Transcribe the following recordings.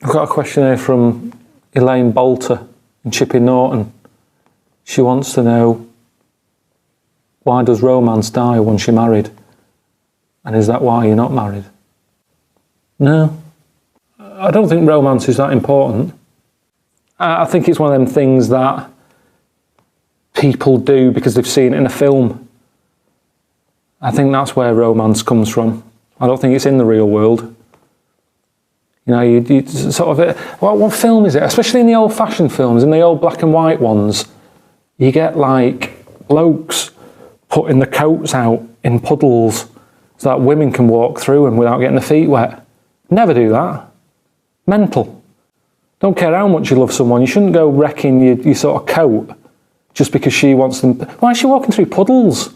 I've got a question here from Elaine Bolter in Chipping Norton. She wants to know, why does romance die once you're married? And is that why you're not married? No. I don't think romance is that important. I think it's one of them things that people do because they've seen it in a film. I think that's where romance comes from. I don't think it's in the real world. You know, you sort of... What film is it? Especially in the old-fashioned films, in the old black and white ones, you get, like, blokes putting the coats out in puddles so that women can walk through them without getting their feet wet. Never do that. Mental. Don't care how much you love someone, you shouldn't go wrecking your sort of coat just because she wants them... Why is she walking through puddles?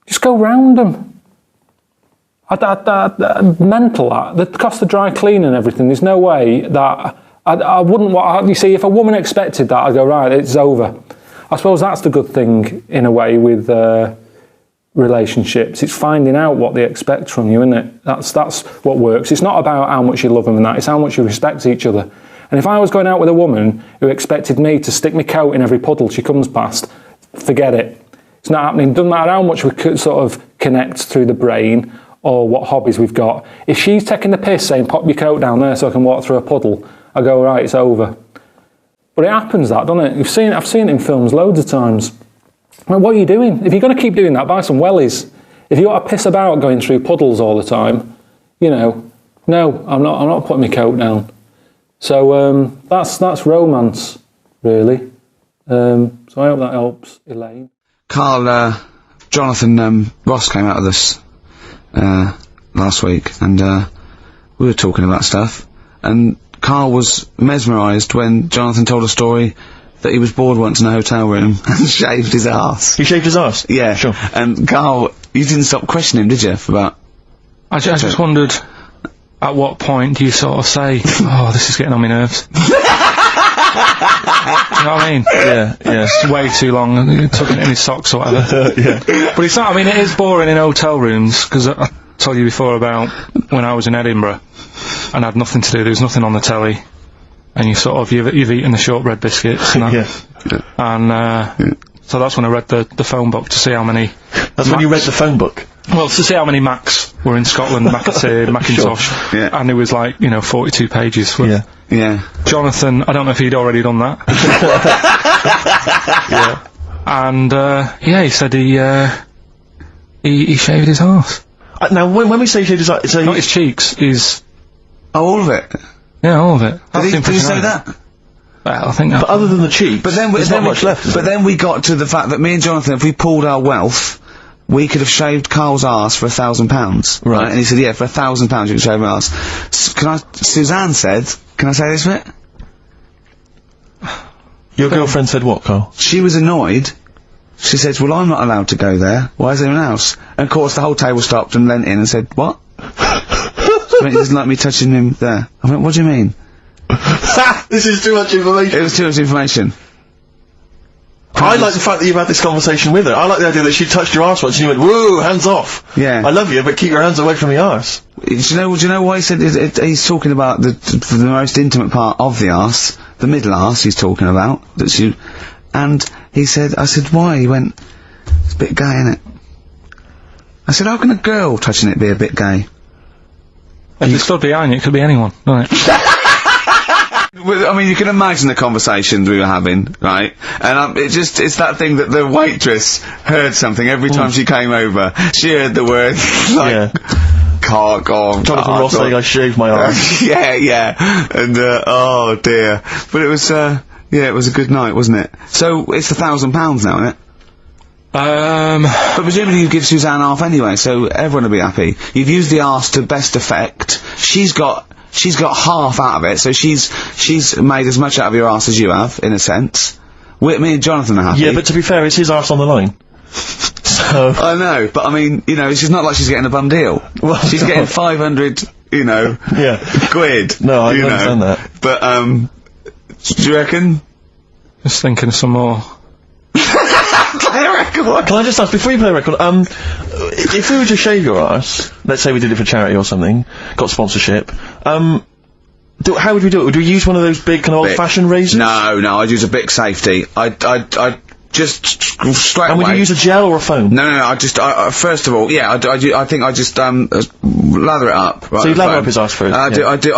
Just go round them. Mental, that. The cost of dry cleaning and everything, there's no way that... I wouldn't want... You see, if a woman expected that, I'd go, right, it's over. I suppose that's the good thing, in a way, with relationships. It's finding out what they expect from you, isn't it? That's what works. It's not about how much you love them and that, it's how much you respect each other. And if I was going out with a woman who expected me to stick my coat in every puddle she comes past, forget it. It's not happening. Doesn't matter how much we could sort of connect through the brain or what hobbies we've got. If she's taking the piss saying, pop your coat down there so I can walk through a puddle, I go, right, it's over. But it happens that, doesn't it? I've seen it in films loads of times. Well, what are you doing? If you're going to keep doing that, buy some wellies. If you got to piss about going through puddles all the time, you know, no, I'm not putting my coat down. So that's romance, really. So I hope that helps, Elaine. Carl, Jonathan Ross came out of this last week, and we were talking about stuff, and Carl was mesmerised when Jonathan told a story that he was bored once in a hotel room and shaved his arse. He shaved his arse? Yeah. Sure. And Carl, you didn't stop questioning him, did you, about... I just wondered, at what point do you sort of say, oh, this is getting on my nerves? You know what I mean? Yeah, yeah. It's way too long, he took it in his socks or whatever. Yeah. But it's not, I mean, it is boring in hotel rooms, because I told you before about when I was in Edinburgh, and I had nothing to do, there was nothing on the telly, and you sort of, you've eaten the shortbread biscuits, and and so that's when I read the phone book to see how many... That's when you read the phone book? Well, to see how many Macs were in Scotland, Macintosh, sure. Yeah. And it was like, 42 pages. Yeah. Jonathan, I don't know if he'd already done that. Yeah. And, he said he shaved his arse. Now, when we say he shaved his arse... Not his cheeks, his... Oh, all of it? Yeah, all of it. Did he say that? Well, I think that... But other than the cheeks, there's not much left. But then we got to the fact that me and Jonathan, if we pooled our wealth, we could have shaved Carl's arse for £1,000. Right. And he said, yeah, for £1,000 you can shave my arse. Suzanne said, can I say this bit? Your girlfriend said what, Carl? She was annoyed. She said, well, I'm not allowed to go there. Why is anyone else? And of course the whole table stopped and leant in and said, what? I mean, he doesn't like me touching him there. I went, what do you mean? This is too much information. It was too much information. I like the fact that you've had this conversation with her. I like the idea that she touched your arse once and you went, whoa, hands off. Yeah. I love you, but keep your hands away from the arse. Do you know why he said he's talking about the most intimate part of the arse, the middle arse he's talking about, and he said, I said, why? He went, it's a bit gay, innit? I said, how can a girl touching it be a bit gay? If it stood behind you, it could be anyone, couldn't it? I mean, you can imagine the conversations we were having, right? And it's that thing that the waitress heard something every time she came over. She heard the word, like, cock or... Jonathan Ross saying I shaved my arse. yeah. And, oh dear. But it was, it was a good night, wasn't it? So, it's £1,000 now, isn't it? But presumably you give Suzanne half anyway, so everyone will be happy. You've used the arse to best effect. She's got half out of it, so she's made as much out of your arse as you have, in a sense. Me and Jonathan are happy. Yeah, but to be fair, it's his arse on the line. So... I know, but I mean, it's not like she's getting a bum deal. Well, she's getting 500, quid. No, I understand that. But, do you reckon? Just thinking of some more. Play a record! Can I just ask, before you play a record, if we were to shave your arse, let's say we did it for charity or something, got sponsorship, How would we do it? Would we use one of those big kind of old-fashioned razors? No, I'd use a Bic Safety. I'd just straight And away. would you use a gel or a foam? No, I first of all, yeah, I think I just, lather it up. Right, So you lather up his arse first? I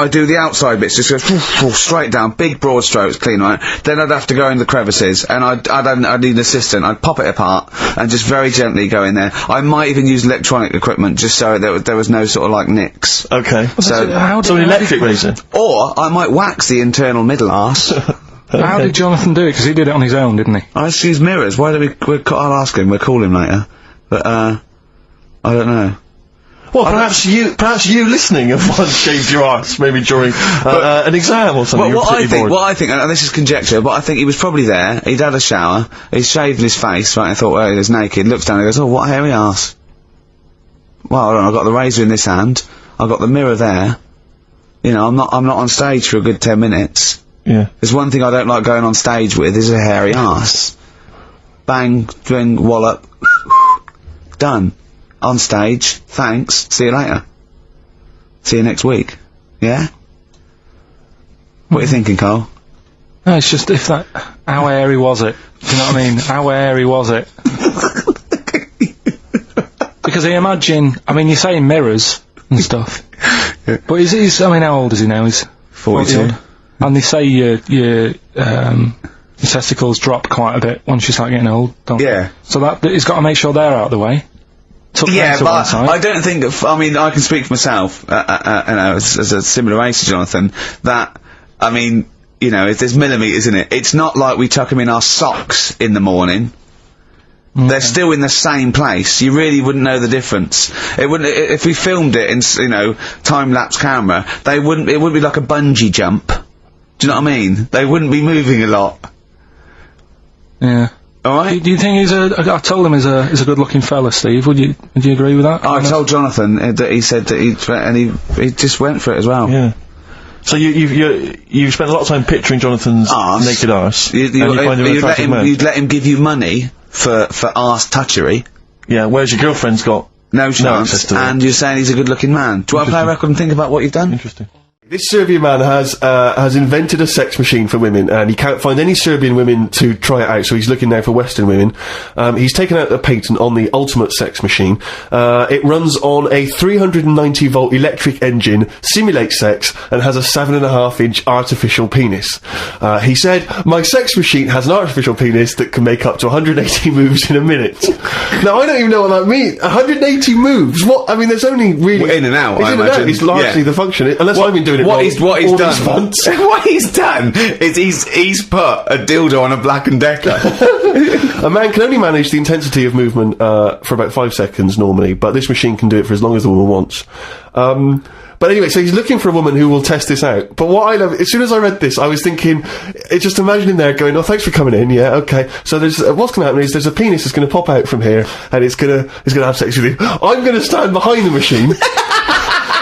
do the outside bits, just go straight down, big broad strokes, clean, right? Then I'd have to go in the crevices, and I'd need an assistant. I'd pop it apart, and just very gently go in there. I might even use electronic equipment, just so there was no sort of, like, nicks. Okay. So an electric razor? Or, I might wax the internal middle arse. Okay. How did Jonathan do it? Because he did it on his own, didn't he? I just use mirrors. Why don't I'll ask him, we'll call him later. But, I don't know. Well, perhaps you listening have once shaved your arse, maybe during an exam or something. What I think, and this is conjecture, but I think he was probably there, he'd had a shower, he'd shaved his face, right, and thought, well, he was naked, looks down and goes, oh, what a hairy arse. Well, hold on, I've got the razor in this hand, I've got the mirror there, you know, I'm not on stage for a good 10 minutes. Yeah. There's one thing I don't like going on stage with, is a hairy arse. Bang, drink, wallop, done. On stage, thanks, see you later. See you next week. Yeah? What are you thinking, Carl? No, it's just how hairy was it? Do you know what I mean? How hairy was it? Because I imagine, you're saying mirrors and stuff. Yeah. But I mean, how old is he now? He's 42. And they say your testicles drop quite a bit once you start getting old, don't Yeah. they? So he's got to make sure they're out of the way. Yeah, but I don't think, I can speak for myself, as a similar age to Jonathan, that, if there's millimetres in it, it's not like we tuck them in our socks in the morning. Okay. They're still in the same place. You really wouldn't know the difference. It wouldn't, if we filmed it in, time-lapse camera, it wouldn't be like a bungee jump. Do you know what I mean? They wouldn't be moving a lot. Yeah. Alright? Do you think I told him he's a good-looking fella, Steve? Would you agree with that? I told Jonathan that he said that he just went for it as well. Yeah. So you've spent a lot of time picturing Jonathan's naked arse. You'd let him give you money for arse touchery. Yeah, whereas your girlfriend's got no chance, and you're saying he's a good-looking man. Do you want to play a record and think about what you've done? Interesting. This Serbian man has invented a sex machine for women, and he can't find any Serbian women to try it out, so he's looking now for Western women. He's taken out a patent on the ultimate sex machine. It runs on a 390-volt electric engine, simulates sex, and has a 7.5-inch artificial penis. He said, my sex machine has an artificial penis that can make up to 180 moves in a minute. Now, I don't even know what that means. 180 moves? What? There's only really... Well, in and out, I imagine. imagine. It's largely the function, unless I've been doing what he's done is he's put a dildo on a Black & Decker. A man can only manage the intensity of movement for about 5 seconds normally, but this machine can do it for as long as the woman wants. But anyway, so he's looking for a woman who will test this out. But what I love, as soon as I read this, I was thinking, just imagining there going, oh, thanks for coming in, yeah, okay. So there's, what's gonna happen is there's a penis that's gonna pop out from here, and it's gonna have sex with you. I'm gonna stand behind the machine.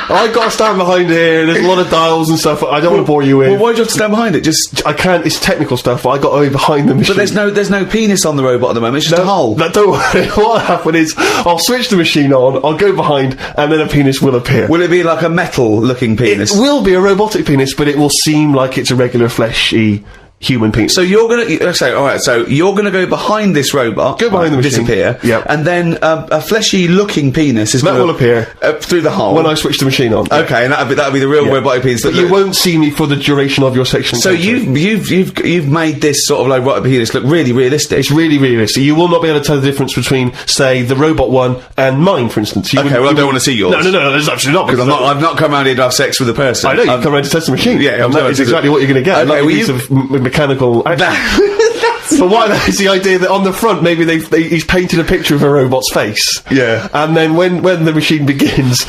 I've got to stand behind here, there's a lot of dials and stuff I don't want to bore you with. Well, why do you have to stand behind it? I can't, it's technical stuff, but I got to be behind the machine. But there's no penis on the robot at the moment, it's just a hole. Don't worry, what'll happen is, I'll switch the machine on, I'll go behind, and then a penis will appear. Will it be like a metal-looking penis? It will be a robotic penis, but it will seem like it's a regular fleshy human penis. So you're gonna so you're gonna go behind this robot, go behind the machine, disappear, and then a fleshy-looking penis will appear through the hole when I switch the machine on. Okay, and that'll be the real robotic penis. But you won't see me for the duration of your section. So you've made this sort of like robotic penis look really realistic. It's really realistic. You will not be able to tell the difference between, say, the robot one and mine, for instance. I don't want to see yours. No, there's absolutely not. Because I've not come around here to have sex with a person. I know, you've come around to test the machine. Yeah, that is exactly what you're going to get. Okay, a piece of mechanical action. But what is the idea that on the front maybe he's painted a picture of a robot's face. Yeah. And then when the machine begins,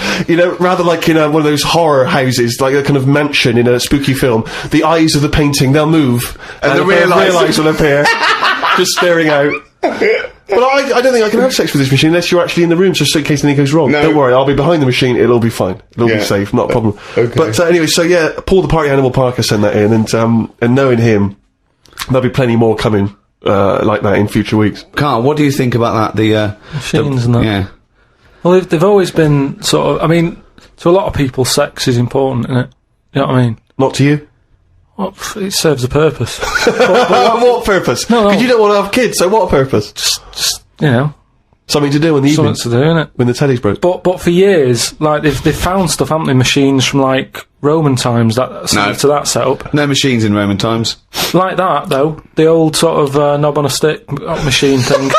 rather like in one of those horror houses, like a kind of mansion in a spooky film, the eyes of the painting, they'll move. And the real eyes will appear. Just staring out. But I don't think I can have sex with this machine unless you're actually in the room, just in case anything goes wrong. No. Don't worry, I'll be behind the machine, it'll be fine. It'll be safe, not a problem. Okay. But anyway, so yeah, Paul the Party Animal Parker sent that in, and knowing him, there'll be plenty more coming like that in future weeks. Carl, what do you think about that? The machines and that. Yeah. Well, they've always been sort of. To a lot of people, sex is important, isn't it? You know what I mean? Not to you? Well, it serves a purpose. What purpose? No. Because you don't want to have kids, so what purpose? Just you know, something to do in the evening. something to do, innit? When the telly's broke. But for years, like they've found stuff, haven't they? Machines from like Roman times that to that setup. No machines in Roman times. Like that though, the old sort of knob on a stick machine thing.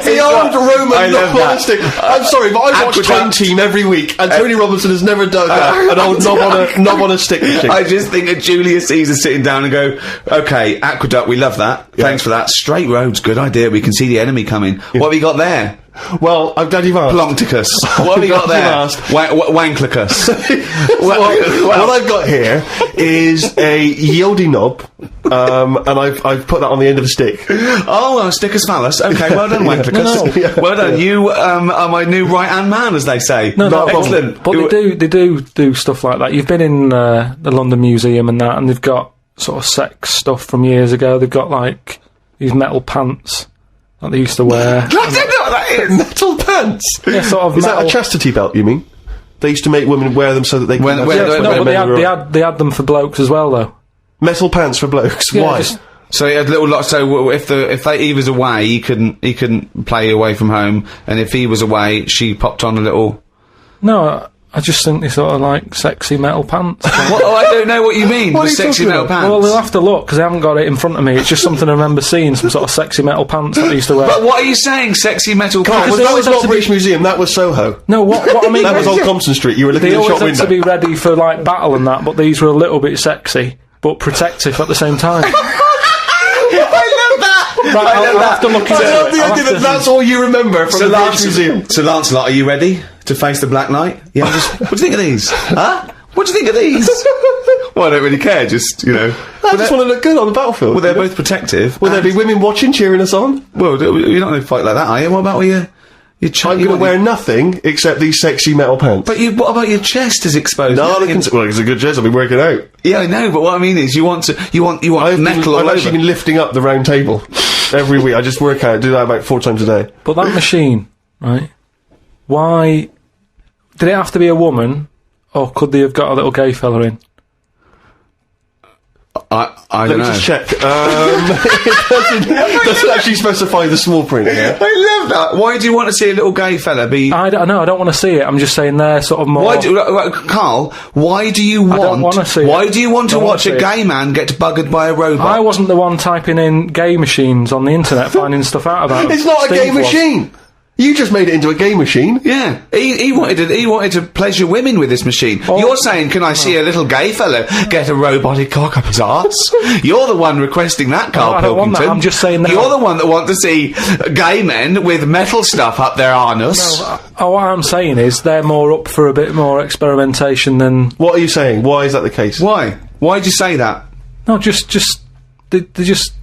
The old Roman plastic. I'm sorry, but I watch Time Team every week, and Tony Robinson has never done that. An old knob on a stick machine. I just think of Julius Caesar sitting down and go, okay, aqueduct, we love that. Yeah. Thanks for that. Straight roads, good idea. We can see the enemy coming. Yeah. What have we got there? Well, I'm glad you've asked. Ploncticus. What have we got there? Wanklicus. What I've got here is a Yodi knob, and I've put that on the end of a stick. Oh, stickus phallus. Okay, well done, Wanklicus. No. Well done. You are my new right-hand man, as they say. No, excellent. But they do stuff like that. You've been in the London Museum and that, and they've got sort of sex stuff from years ago. They've got like these metal pants that they used to wear. I don't know what that is. Metal pants. Yeah, sort of. Is metal. that a chastity belt? You mean? They used to make women wear them so that they could. But they had them for blokes as well, though. Metal pants for blokes. Yeah, Why? So he had little lots. So if he was away, he couldn't play away from home, and if he was away, she popped on a little. No, I just think they sort of like sexy metal pants. What? Oh, I don't know what you mean. What The are you sexy talking metal about? pants. Well, they'll have to look because I haven't got it in front of me. It's just something I remember seeing, some sort of sexy metal pants that they used to wear. But what are you saying? Sexy metal Well, pants? that was not British Museum. That was Soho. No, what I mean That was is on Compton Street. You were looking they in the always shop had window. to be ready for like battle and that, but these were a little bit sexy but protective at the same time. I love that. Right, I'll have to look into I love it. the I'll idea have that to- that's all you remember from the British Museum. So Lancelot, are you ready to face the Black Knight? Yeah. What do you think of these? Huh? What do you think of these? Well, I don't really care. Just I just want to look good on the battlefield. Well, they're both protective. Will there be women watching, cheering us on? Well, you're not going to fight like that, are you? What about your I'm going to wear nothing except these sexy metal pants. But what about your chest is exposed? No, well, it's a good chest. I've been working out. Yeah, I know. But what I mean is, you want metal all I've over. actually been lifting up the round table every week. I just work out, do that about 4 times a day. But that machine, right? Why did it have to be a woman, or could they have got a little gay fella in? I Let don't me know. just check. It doesn't actually specify the small print here. I love that. Why do you want to see a little gay fella be? I don't know. I don't want to see it. I'm just saying they're sort of more. Carl? Why do you want? don't wanna see Why it. do you want to Don't wanna watch a see it. gay man get buggered by a robot? I wasn't the one typing in gay machines on the internet, finding stuff out about them. It's not a Steve gay was. machine. You just made it into a gay machine. Yeah, he wanted to pleasure women with this machine. Oh. You're saying, can I see a little gay fellow get a robotic cock up his arse? You're the one requesting that, Karl I don't want Pilkington. that, I'm just saying that- You're the one that want to see gay men with metal stuff up their anus. What I'm saying is they're more up for a bit more experimentation than. What are you saying? Why is that the case? Why? Why'd you say that? No, just they just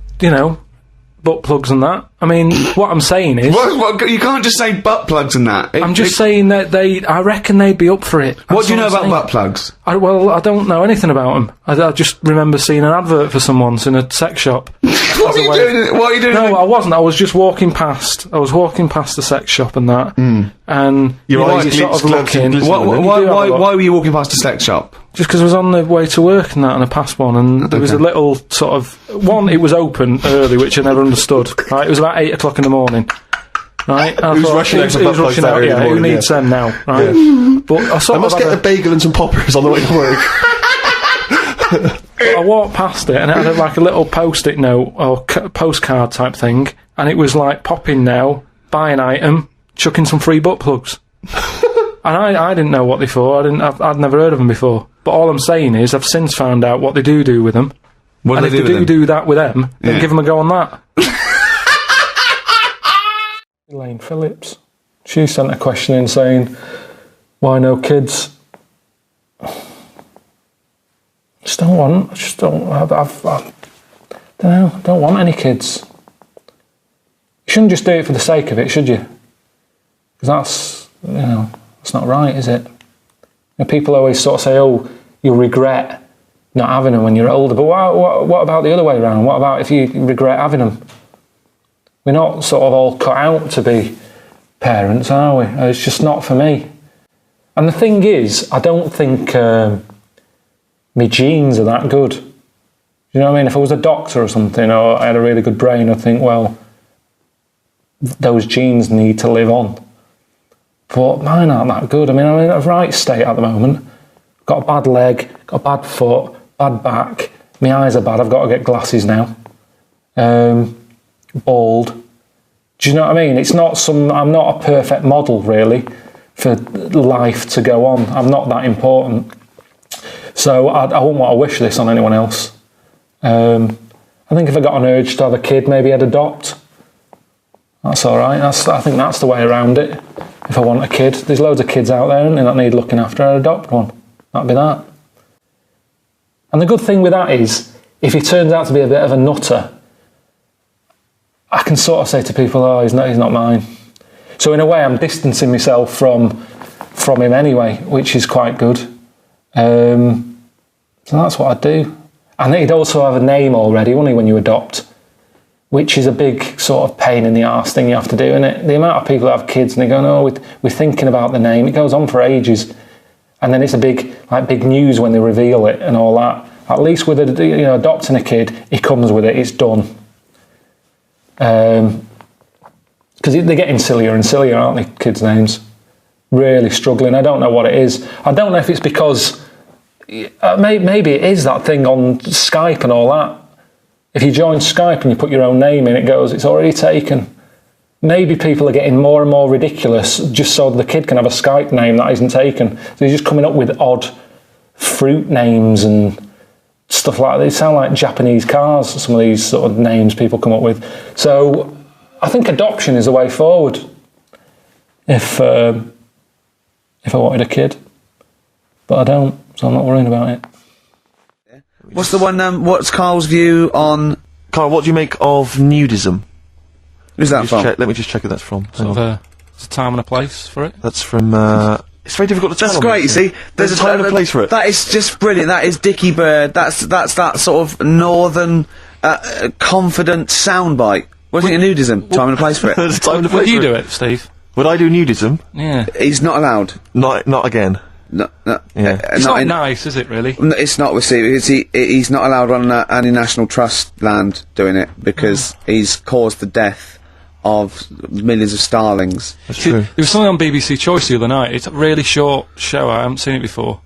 butt plugs and that. I mean, what I'm saying is. What, you can't just say butt plugs and that. I'm just saying that I reckon they'd be up for it. What do you know That's about I'm saying. butt plugs? I don't know anything about them. I just remember seeing an advert for some once in a sex shop. What are you doing? What are you doing? No, I wasn't. I was just walking past. I was walking past the sex shop and that, and Your eyes you're sort of glancing, looking. glistening. Why were you walking past a sex shop? Just because I was on the way to work and that, and I passed one, and there was a little sort of one. It was open early, which I never understood. Right, it was about 8 o'clock in the morning. Right, and I Who's thought, rushing out for butt plugs rushing that out? early in the Yeah, who morning, needs yeah. them now? Right, but I I sort must of get a bagel and some poppers on the way to work. I walked past it, and it had like a little post-it note or postcard type thing, and it was like pop in now, buy an item, chuck in some free butt plugs. And I didn't know what they for. I'd never heard of them before. But all I'm saying is, I've since found out what they do with them. What And do if they they do with them? do that with them, then Yeah. give them a go on that. Elaine Phillips. She sent a question in saying, why no kids? I just don't want any kids. You shouldn't just do it for the sake of it, should you? Because that's not right, is it? People always sort of say, oh, you'll regret not having them when you're older. But what about the other way around? What about if you regret having them? We're not sort of all cut out to be parents, are we? It's just not for me. And the thing is, I don't think my genes are that good. You know what I mean? If I was a doctor or something, or I had a really good brain, I'd think, well, those genes need to live on. But mine aren't that good. I mean, I'm in a right state at the moment. Got a bad leg, got a bad foot, bad back. My eyes are bad. I've got to get glasses now. Bald. Do you know what I mean? It's not I'm not a perfect model, really, for life to go on. I'm not that important. So I wouldn't want to wish this on anyone else. I think if I got an urge to have a kid, maybe I'd adopt. That's all right. I think that's the way around it. If I want a kid, there's loads of kids out there that need looking after. I'd adopt one. That'd be that. And the good thing with that is, if he turns out to be a bit of a nutter, I can sort of say to people, "Oh, he's not mine." So in a way, I'm distancing myself from him anyway, which is quite good. So that's what I'd do. And he'd also have a name already, wouldn't he, when you adopt? Which is a big sort of pain in the arse thing you have to do, isn't it? The amount of people that have kids and they go, "No, we're thinking about the name." It goes on for ages, and then it's a big news when they reveal it and all that. At least with adopting a kid, he comes with it. It's done. Because they're getting sillier and sillier, aren't they? Kids' names, really struggling. I don't know what it is. I don't know if it's because maybe it is that thing on Skype and all that. If you join Skype and you put your own name in, it goes, "It's already taken." Maybe people are getting more and more ridiculous just so the kid can have a Skype name that isn't taken. So they're just coming up with odd fruit names and stuff like that. They sound like Japanese cars, some of these sort of names people come up with. So I think adoption is the way forward if I wanted a kid. But I don't, so I'm not worrying about it. What's the one, what's Carl's view on... Carl, what do you make of nudism? Who's that from? Let me just check who that's from. Sort of there's a time and a place for it. That's from, it's very difficult to tell. That's great, you see. There's a time and a place for it. That is just brilliant. That is Dickie Bird. That's that sort of northern, confident soundbite. What do you think of nudism? Time and a place for it. There's a time and a place Would you for do it, Steve? Would I do nudism? Yeah. He's not allowed. Not again. No, Yeah. It's not nice, is it, really? No, it's not with Steve. He's not allowed on any National Trust land doing it because he's caused the death of millions of starlings. That's true. There was something on BBC Choice the other night. It's a really short show. I haven't seen it before.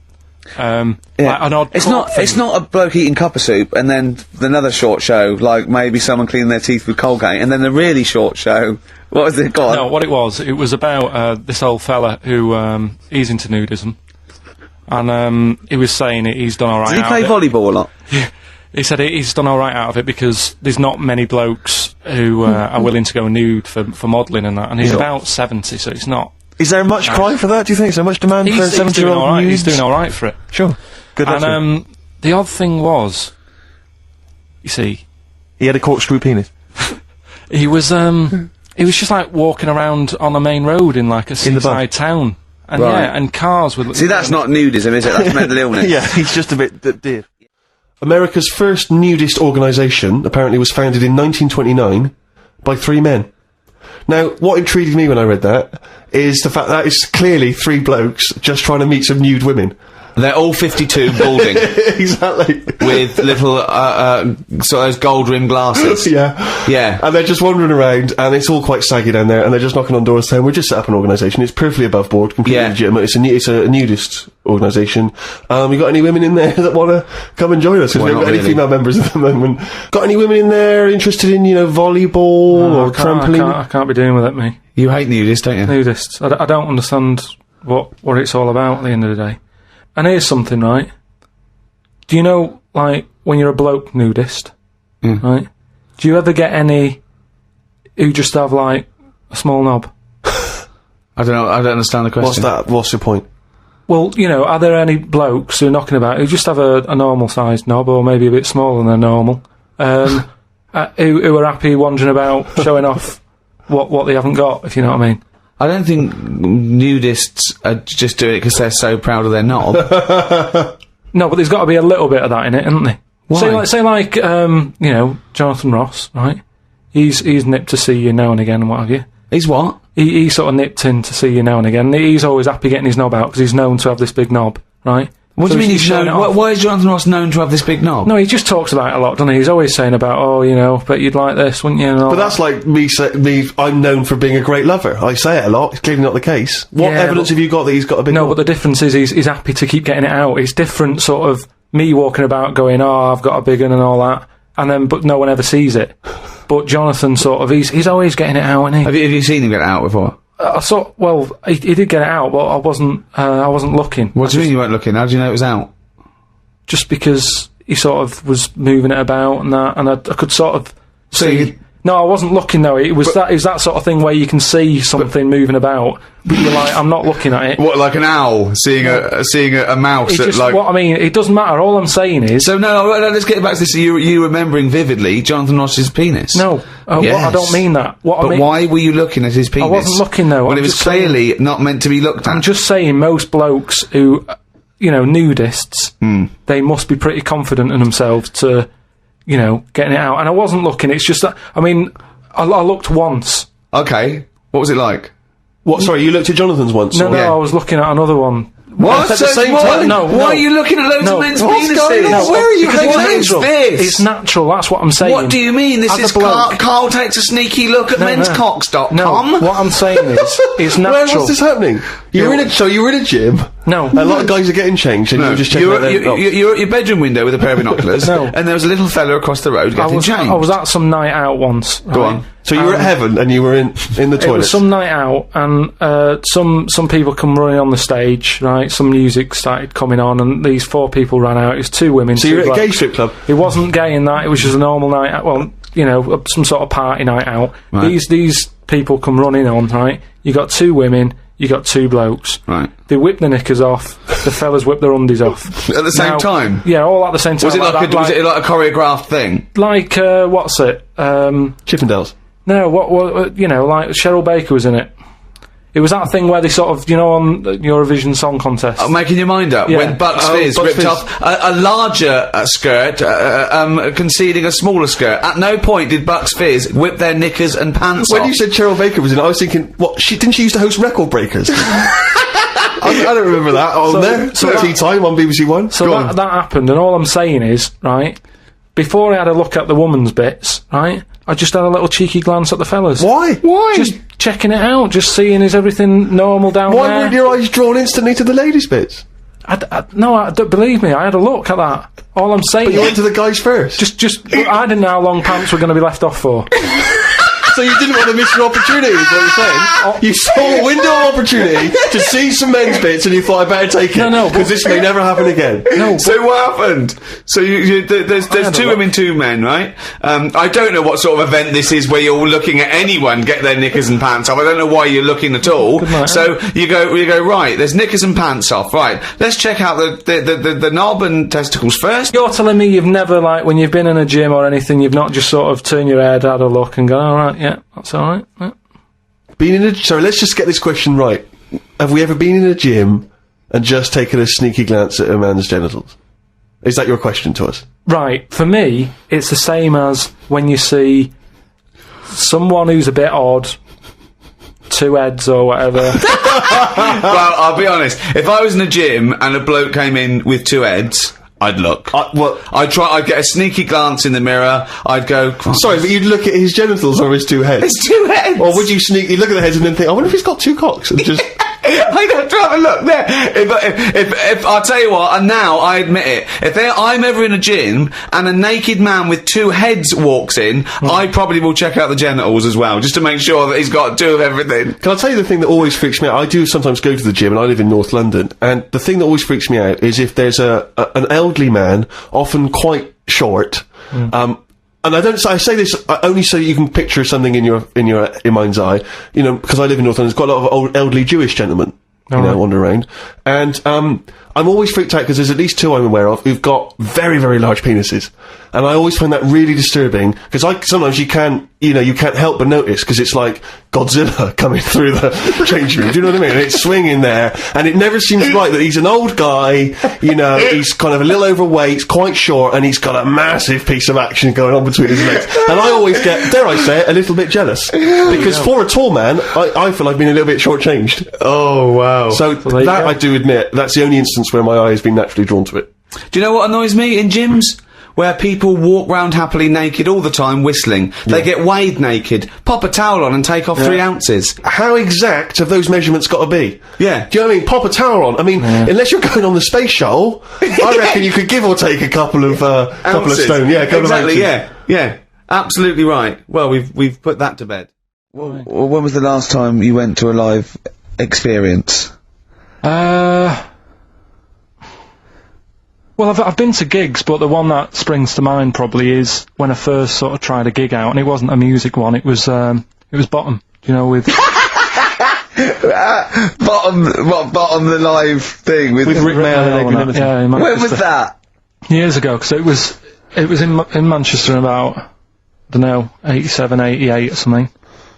Yeah. Like an odd it's court not. thing. It's not a bloke eating copper soup and then another short show like maybe someone cleaning their teeth with Colgate and then the really short show. What was it? Go on. No, what it was about this old fella who he's into nudism, and he was saying he's done all right. Did he play volleyball a lot? Yeah. He said he's done all right out of it because there's not many blokes who are willing to go nude for modelling and that, and he's about 70, so it's not. Is there much cry for that? Do you think? Is there much demand for a 70-year-old right. nude? He's doing all right for it. Sure. Good luck to him. And the odd thing was, you see, He had a corkscrew penis. he was just like walking around on a main road in like a seaside town, and Right. yeah, and cars would. See, that's not nudism, is it? That's mental illness. Yeah, he's just a bit dear. America's first nudist organisation apparently was founded in 1929 by 3 men. Now, what intrigued me when I read that is the fact that it's clearly 3 blokes just trying to meet some nude women. They're all 52 balding. Exactly. With little, sort of those gold-rimmed glasses. Yeah. Yeah. And they're just wandering around, and it's all quite saggy down there, and they're just knocking on doors saying, "We're just set up an organisation, it's perfectly above board, completely Yeah. legitimate, it's a nudist organisation. You got any women in there that want to come and join us? Because we Well, haven't got not any really. female members at the moment. Got any women in there interested in, volleyball or trampoline? I can't be doing with it, me. You hate nudists, don't you? Nudists. I don't understand what it's all about at the end of the day. And here's something, right? Do you know, like, when you're a bloke nudist, right? Do you ever get any who just have, like, a small knob? I don't know, I don't understand the question. What's that? What's your point? Well, are there any blokes who are knocking about who just have a normal-sized knob, or maybe a bit smaller than normal, who are happy wandering about showing off what they haven't got, if you know what I mean? I don't think nudists are just doing it because they're so proud of their knob. No, but there's got to be a little bit of that in it, isn't there? Why? Say like, Jonathan Ross, right? He's nipped to see you now and again and what have you. He's what? He sort of nipped in to see you now and again. He's always happy getting his knob out because he's known to have this big knob, right? What do you mean he's showing known? it off. Why is Jonathan Ross known to have this big knob? No, he just talks about it a lot, doesn't he? He's always saying about, oh, you know, but you'd like this, wouldn't you? And all But that's like I'm known for being a great lover. I say it a lot. It's clearly not the case. What Yeah, evidence have you got that he's got a big No, knob? but the difference is he's happy to keep getting it out. It's different sort of me walking about going, oh, I've got a big one and all that, and then, but no one ever sees it. But Jonathan sort of, he's always getting it out, isn't he? Have you seen him get it out before? I saw, well, he did get it out, but I wasn't looking. What do you mean you weren't looking? How do you know it was out? Just because he sort of was moving it about and that, and I could sort of see. No, I wasn't looking though. It was that sort of thing where you can see something moving about, but you're like, I'm not looking at it. What, like an owl seeing a mouse? What I mean, it doesn't matter. All I'm saying is. So no, let's get back to this. You remembering vividly Jonathan Ross's penis? No, Yes. I don't mean that. Why were you looking at his penis? I wasn't looking though. Well, it was clearly not meant to be looked at. I'm just saying, most blokes who, you know, nudists, they must be pretty confident in themselves to, you know, getting it out. And I wasn't looking. It's just that. I mean, I looked once. Okay, what was it like? What? Sorry, you looked at Jonathan's once? No, I was looking at another one. What? At the same time? No. Why are you looking at loads of men's penises? going on? No, Where are you because hanging it's out? this? It's natural. That's what I'm saying. What do you mean? This As a is bloke- Carl takes a sneaky look at menscocks.com. No, what I'm saying is, it's Where natural. was this happening? You were in a gym. No. A lot of guys are getting changed, and you were just checking out their knobs. You're at your bedroom window with a pair of binoculars, No. and there was a little fella across the road getting changed. I was at some night out once. Go on. So you were at heaven, and you were in the It was toilet. some night out, and some people come running on the stage, right? Some music started coming on, and these 4 people ran out. It was 2 women. So 2 you're at a gay blokes. strip club. It wasn't gay in that. It was just a normal night out. Well, you know, some sort of party night out. Right. These people come running on, right? You got 2 women. You got 2 blokes. Right. They whip their knickers off. The fellas whip their undies off. At the same time? Yeah, all at the same time. Was it was it like a choreographed thing? Like what's it? Chippendales. No, what you know, like Cheryl Baker was in it. It was that thing where they sort of, you know, on the Eurovision Song Contest. Oh, making your mind up Yeah. when Bucks Fizz Bucks ripped Fizz. off a larger skirt, conceding a smaller skirt. At no point did Bucks Fizz whip their knickers and pants When off. you said Cheryl Baker was in it, I was thinking, what? Didn't she used to host Record Breakers? I don't remember that on there. so Tea Time on BBC One. So Go on. that happened, and all I'm saying is, right, before I had a look at the woman's bits, right, I just had a little cheeky glance at the fellas. Why? Why? Just checking it out, just seeing is everything normal down Why there. weren't your eyes drawn instantly to the ladies' bits? No, don't believe me. I had a look at that. All I'm saying You went is, to the guys first. I didn't know how long pants were going to be left off for. So you didn't want to miss your opportunity, is what you're saying? You saw a window of opportunity to see some men's bits, and you thought, I better take it. No, because this may never happen again. No, So what happened? So there's 2 women, 2 men, right? I don't know what sort of event this is where you're looking at anyone get their knickers and pants off. I don't know why you're looking at all. Good night, So you go right. There's knickers and pants off. Right. Let's check out the knob and testicles first. You're telling me you've never, like, when you've been in a gym or anything, you've not just sort of turned your head, had a look, and gone, all right, yeah, that's all right. Yeah. Sorry, let's just get this question right. Have we ever been in a gym and just taken a sneaky glance at a man's genitals? Is that your question to us? Right, for me, it's the same as when you see someone who's a bit odd, 2 heads or whatever. Well, I'll be honest. If I was in a gym and a bloke came in with 2 heads, I'd look. I'd get a sneaky glance in the mirror. I'd go. Sorry, but you'd look at his genitals or his 2 heads? It's 2 heads. Or would you sneaky look at the heads and then think, I wonder if he's got 2 cocks? And just... I'd have to have a look there. If I'll tell you what, and now I admit it, if I'm ever in a gym and a naked man with 2 heads walks in, I probably will check out the genitals as well, just to make sure that he's got 2 of everything. Can I tell you the thing that always freaks me out? I do sometimes go to the gym, and I live in North London, and the thing that always freaks me out is if there's an elderly man, often quite short, and I say this only so you can picture something in your mind's eye, you know, because I live in North London. There's quite a lot of old elderly Jewish gentlemen, you know, wander around, and I'm always freaked out because there's at least 2 I'm aware of who've got very, very large penises, and I always find that really disturbing because sometimes you can't help but notice because it's like Godzilla coming through the changing room. Do you know what I mean? And it's swinging there, and it never seems right that he's an old guy. You know, he's kind of a little overweight, quite short, and he's got a massive piece of action going on between his legs. And I always get, dare I say it, a little bit jealous because for a tall man, I feel I've been a little bit shortchanged. Oh wow! So there you that go. I do admit, that's the only instance instance where my eye has been naturally drawn to it. Do you know what annoys me in gyms? Where people walk round happily naked all the time whistling. They get weighed naked, pop a towel on and take off 3 ounces. How exact have those measurements got to be? Yeah. Do you know what I mean? Pop a towel on. I mean, unless you're going on the space shuttle, I reckon you could give or take a couple of stone. Yeah, exactly, yeah. Absolutely right. Well, we've put that to bed. Well, when was the last time you went to a live experience? Well, I've been to gigs, but the one that springs to mind probably is when I first sort of tried a gig out, and it wasn't a music one. It was Bottom. Do you know, with Bottom the live thing with Rick Mail and Equanimity. yeah, in when was Manchester. that? Years ago, because it was in Manchester in about, I don't know, 87, 88 or something,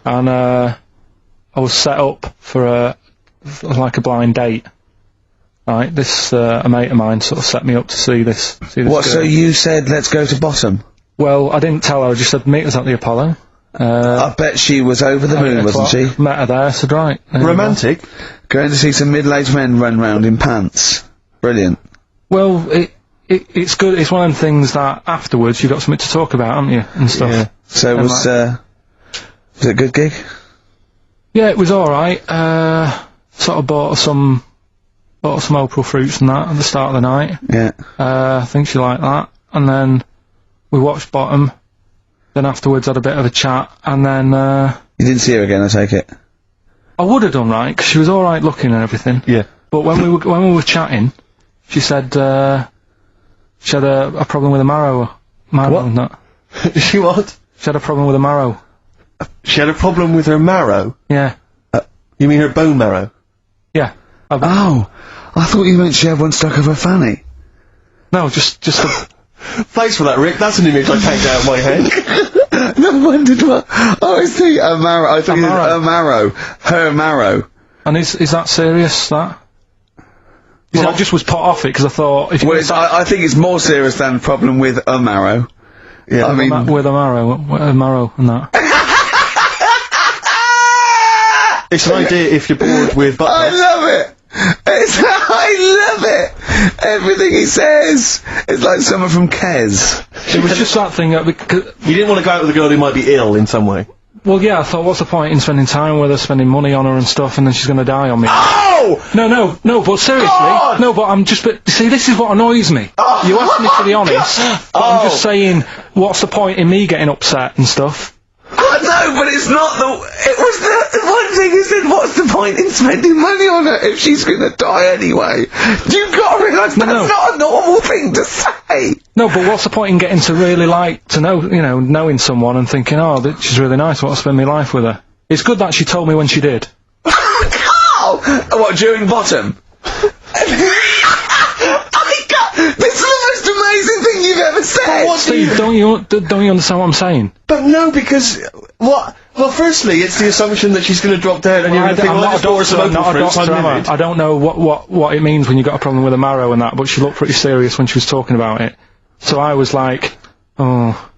and I was set up for a blind date. Right, this a mate of mine sort of set me up to see this. What? girl. So you said let's go to Bottom? Well, I didn't tell her. I just said meet us at the Apollo. I bet she was over the moon, wasn't she? Met her there. Said right. Romantic. Going to see some middle-aged men run round in pants. Brilliant. Well, it's good. It's one of the things that afterwards you've got something to talk about, haven't you, and stuff. Yeah. So was it a good gig? Yeah, it was all right. Sort of bought some April fruits and that at the start of the night. Yeah. I think she liked that. And then we watched Bottom. Then afterwards had a bit of a chat. And then You didn't see her again, I take it? I would have done, right, because she was all right looking and everything. Yeah. But when we were chatting, she said she had a problem with a marrow and that. She what? She had a problem with a marrow. She had a problem with her marrow? Yeah. You mean her bone marrow? Yeah. Oh, I thought you meant she had one stuck of her fanny. No, just a... Thanks for that, Rick. That's an image I can't get out of my head. No, I wondered what... Oh, I see, a marrow. I thought you said a marrow. Her marrow. And is that serious, that? Well, I just was put off it, because I thought... If Well, I think it's more serious than the problem with a marrow. Yeah. I mean... With a marrow and that. It's an idea if you're bored with butt I nuts. love it! I love it! Everything he says is like someone from Kes. It was just that thing that... Because, You didn't want to go out with a girl who might be ill in some way. well, yeah, I thought, what's the point in spending time with her, spending money on her and stuff, and then she's going to die on me? Oh! No, but seriously, God! no, but I'm just, see, this is what annoys me. You asked me to be honest, but I'm just saying, what's the point in me getting upset and stuff? No, but it's not it was the one thing he said, what's the point in spending money on her if she's gonna die anyway? You've got to realise that's not a normal thing to say! No, but what's the point in getting to really knowing someone and thinking, oh, she's really nice, I want to spend my life with her? It's good that she told me when she did. Carl! What, during Bottom? This is the most amazing thing you've ever said! Steve, don't you understand what I'm saying? But no, because... What? Well, firstly, it's the assumption that she's going to drop dead and you're going to think, I'm well, not a doctor, I'm not a doctor, am I? livid. I don't know what it means when you got a problem with a marrow and that, but she looked pretty serious when she was talking about it. So I was like, oh...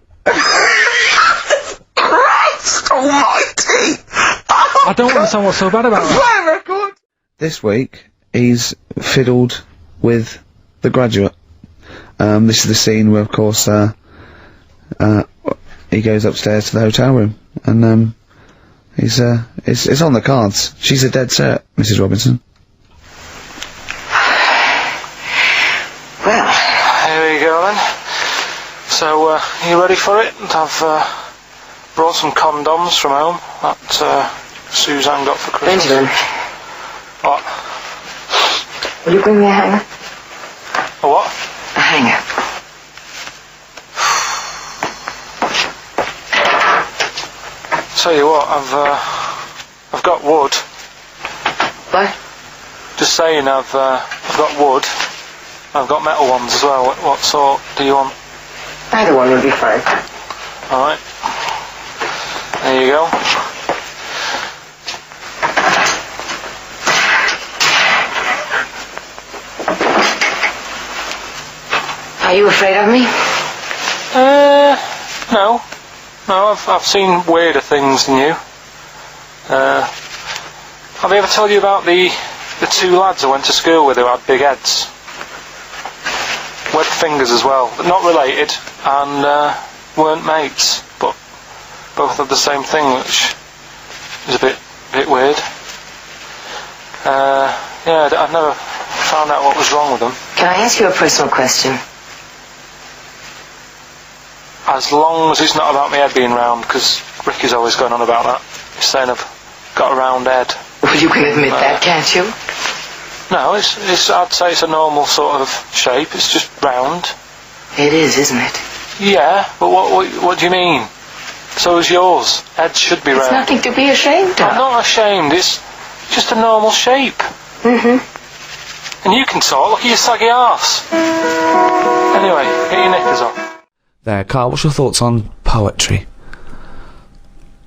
Christ almighty! I don't understand what's so bad about that. This week, he's fiddled with The Graduate. This is the scene where, of course, he goes upstairs to the hotel room, and, it's on the cards. She's a dead cert, Mrs. Robinson. Well, here we go then. So, are you ready for it? I've brought some condoms from home that Suzanne got for Christmas. Benjamin. What? Will you bring me a hanger? A what? A hanger. Tell you what, I've got wood. What? Just saying, I've got wood. I've got metal ones as well. What sort do you want? Either one would be fine. All right. There you go. Are you afraid of me? No. No, I've seen weirder things than you. Have I ever told you about the two lads I went to school with who had big heads? webbed fingers as well. But not related, and weren't mates, but both had the same thing, which is a bit weird. Yeah, I've never found out what was wrong with them. Can I ask you a personal question? As long as it's not about my head being round, because Ricky's always going on about that. He's saying I've got a round head. Well, you can admit that, can't you? No, it's. I'd say it's a normal sort of shape. It's just round. It is, isn't it? Yeah, but what do you mean? So is yours. Head should be round. It's nothing to be ashamed of. I'm not ashamed. It's just a normal shape. Mm-hmm. And you can talk. Look at your saggy arse. Anyway, get your knickers on. There, Carl, what's your thoughts on poetry?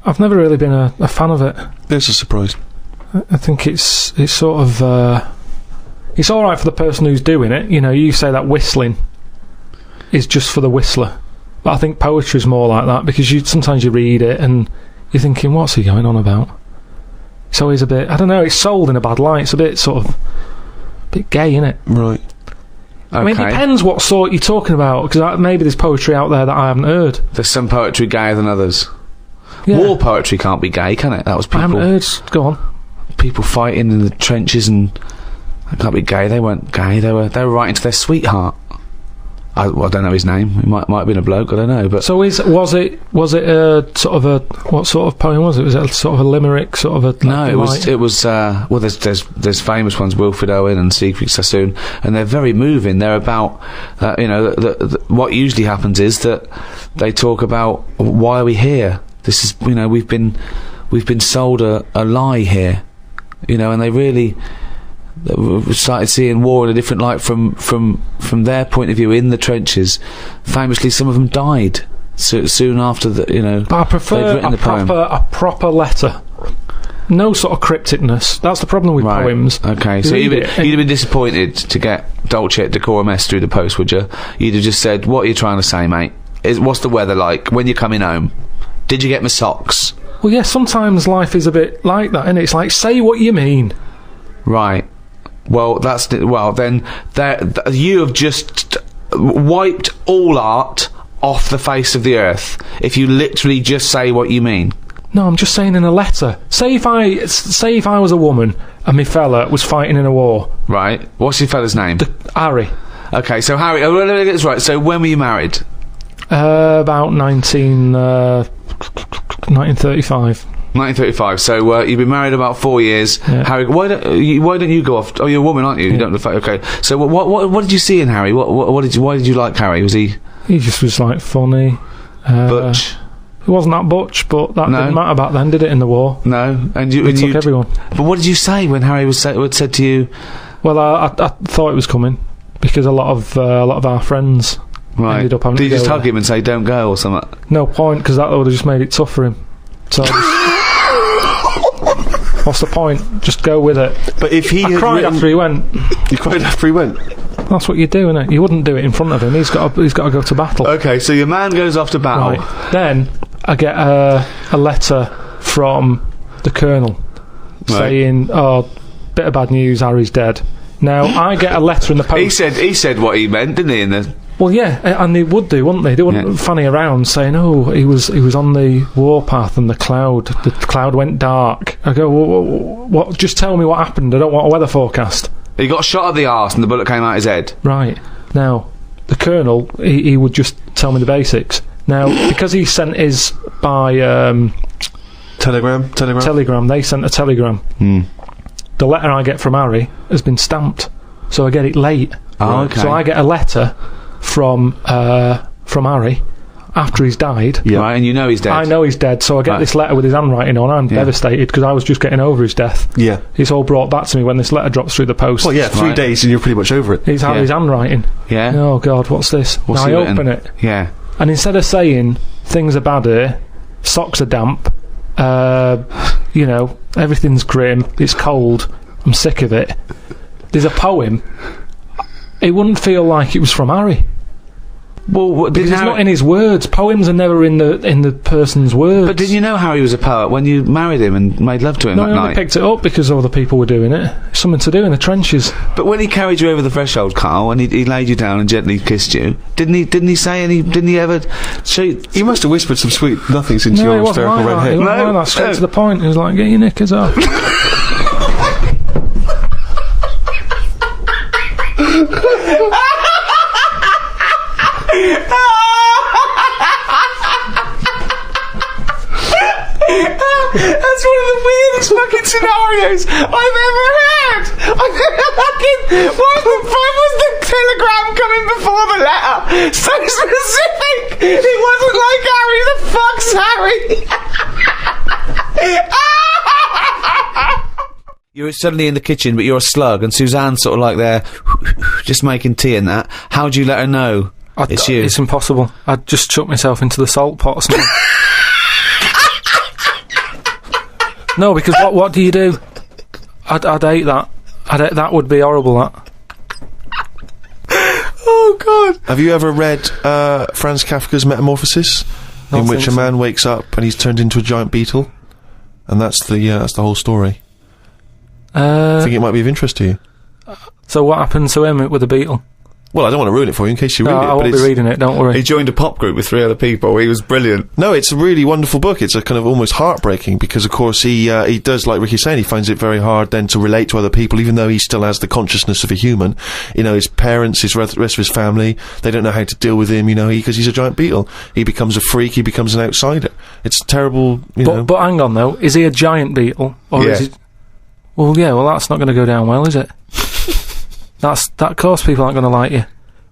I've never really been a fan of it. There's a surprise. I think it's sort of it's all right for the person who's doing it. You know, you say that whistling is just for the whistler, but I think poetry's more like that, because sometimes you read it and you're thinking, what's he going on about? It's always a bit, I don't know, it's sold in a bad light. It's a bit sort of a bit gay, isn't it? Right. Okay. I mean, it depends what sort you're talking about, because maybe there's poetry out there that I haven't heard. There's some poetry gayer than others. Yeah. War poetry can't be gay, can it? That was people. I haven't heard. Go on. People fighting in the trenches, and they can't be gay. They weren't gay. They were writing to their sweetheart. I don't know his name. He might have been a bloke. I don't know. But so was it a sort of a, what sort of poem was it? Was it a sort of a limerick, sort of a? No, it was. Well, there's famous ones, Wilfred Owen and Siegfried Sassoon, and they're very moving. They're about, you know, what usually happens is that they talk about why are we here. This is, you know, we've been sold a lie here, you know, and we started seeing war in a different light from their point of view in the trenches. Famously, some of them died soon after the, you know. But I prefer a proper letter. No sort of crypticness. That's the problem with poems. Okay, so you'd have been disappointed to get Dulce et Decorum Est through the post, would you? You'd have just said, "What are you trying to say, mate? What's the weather like? When you're coming home? Did you get my socks?" Well, yeah, sometimes life is a bit like that, innit? It's like, say what you mean. Right. Well, then you have just wiped all art off the face of the earth if you literally just say what you mean. No, I'm just saying in a letter. Say if I was a woman and my fella was fighting in a war. Right. What's your fella's name? Harry. Okay, so Harry, let me get this right. So when were you married? About 1935. 1935. So you've been married about 4 years. Yeah. Harry, why don't you go off? Oh, you're a woman, aren't you? Yeah. You don't look okay. So what did you see in Harry? Why did you like Harry? Was he? He just was like funny. Butch. He wasn't that butch, but that didn't matter back then, did it? In the war. No, and he took everyone. But what did you say when Harry was said to you? Well, I thought it was coming, because a lot of our friends ended up having to go. Did you just hug him and say don't go or something? No point, because that would have just made it tough for him. So what's the point? Just go with it. But if he I cried after he went. You cried after he went? That's what you do, innit? You wouldn't do it in front of him. He's got to go to battle. Okay, so your man goes off to battle. Right. Then I get a letter from the Colonel saying, "Oh, bit of bad news. Harry's dead." Now I get a letter in the post. He said what he meant, didn't he? Well, yeah, and they would do, wouldn't they? They wouldn't fanny around saying, "Oh, he was on the warpath and the cloud went dark." I go, what? Just tell me what happened. I don't want a weather forecast. He got shot at the arse and the bullet came out his head. Right. Now, the Colonel, he would just tell me the basics. Now, because he sent his by Telegram. They sent a telegram. The letter I get from Harry has been stamped, so I get it late. Oh, okay. So I get a letter from Harry after he's died. Yeah. Right, and you know he's dead. I know he's dead, so I get this letter with his handwriting on. I'm devastated, because I was just getting over his death. Yeah. It's all brought back to me when this letter drops through the post. Well, yeah, 3 days and you're pretty much over it. It's Harry's handwriting. Yeah. Oh, God, what's this? What's now I open it. Yeah. And instead of saying, things are bad here, socks are damp, you know, everything's grim, it's cold, I'm sick of it, there's a poem. It wouldn't feel like it was from Harry. Well, because it's not in his words. Poems are never in the person's words. But didn't you know Harry was a poet when you married him and made love to him No, that I only night? picked it up because other people were doing it. It's something to do in the trenches. But when he carried you over the threshold, Carl, and he laid you down and gently kissed you, didn't he say any? Didn't he ever? He must have whispered some sweet nothings into No, your it wasn't hysterical like red that. head. It wasn't like that. Straight to the point. He was like, "Get your knickers off." That's one of the weirdest fucking scenarios I've ever heard. Why was the telegram coming before the letter? So specific. It wasn't like Harry. The fuck's Harry? You're suddenly in the kitchen, but you're a slug, and Suzanne's sort of like there, just making tea and that. How do you let her know it's you? It's impossible. I'd just chuck myself into the salt pot or something. No, because what do you do? I'd hate that. That would be horrible, that. Oh, God. Have you ever read Franz Kafka's Metamorphosis? In which a man wakes up and he's turned into a giant beetle? And that's the whole story. I think it might be of interest to you. So what happened to him with the beetle? Well, I don't want to ruin it for you in case you read it. I won't be reading it, don't worry. He joined a pop group with 3 other people. He was brilliant. No, it's a really wonderful book. It's a kind of almost heartbreaking because, of course, he does, like Ricky's saying, he finds it very hard then to relate to other people, even though he still has the consciousness of a human. You know, his parents, the rest of his family, they don't know how to deal with him, you know, because he's a giant beetle. He becomes a freak, he becomes an outsider. It's terrible, you know. But hang on, though. Is he a giant beetle? Or is he... Well, yeah, that's not going to go down well, is it? That, of course, people aren't going to like you.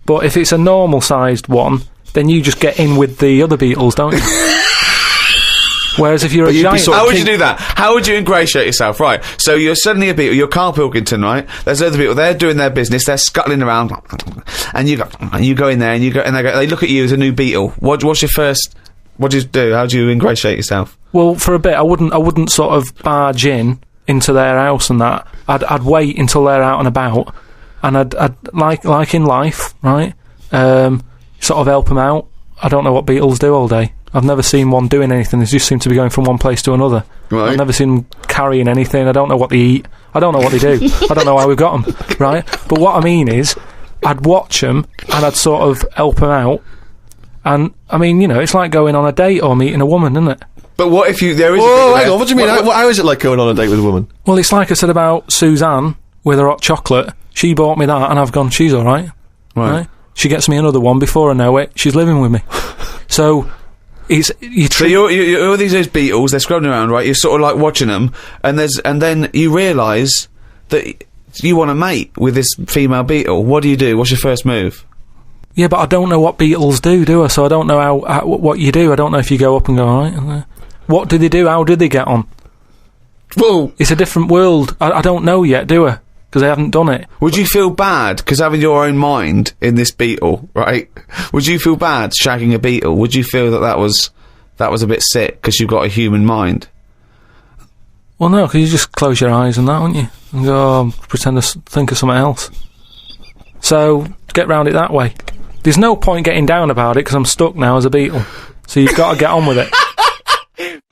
But if it's a normal-sized one, then you just get in with the other beetles, don't you? Whereas if you're a giant... How would you do that? How would you ingratiate yourself? Right, so you're suddenly a beetle, you're Karl Pilkington, right? There's other people, they're doing their business, they're scuttling around, and you go in there, and they look at you as a new beetle. What's your first... What do you do? How do you ingratiate yourself? Well, for a bit, I wouldn't sort of barge into their house and that. I'd wait until they're out and about, and I'd like in life, right? Sort of help them out. I don't know what beetles do all day. I've never seen one doing anything. They just seem to be going from one place to another. Right. I've never seen them carrying anything. I don't know what they eat. I don't know what they do. I don't know how we've got them, right? But what I mean is, I'd watch them and I'd sort of help them out. And, I mean, you know, it's like going on a date or meeting a woman, isn't it? But what if there is... Whoa, hang on, what do you mean? How is it like going on a date with a woman? Well, it's like I said about Suzanne with her hot chocolate. She bought me that and I've gone, she's alright. Right? She gets me another one before I know it. She's living with me. So, it's... So you're these beetles, they're scrubbing around, right? You're sort of like watching them, and then you realise that you want to mate with this female beetle. What do you do? What's your first move? Yeah, but I don't know what beetles do I? So I don't know what you do. I don't know if you go up and go, alright, what do they do? How did they get on? Well... It's a different world. I don't know yet, do I? Because I haven't done it. Would you feel bad, because having your own mind in this beetle, right? Would you feel bad shagging a beetle? Would you feel that was a bit sick, because you've got a human mind? Well, no, because you just close your eyes and that, wouldn't you? And go, pretend to think of something else. So, get round it that way. There's no point getting down about it, because I'm stuck now as a beetle. So you've got to get on with it.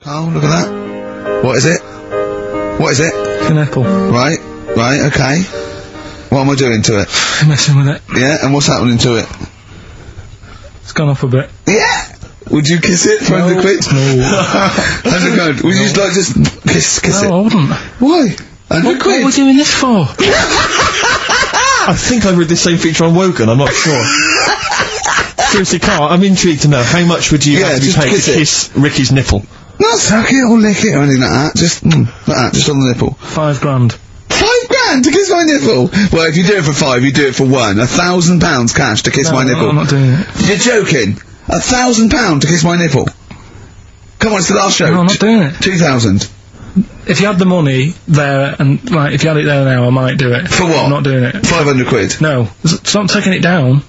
Oh, look at that. What is it? What is it? It's a nipple. Right, okay. What am I doing to it? You're messing with it. Yeah, and what's happening to it? It's gone up a bit. Yeah! Would you kiss it for 100 quid? No. 100 quid. Would you like just kiss it? No, I wouldn't. Why? 100 quid? What are we doing this for? I think I read this same feature on Wogan, I'm not sure. Seriously, Carl, I'm intrigued to know, how much would you have to pay to kiss Ricky's nipple? Not suck it or lick it or anything like that. Just, like that, just on the nipple. £5 grand. £5 to kiss my nipple? Well, if you do it for 5, you do it for 1. £1,000 cash to kiss my nipple. No, I'm not doing it. You're joking? £1,000 to kiss my nipple? Come on, it's the last show. No, I'm not doing it. 2,000. If you had the money there, and, like, if you had it there now, I might do it. For what? I'm not doing it. 500 quid. No. Stop taking it down.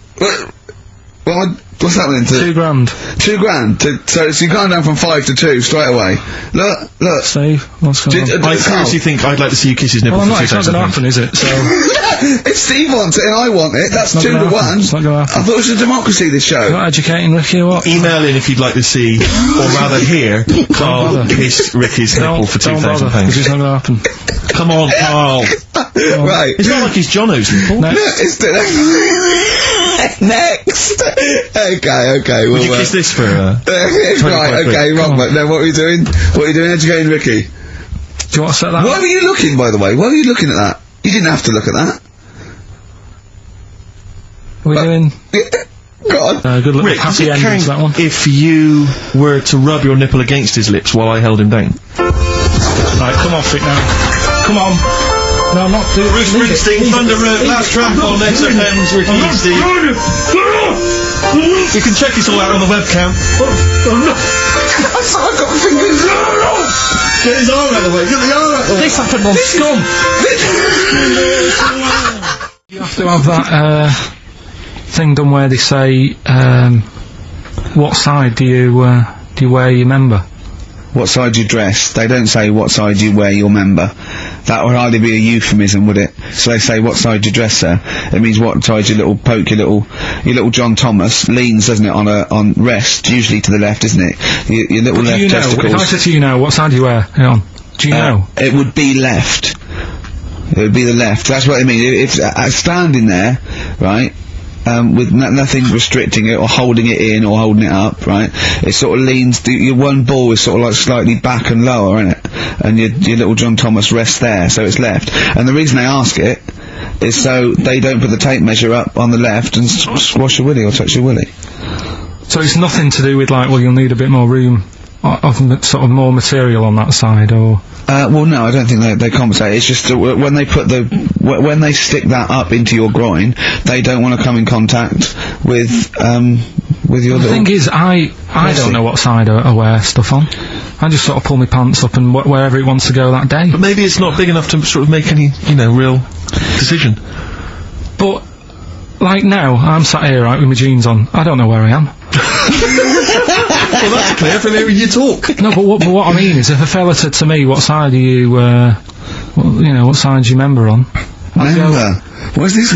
Well, what's that then? $2 grand. $2 grand. So you've gone down from 5 to 2 straight away. Look. Save. What's going on? I seriously think I'd like to see you kiss his nipple Well, for it's not going to happen, is it? So If Steve wants it and I want it, that's 2 to 1. It's not going to happen. I thought it was a democracy, this show. You're not educating Ricky or what? Email in if you'd like to see, or rather hear, Carl kiss Ricky's nipple for £2,000. Because it's not going to happen. Come on, Carl. Right. It's not like he's Jono's nipple. It's next. Okay. Would you kiss this for, right, okay, wrong. No, what are you doing? What are you doing, educating Ricky? Do you want to set that Why were you looking, by the way? Why were you looking at that? You didn't have to look at that. Are we doing... Go on. Good luck. Rick, Happy ending to that one. if you were to rub your nipple against his lips while I held him down? Right, come off it now. Come on. No, I'm not doing Bruce Springsteen, Thunder Road, last track on XFM's Ricky and Steve. You can check this all out on the webcam. I've got fingers. Get his arm out of the way, get the arm out of the way. This happened on Scum. You have to have that thing done where they say what side do you wear your member? What side you dress? They don't say what side you wear your member. That would hardly be a euphemism, would it? So they say what side you dress, sir. It means what side your little poke, your little John Thomas leans, doesn't it, on rest, usually to the left, isn't it? Your little left testicles. If I said to you now, what side do you wear? Hang on. Do you know? It would be left. It would be the left. That's what I mean. If standing there, right, with nothing restricting it or holding it in or holding it up, right? It sort of leans. Your one ball is sort of like slightly back and lower, isn't it? And your little John Thomas rests there, so it's left. And the reason they ask it is so they don't put the tape measure up on the left and squash your willy or touch your willy. So it's nothing to do with like, well, you'll need a bit more room, of sort of more material on that side, or. Well, no, I don't think they compensate. It's just when they put when they stick that up into your groin, they don't want to come in contact with your. The thing is, I don't know what side I wear stuff on. I just sort of pull my pants up and wherever it wants to go that day. But maybe it's not big enough to sort of make any, real decision. But like now, I'm sat here right with my jeans on. I don't know where I am. Well, that's clear from hearing you talk. No, but what I mean is, if a fella said to me, "What side are you? What side do you member on?" Member. What is this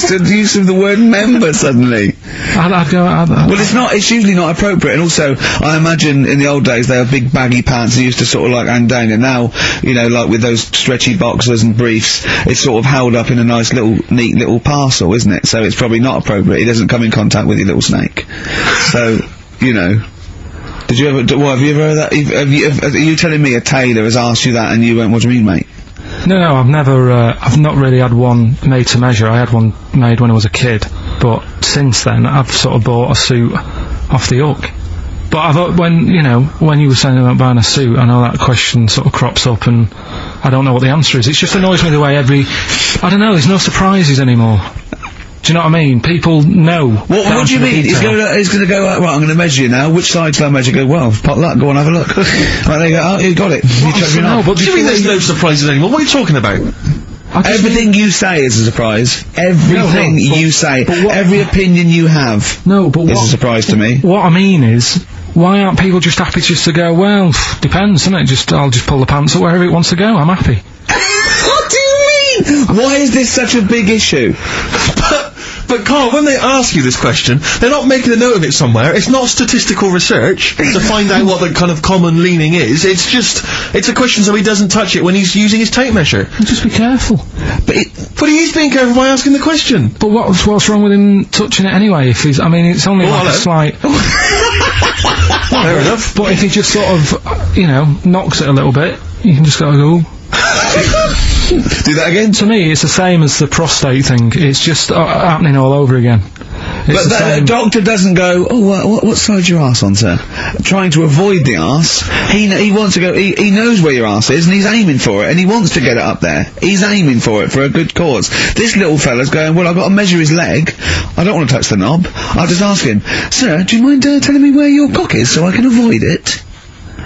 the use of the word member suddenly? I'd go. Well, it's usually not appropriate, and also, I imagine in the old days they have big baggy pants that used to sort of like hang down, and now, like with those stretchy boxers and briefs, it's sort of held up in a nice neat little parcel, isn't it? So it's probably not appropriate. It doesn't come in contact with your little snake. So, Did you ever, have you ever heard that? Are you telling me a tailor has asked you that and you went, what do you mean, mate? No, I've never, I've not really had one made to measure. I had one made when I was a kid, but since then I've sort of bought a suit off the hook. But when you were saying about buying a suit, I know that question sort of crops up and I don't know what the answer is. It just annoys me the way I don't know, there's no surprises anymore. Do you know what I mean? People know. What do you mean? He's going to go, right, I'm going to measure you now. Which side shall I measure? Go, well, pot luck, go on, have a look. Right, there you go. Oh, you got it. What do you mean there's no surprises anymore? What are you talking about? Everything you say is a surprise. Everything you say. Every opinion you have is a surprise to me. What I mean is, why aren't people just happy just to go, well, depends, isn't it? I'll just pull the pants up wherever it wants to go, I'm happy. What do you mean? Why is this such a big issue? But Carl, when they ask you this question, they're not making a note of it somewhere. It's not statistical research to find out what the kind of common leaning is. It's a question so he doesn't touch it when he's using his tape measure. Just be careful. But he is being careful by asking the question. But what's wrong with him touching it anyway? If he's, I mean, it's only like a slight. Fair enough. But if he just sort of, knocks it a little bit, you can just go. Do that again? To me, it's the same as the prostate thing. It's just happening all over again. But the doctor doesn't go, oh, what side's your arse on, sir? Trying to avoid the arse. He wants to go, he knows where your arse is, and he's aiming for it, and he wants to get it up there. He's aiming for it for a good cause. This little fella's going, well, I've got to measure his leg. I don't want to touch the knob. I'll just ask him, sir, do you mind telling me where your cock is so I can avoid it?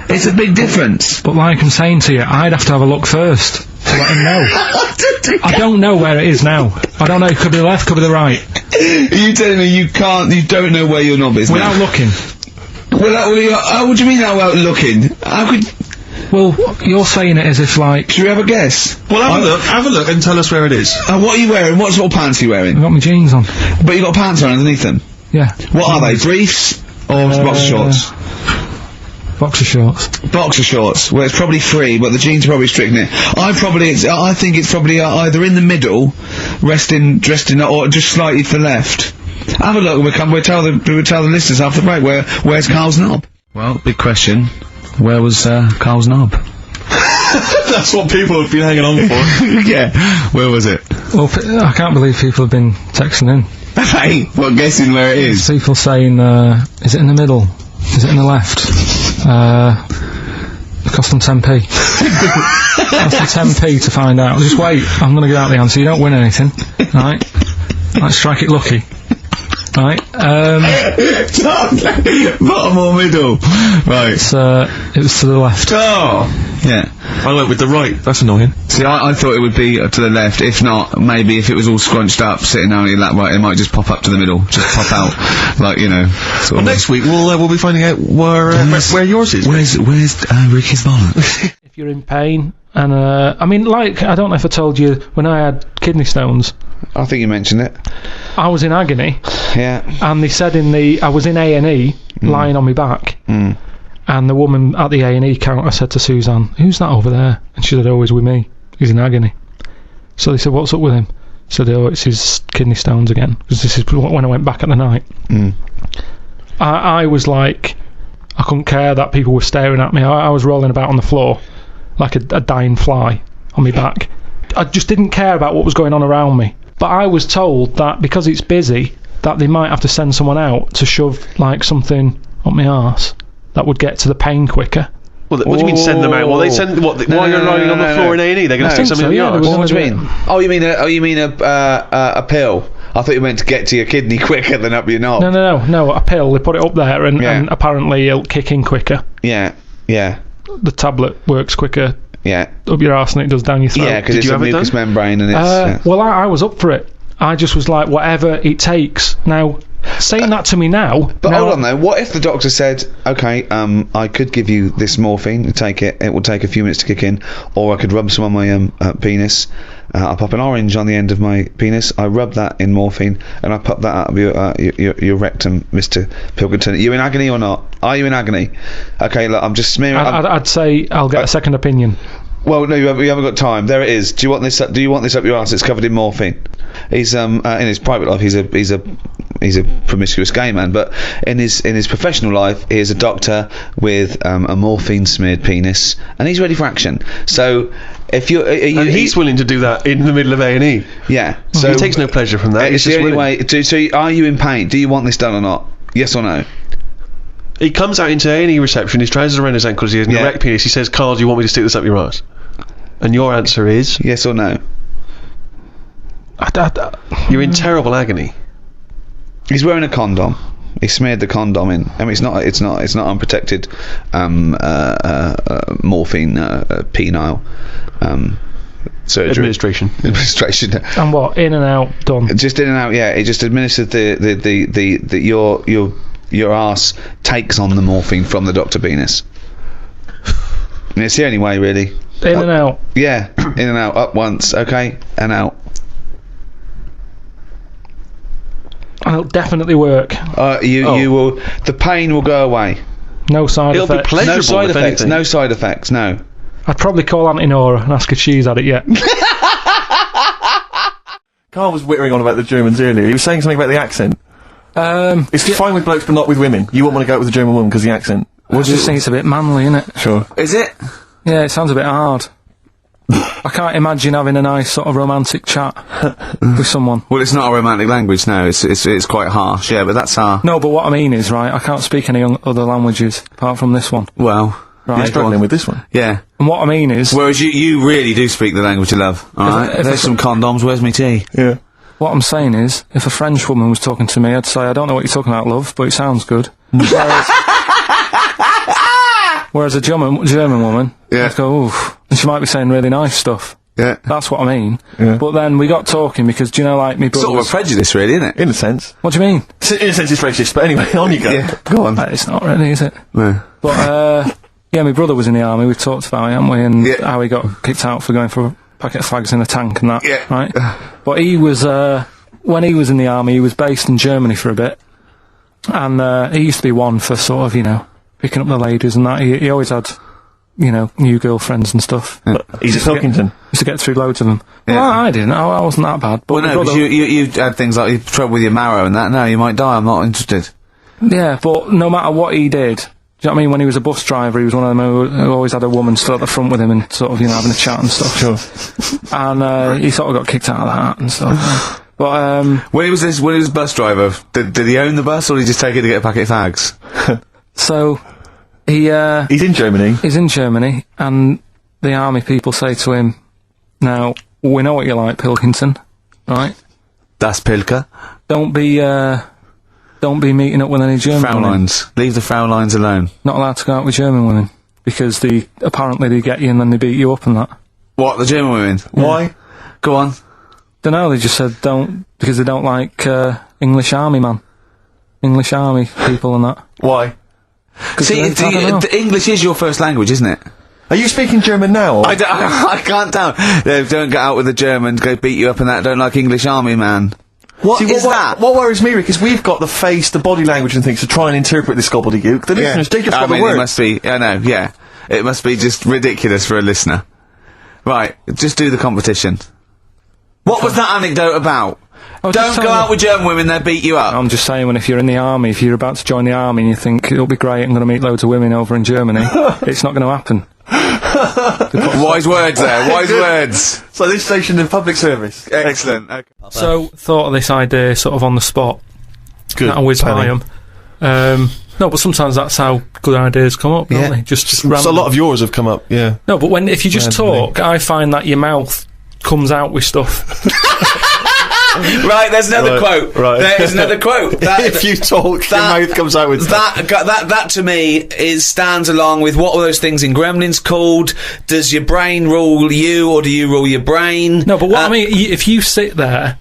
It's a big difference. But like I'm saying to you, I'd have to have a look first to let him know. I don't know where it is now. I don't know, it could be the left, could be the right. Are you telling me you don't know where your knob is Without now? looking. What do you mean without looking? How could... Well, you're saying it as if, like... Should we have a guess? Well, have a look and tell us where it is. What are you wearing? What sort of pants are you wearing? I've got my jeans on. But you got pants on underneath them? Yeah. What are they? Briefs? Or boxer shorts? Boxer shorts. Boxer shorts. Well, it's probably free, but the jeans are probably strict in it. I think it's probably either in the middle, dressed in, or just slightly to the left. Have a look, we'll tell the listeners after the break, where's Karl's knob? Well, big question. Where was, Karl's knob? That's what people have been hanging on for. Yeah. Where was it? Well, I can't believe people have been texting in. Hey, what, guessing where it is? People saying, is it in the middle? Is it in the left? It cost them 10p. Cost them 10p to find out. Just wait, I'm gonna get out the answer. You don't win anything, right? Let's strike it lucky. Right, Bottom or middle? Right. It was to the left. Oh! Yeah. I went with the right. That's annoying. See, I thought it would be to the left. If not, maybe if it was all scrunched up, sitting down in that right, it might just pop up to the middle. Just pop out. Like, you know, sort Well, of. next week we'll be finding out where yours is. Where's Ricky's bollocks? If you're in pain, and, I mean, like, I don't know if I told you, when I had kidney stones, I think you mentioned it. I was in agony, Yeah. and they said I was in A&E, lying on my back, and the woman at the A&E counter said to Suzanne, "Who's that over there?" And she said, "Oh, he's with me. He's in agony." So they said, "What's up with him?" I said, "Oh, it's his kidney stones again," because this is when I went back at the night. I was like, I couldn't care that people were staring at me. I was rolling about on the floor like a dying fly on my back. I just didn't care about what was going on around me. But I was told that because it's busy, that they might have to send someone out to shove, like, something up my arse that would get to the pain quicker. Well, what do you mean send them out? Well, they send while you're lying on the floor in A&E, they're going to stick something in your arse. What do you mean? Oh, you mean a pill? I thought you meant to get to your kidney quicker than up your knob. No, a pill. They put it up there, and apparently it'll kick in quicker. Yeah. The tablet works quicker. Yeah. Up your arse than it does down your throat. Yeah, because it's a mucous membrane and it's... Well, I was up for it. I just was like, whatever it takes. Now, saying that to me now... But hold on, though. What if the doctor said, OK, I could give you this morphine, take it, it will take a few minutes to kick in, or I could rub some on my penis, I pop an orange on the end of my penis, I rub that in morphine, and I pop that out of your rectum, Mr. Pilkington. Are you in agony or not? Are you in agony? OK, look, I'm just smearing... I'd say I'll get a second opinion. Well, no, you haven't got time. There it is. Do you want this up your arse? It's covered in morphine. He's in his private life he's a promiscuous gay man, but in his professional life he is a doctor with a morphine smeared penis, and he's ready for action. So if he's willing to do that in the middle of A&E. Yeah. So he takes no pleasure from that. It's the only way. So are you in pain? Do you want this done or not? Yes or no? He comes out into A&E reception, his trousers around his ankles, he has an erect penis, he says, "Karl, do you want me to stick this up your arse?" And your answer is? Yes or no? You're in terrible agony. He's wearing a condom. He smeared the condom in. I mean, it's not unprotected morphine penile surgery. Administration. And what? In and out, done. Just in and out. Yeah, it just administered your arse takes on the morphine from the Dr. Penis. And it's the only way, really. In and out. Yeah, in and out. Up once, okay, and out. And it'll definitely work. You will. The pain will go away. No side effects. It'll be pleasurable. No side effects. Anything. No side effects. No. I'd probably call Auntie Nora and ask if she's had it yet. Karl was whittering on about the Germans earlier. He was saying something about the accent. It's fine with blokes, but not with women. You won't want to go out with a German woman because of the accent. I just think it's a bit manly, innit? Sure. Is it? Yeah, it sounds a bit hard. I can't imagine having a nice sort of romantic chat with someone. Well, it's not a romantic language, no. It's quite harsh, yeah, but that's our... No, but what I mean is, right, I can't speak any other languages apart from this one. Well... Right. You're struggling with this one. Yeah. And what I mean is... Whereas you really do speak the language of love, alright? There's some condoms, where's me tea? Yeah. What I'm saying is, if a French woman was talking to me, I'd say, I don't know what you're talking about, love, but it sounds good. Whereas a German woman, yeah. I'd go, oof. And she might be saying really nice stuff. Yeah. That's what I mean. Yeah. But then we got talking because, do you know, like, me brother Sort of was... a prejudice, really, isn't it? In a sense. What do you mean? In a sense, it's racist, but anyway, on you go. Yeah. Go on. It's not really, is it? Yeah. But, yeah, my brother was in the army, we've talked about it, haven't we? And Yeah. how he got kicked out for going for a packet of fags in a tank and that, Yeah. right? But he was, when he was in the army, he was based in Germany for a bit. And, he used to be one for sort of, you know, picking up the ladies and that. He always had, you know, new girlfriends and stuff. He's a Pilkington. Used to get through loads of them. Yeah. Well, I didn't. I wasn't that bad. But Well, my no, brother- because you had things like trouble with your marrow and that. No, you might die. I'm not interested. Yeah, but no matter what he did, do you know what I mean? When he was a bus driver, he was one of them who always had a woman stood at the front with him and sort of, you know, having a chat and stuff. Sure. And he sort of got kicked out of that and stuff. But When he was a bus driver, did he own the bus or did he just take it to get a packet of fags? so he He's in Germany. he's in Germany, and the army people say to him, "Now we know what you like, Pilkington, right? Das Pilker. Don't be meeting up with any German women. Fraulines. Leave the Fraulines alone. Not allowed to go out with German women because apparently they get you and then they beat you up and that." What, the German women? Why? Go on. Don't know, they just said don't, because they don't like English army people and that. Why? See, I don't know. the English is your first language, isn't it? Are you speaking German now? Or? I can't tell. Don't get out with the Germans, go beat you up and that, don't like English army, man. What is that? What worries me, Rick, is we've got the face, the body language and things to try and interpret this gobbledygook. The listeners, they just got the it word. must be, I know, yeah. It must be just ridiculous for a listener. Right, just do the competition. What was that anecdote about? I was just Don't go telling out with German women, they'll beat you up. I'm just saying, if you're in the army, if you're about to join the army and you think it'll be great, I'm going to meet loads of women over in Germany, it's not going to happen. Wise words there, wise words. So this station in public service. Excellent. Okay. So, thought of this idea sort of on the spot. Good. I whiz by planning. them. No, but sometimes that's how good ideas come up, don't Yeah. they? Just So a random. lot of yours have come up, yeah. No, but if you just Randomly. talk, I find that your mouth comes out with stuff. Right, there's another Right, quote. right. There is another quote. If you talk, your mouth comes out with that to me stands along with what were those things in Gremlins called? Does your brain rule you, or do you rule your brain? No, but what I mean, if you sit there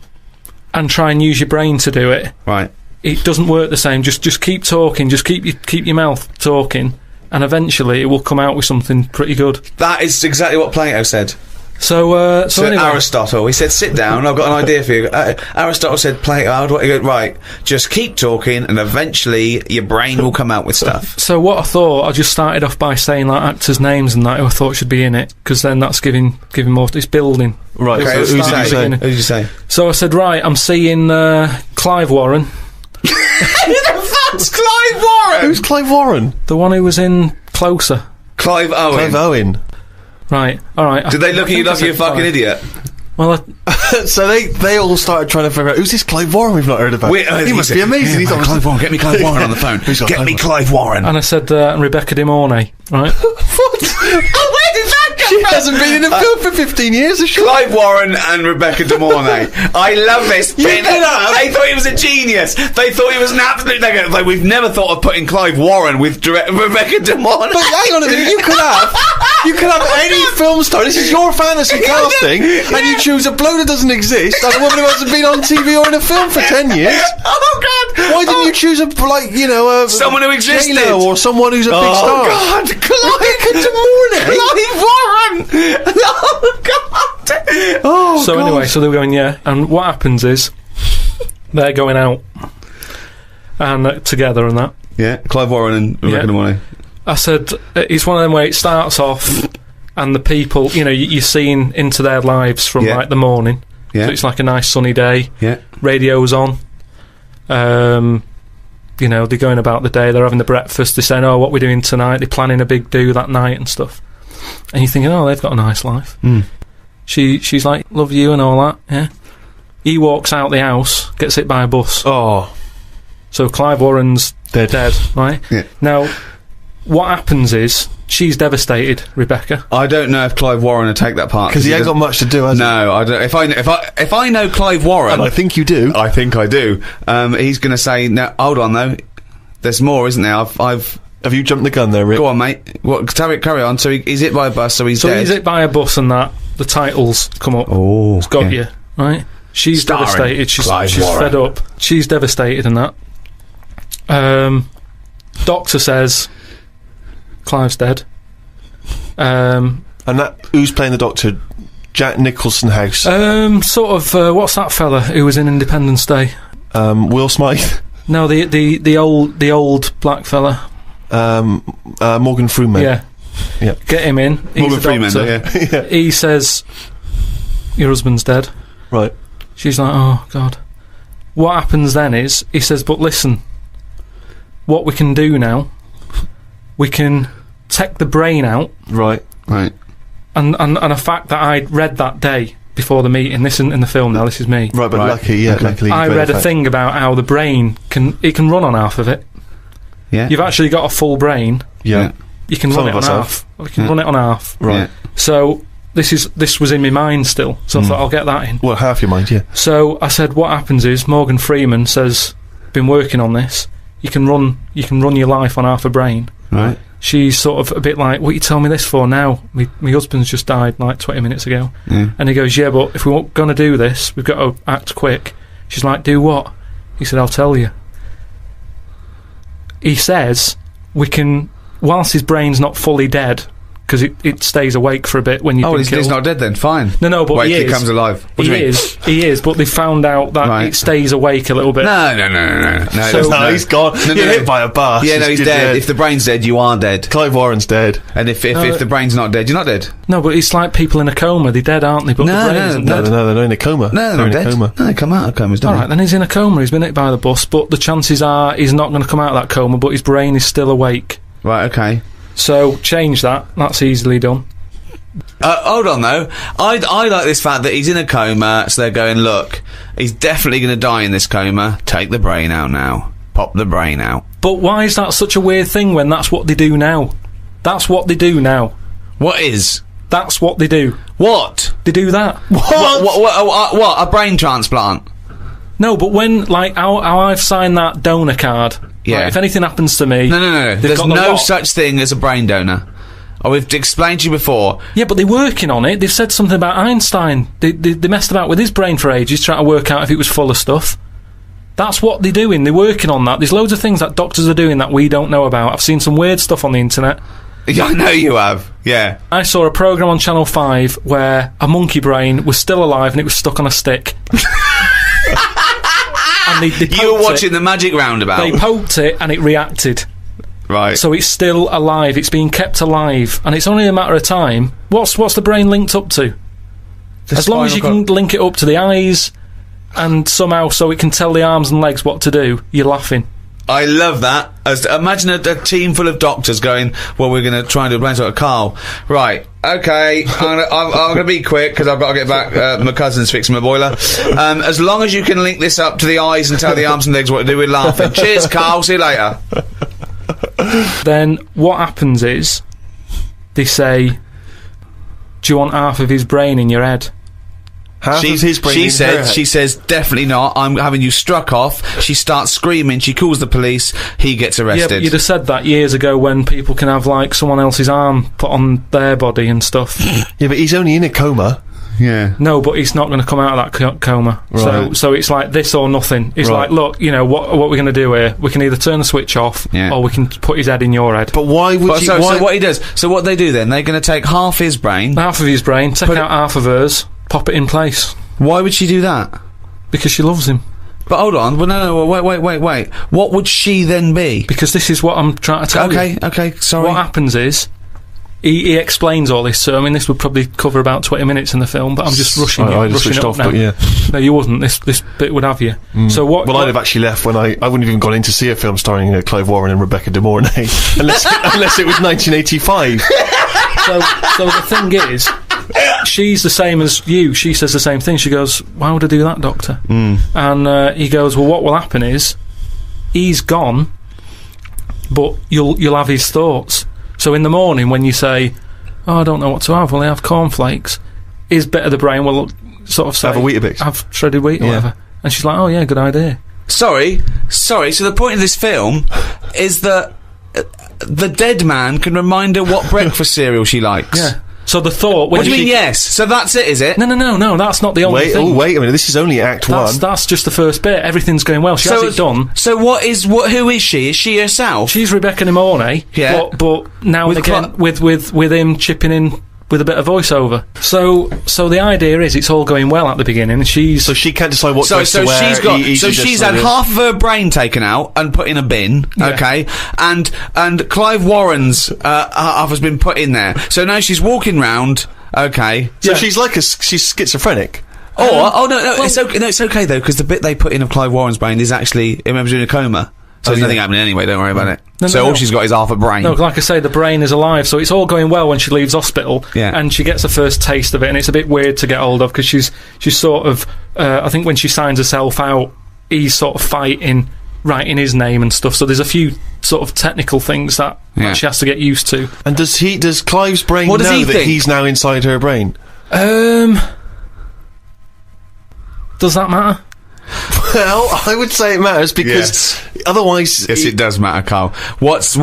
and try and use your brain to do it, Right. it doesn't work the same. Just keep talking. Just keep your mouth talking, and eventually it will come out with something pretty good. That is exactly what Plato said. So anyway, Aristotle, he said, sit down, I've got an idea for you. Aristotle said, Plato, how do I go? Right, just keep talking and eventually your brain will come out with stuff. So what I thought, I just started off by saying like actors' names and that who I thought should be in it, because then that's giving more. It's building. Right, Okay, so who did you start. say? Who did you say? So I said, right, I'm seeing Clive Warren, Who the fuck's Clive Warren? Who's Clive Warren? the one who was in Closer. Clive Owen. Clive Owen. Right, all right. Did they look at you like you're a fucking idiot? Well, So they all started trying to figure out, who's this Clive Warren we've not heard about? He must be amazing. He's Clive Warren, get me Clive Warren on the phone. Who's got Get Clive me Warren? Clive Warren. and I said Rebecca De Mornay, right? What? Oh, where did that come She from? hasn't been in a film for 15 years, has she? Clive Warren and Rebecca De Mornay. I love this. They thought he was a genius. They thought he was an absolute nugget. Like, we've never thought of putting Clive Warren with Rebecca De Mornay. But hang on a minute, you could have any film star. This is your fantasy casting, and you choose a bloke that doesn't exist and a woman who hasn't been on TV or in a film for 10 years. Oh God! Why didn't you choose Someone who existed? J-Lo or someone who's a big star? Oh God! Clive Warren! Oh God! Oh So God. anyway, so they were going, yeah. And what happens is they're going out and together and that. Yeah, Clive Warren and Rebecca De Mornay. I said it's one of them where it starts off and the people, you're seeing into their lives from Yeah. like the morning. Yeah. So it's like a nice sunny day. Yeah. Radio's on. They're going about the day. They're having the breakfast. They're saying, "Oh, what we're doing tonight?" They're planning a big do that night and stuff. And you're thinking, "Oh, they've got a nice life." Mm. She's like, "Love you" and all that. Yeah. He walks out the house, gets hit by a bus. Oh, So Clive Warren's dead, right? Yeah. Now, what happens is she's devastated, Rebecca. I don't know if Clive Warren would take that part because he ain't got much to do, has he? No, I don't. If I know Clive Warren, And I think you do. I think I do. He's going to say, "No, hold on though. There's more, isn't there? I've Have you jumped the gun there, Rick? Go on, mate. What? Carry on. So he's hit by a bus. So he's So dead. he's hit by a bus and that. the titles come up. Oh, It's got okay. you, right? She's Starring devastated. She's Clive Warren. fed up. She's devastated and that. Doctor says Clive's dead. And who's playing the Doctor? Jack Nicholson House. Sort of. What's that fella who was in Independence Day? Will Smythe. No, the old black fella. Morgan Freeman. Yeah. Get him in. He's Morgan the Freeman, doctor. yeah. He says, "Your husband's dead." Right. She's like, "Oh God." What happens then is he says, "But listen, what we can do now, we can take the brain out." Right. Right. And a fact that I read that day before the meeting. This isn't in the film now. This is me. Right, but Right. luckily I you read a fact. thing about how the brain can run on half of it. Yeah. You've actually got a full brain. Yeah. You can Some run it of on us have. half. We can run it on half. Right. Yeah. So this was in my mind still. So I thought I'll get that in. Well, half your mind, yeah. So I said, what happens is Morgan Freeman says, been working on this. You can run your life on half a brain. Right. She's sort of a bit like, what you tell me this for now? My husband's just died like 20 minutes ago. Yeah. And he goes, yeah, but if we're going to do this, we've got to act quick. She's like, do what? He said, I'll tell you. He says, we can, whilst his brain's not fully dead, because it stays awake for a bit when you've been he's killed. not dead then. Fine. No, but Wait he till is. he comes alive. What do you mean? He is, but they found out that Right. it stays awake a little bit. No. So- No, he's gone. You're hit by a bus. Yeah, no, he's dead. If the brain's dead, you are dead. Clive Warren's dead. And if the brain's not dead, you're not dead. No, but it's like people in a coma. They're dead, aren't they? But No, the brain no, isn't No, dead. they're in a coma. No, they're in not a dead. coma. No, they come out of comas, don't All right, then he's in a coma. He's been hit by the bus, but the chances are he's not going to come out of that coma, but his brain is still awake. they? Right, okay. So change that. That's easily done. Hold on though. I like this fact that he's in a coma, so they're going, look, he's definitely going to die in this coma. Take the brain out now. Pop the brain out. But why is that such a weird thing when that's what they do now? That's what they do now. What is? That's what they do. What? They do that. What? A brain transplant? No, but when, like, how I've signed that donor card, Yeah. like, if anything happens to me... No. they've There's got the no lot. such thing as a brain donor. Oh, we've explained to you before. Yeah, but they're working on it. They've said something about Einstein. They messed about with his brain for ages, trying to work out if it was full of stuff. That's what they're doing. They're working on that. There's loads of things that doctors are doing that we don't know about. I've seen some weird stuff on the internet. Yeah, I know you have. Yeah. I saw a programme on Channel 5 where a monkey brain was still alive and it was stuck on a stick. And they You were poked watching it. the Magic Roundabout. They poked it and it reacted. Right. So it's still alive. It's being kept alive, and it's only a matter of time. What's the brain linked up to? As long as you can link it up to the eyes, and somehow so it can tell the arms and legs what to do, you're laughing. I love that. Imagine a team full of doctors going, well, we're going to try and do a brain sort of Carl. Right, okay, I'm going to be quick because I've got to get back. My cousin's fixing my boiler. As long as you can link this up to the eyes and tell the arms and legs what to do, we're laughing. Cheers, Carl. See you later. Then what happens is they say, do you want half of his brain in your head? Half of his brain She in her head. says, definitely not. I'm having you struck off. She starts screaming. She calls the police. He gets Yeah, arrested. but you'd have said that years ago when people can have, like, someone else's arm put on their body and stuff. Yeah, but he's only in a coma. Yeah. No, but he's not going to come out of that coma. Right. So it's like this or nothing. It's Right. like, look, you know, what we're going to do here? We can either turn the switch off, Yeah. or we can put his head in your head. But why would So why? what he does? So what they do then? They're going to take half his brain. Half of his brain, take Put it- out half of hers, pop it in place Why would she do that? because she loves him. But hold on. Well, no. Wait. What would she then be? Because this is what I'm trying to tell you. Okay. Sorry. What happens is. He explains all this, so I mean, this would probably cover about 20 minutes in the film, but I'm just rushing I just rushing switched it up off, now. but yeah. No, you wouldn't. This bit would have you. So what? Well, I'd have actually left when I wouldn't have even gone in to see a film starring Clive Warren and Rebecca De Mornay unless it was 1985. So the thing is, she's the same as you. She says the same thing. She goes, "Why would I do that, Doctor?" And he goes, "Well, what will happen is he's gone, but you'll have his thoughts. So in the morning when you say, oh, I don't know what to have, will I have cornflakes? His bit of the brain will sort of say, Have a Weetabix. have shredded wheat or Yeah. whatever." And she's like, "Oh yeah, good idea." Sorry. So the point of this film is that the dead man can remind her what breakfast cereal she likes. Yeah. So the thought... What do you mean, yes? So that's it, is it? No, that's not the only thing. Wait a minute, this is only Act 1. That's just the first bit. Everything's going well. She has it done. So who is she? Is she herself? She's Rebecca Nimone, yeah. but now and again, with him chipping in with a bit of voiceover. So the idea is it's all going well at the beginning. So she can't decide what dress to wear. She's had half of her brain taken out and put in a bin, okay? And Clive Warren's half has been put in there. So now she's walking round, okay? So she's she's schizophrenic. It's okay though, because the bit they put in of Clive Warren's brain is actually him in a coma. So there's nothing happening anyway, don't worry about it. All she's got is half a brain. No, like I say, the brain is alive, so it's all going well when she leaves hospital, and she gets a first taste of it, and it's a bit weird to get hold of, because she's sort of, I think when she signs herself out, he's sort of fighting, writing his name and stuff, so there's a few sort of technical things that she has to get used to. And does Clive's brain know that he's now inside her brain? Does that matter? Well, I would say it matters, because otherwise... Yes, it does matter, Carl. What's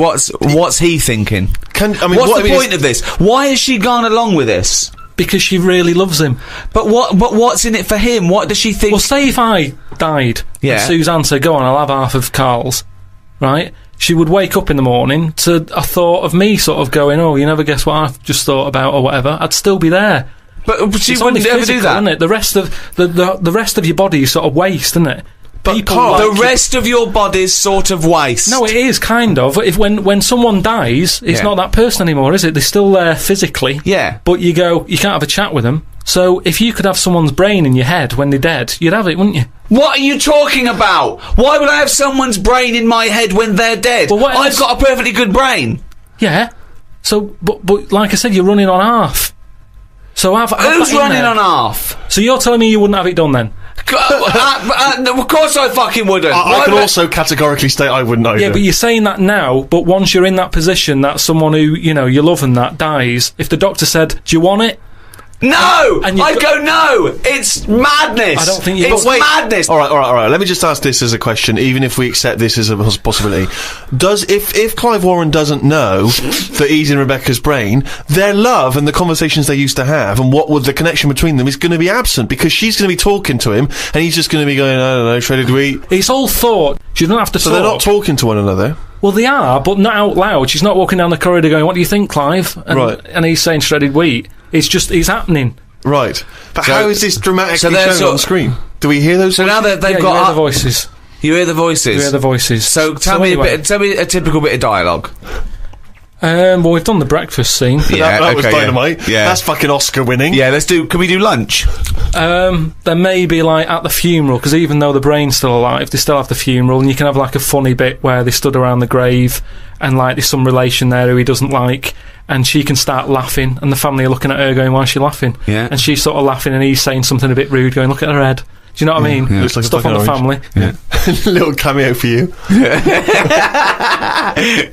he thinking? What's the point of this? Why has she gone along with this? Because she really loves him. But what's in it for him? What does she think? Well, say if I died, and Suzanne said, go on, I'll have half of Carl's, right? She would wake up in the morning to a thought of me sort of going, oh, you never guess what I've just thought about, or whatever. I'd still be there. But she wouldn't ever do that, isn't it? The rest of the rest of your body is sort of waste, isn't it? But Carl, the rest of your body's sort of waste. No, it is kind of. If when someone dies, it's not that person anymore, is it? They're still there physically. Yeah. But you can't have a chat with them. So if you could have someone's brain in your head when they're dead, you'd have it, wouldn't you? What are you talking about? Why would I have someone's brain in my head when they're dead? Well, I've got a perfectly good brain. Yeah. So, but like I said, you're running on half. So who's running on half? So you're telling me you wouldn't have it done then? Of course I fucking wouldn't. I can also categorically state I wouldn't either. Yeah, but you're saying that now, but once you're in that position that someone who, you love and that dies, if the doctor said, do you want it? No! I'd go, no! It's madness! I don't think you... It's madness! Alright, let me just ask this as a question, even if we accept this as a possibility. If Clive Warren doesn't know that he's in Rebecca's brain, their love and the conversations they used to have, and what would the connection between them, is going to be absent, because she's going to be talking to him, and he's just going to be going, I don't know, shredded wheat. It's all thought. She doesn't have to talk. So they're not talking to one another? Well, they are, but not out loud. She's not walking down the corridor going, what do you think, Clive? And he's saying shredded wheat. It's happening. Right. But how is this dramatically shown on screen? Do we hear those voices? Now that they've got... you hear the voices. You hear the voices? You hear the voices. So tell me a typical bit of dialogue. Well, we've done the breakfast scene. Yeah, that was dynamite. Yeah. That's fucking Oscar winning. Yeah, can we do lunch? There may be, at the funeral, because even though the brain's still alive, they still have the funeral, and you can have, a funny bit where they stood around the grave, and, there's some relation there who he doesn't like, and she can start laughing, and the family are looking at her going, why is she laughing? Yeah. And she's sort of laughing, and he's saying something a bit rude, going, look at her head. Do you know what I mean? Yeah. Looks like stuff on the family. Yeah. Little cameo for you.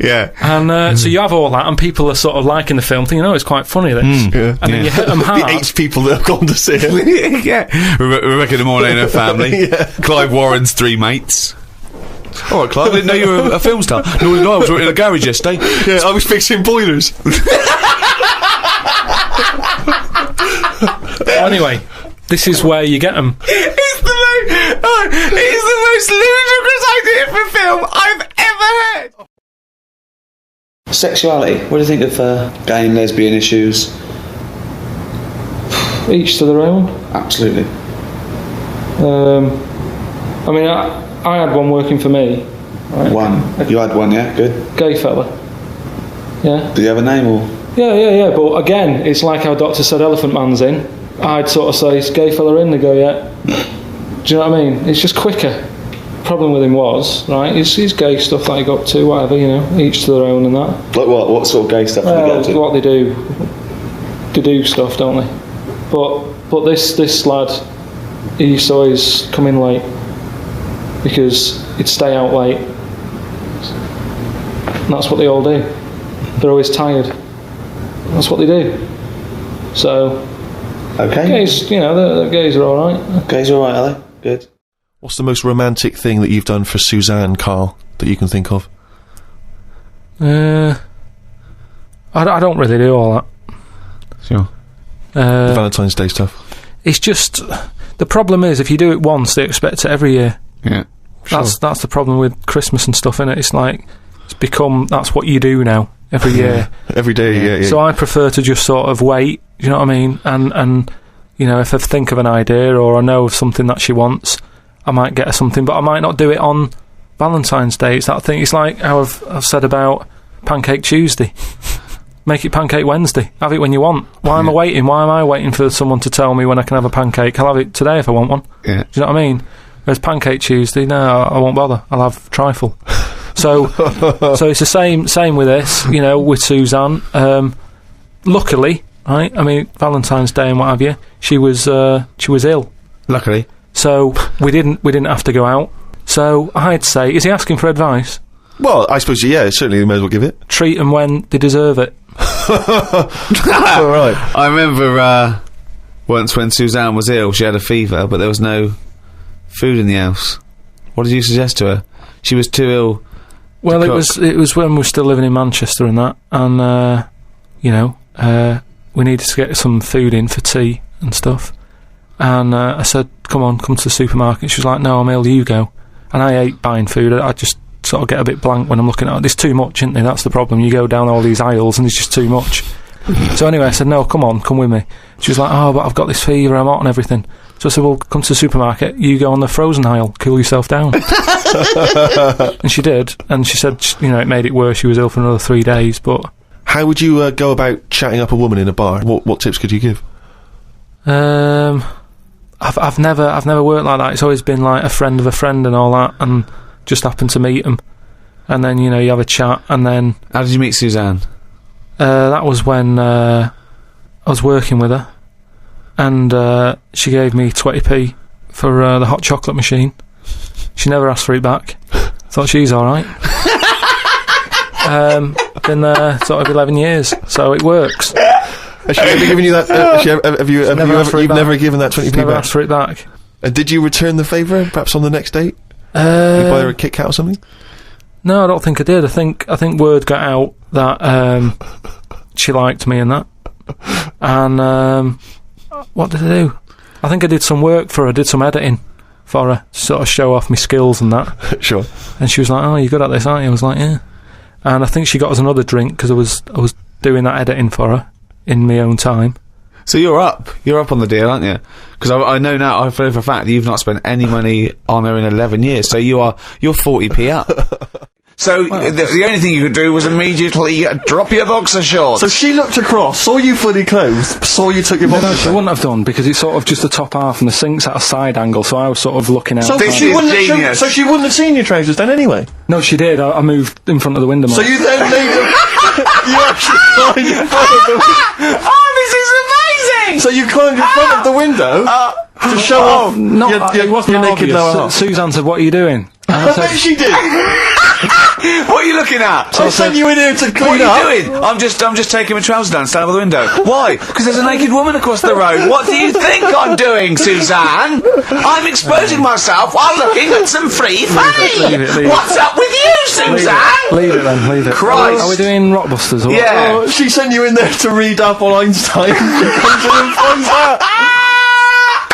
Yeah. And so you have all that, and people are sort of liking the film, thinking, it's quite funny, this. Yeah. And then you hit them hard. The 8 people that have gone to see it. Yeah. Rebecca Nimone and her family. Clive Warren's 3 mates. All right, Clive. I didn't know you were a film star. No, I was in a garage yesterday. Yeah, I was fixing boilers. Anyway, this is where you get them. It's the most ludicrous idea for film I've ever heard. Sexuality. What do you think of gay and lesbian issues? Each to their own. Absolutely. I had one working for me. Right? One. You had one, yeah? Good. Gay fella. Yeah. Do you have a name or...? Yeah. But again, it's like how Doctor said Elephant Man's in. I'd sort of say, is gay fella in? They go, yeah. Do you know what I mean? It's just quicker. Problem with him was, right, he's gay stuff that he got to, whatever, each to their own and that. Like what? What sort of gay stuff do they go to? What they do. They do stuff, don't they? But this lad, he used to always come in late because he'd stay out late. And that's what they all do. They're always tired. That's what they do. So, okay. Gays, the gays are alright. Gays are alright, are they? Good. What's the most romantic thing that you've done for Suzanne, Carl, that you can think of? I don't really do all that. Sure. The Valentine's Day stuff. It's just the problem is if you do it once, they expect it every year. Yeah. That's the problem with Christmas and stuff, innit? It's like it's become that's what you do now every year. Every day, yeah. So I prefer to just sort of wait. You know what I mean? And you know, if I think of an idea or I know of something that she wants, I might get her something, but I might not do it on Valentine's Day. It's that thing. It's like how I've said about Pancake Tuesday. Make it Pancake Wednesday. Have it when you want. Why am I waiting? Why am I waiting for someone to tell me when I can have a pancake? I'll have it today if I want one. Yeah. Do you know what I mean? Whereas Pancake Tuesday, no, I won't bother. I'll have trifle. So it's the same with this. You know, with Suzanne. Luckily, right? I mean, Valentine's Day and what have you. She was ill. Luckily. So we didn't have to go out. So I'd say, is he asking for advice? Well, I suppose, yeah, certainly you may as well give it. Treat them when they deserve it. All right. I remember once when Suzanne was ill, she had a fever, but there was no food in the house. What did you suggest to her? She was too ill. Well, it was when we were still living in Manchester and that, and you know, we needed to get some food in for tea and stuff. And I said, come to the supermarket. She was like, no, I'm ill, you go. And I hate buying food. I just sort of get a bit blank when I'm looking at it. There's too much, isn't there? That's the problem. You go down all these aisles and there's just too much. So anyway, I said, no, come with me. She was like, oh, but I've got this fever, I'm hot and everything. So I said, well, come to the supermarket, you go on the frozen aisle, cool yourself down. And she did, and she said, you know, it made it worse, she was ill for another 3 days, but... How would you go about chatting up a woman in a bar? What tips could you give? I've never worked like that. It's always been like a friend of a friend and all that, and just happened to meet them. And then, you know, you have a chat, and then... How did you meet Suzanne? That was when I was working with her, and she gave me 20p for the hot chocolate machine. She never asked for it back. Thought she's alright. Been there sort of 11 years, so it works. Has she ever given you that? You've never given that 20p never back? asked for it back. Did you return the favour, perhaps on the next date? Did you buy her a Kit Kat or something? No, I don't think I did. I think word got out that she liked me and that. And what did I do? I think I did some work for her, did some editing for her, to sort of show off my skills and that. Sure. And she was like, oh, you're good at this, aren't you? I was like, yeah. And I think she got us another drink because I was doing that editing for her in my own time. So you're up on the deal, aren't you? Because I know now, I feel for a fact that you've not spent any money on her in 11 years, so you're 40p up. So the only thing you could do was immediately drop your boxer shorts. So she looked across, saw you fully clothed, saw you took your boxer No, shorts. she wouldn't have done, because it's sort of just the top half and the sink's at a side angle, so I was sort of looking out. So she wouldn't have seen your trousers then anyway? No, she did. I moved in front of the window. So you then made them... You actually climbed in front of the window. Oh, this is amazing! So you climbed in front of the window to show off it wasn't your naked obvious. lower half. Susan said, what are you doing? I bet she did. What are you looking at? I sent you in here to clean up. What are you doing? I'm just taking my trousers down, stand by the window. Why? Because there's a naked woman across the road. What do you think I'm doing, Suzanne? I'm exposing myself while looking at some free fanny. Leave it. What's up with you, Suzanne? Leave it then, leave it. Christ. Are we doing Rockbusters or what? Yeah. Oh, she sent you in there to read up on Einstein. She comes in and finds out.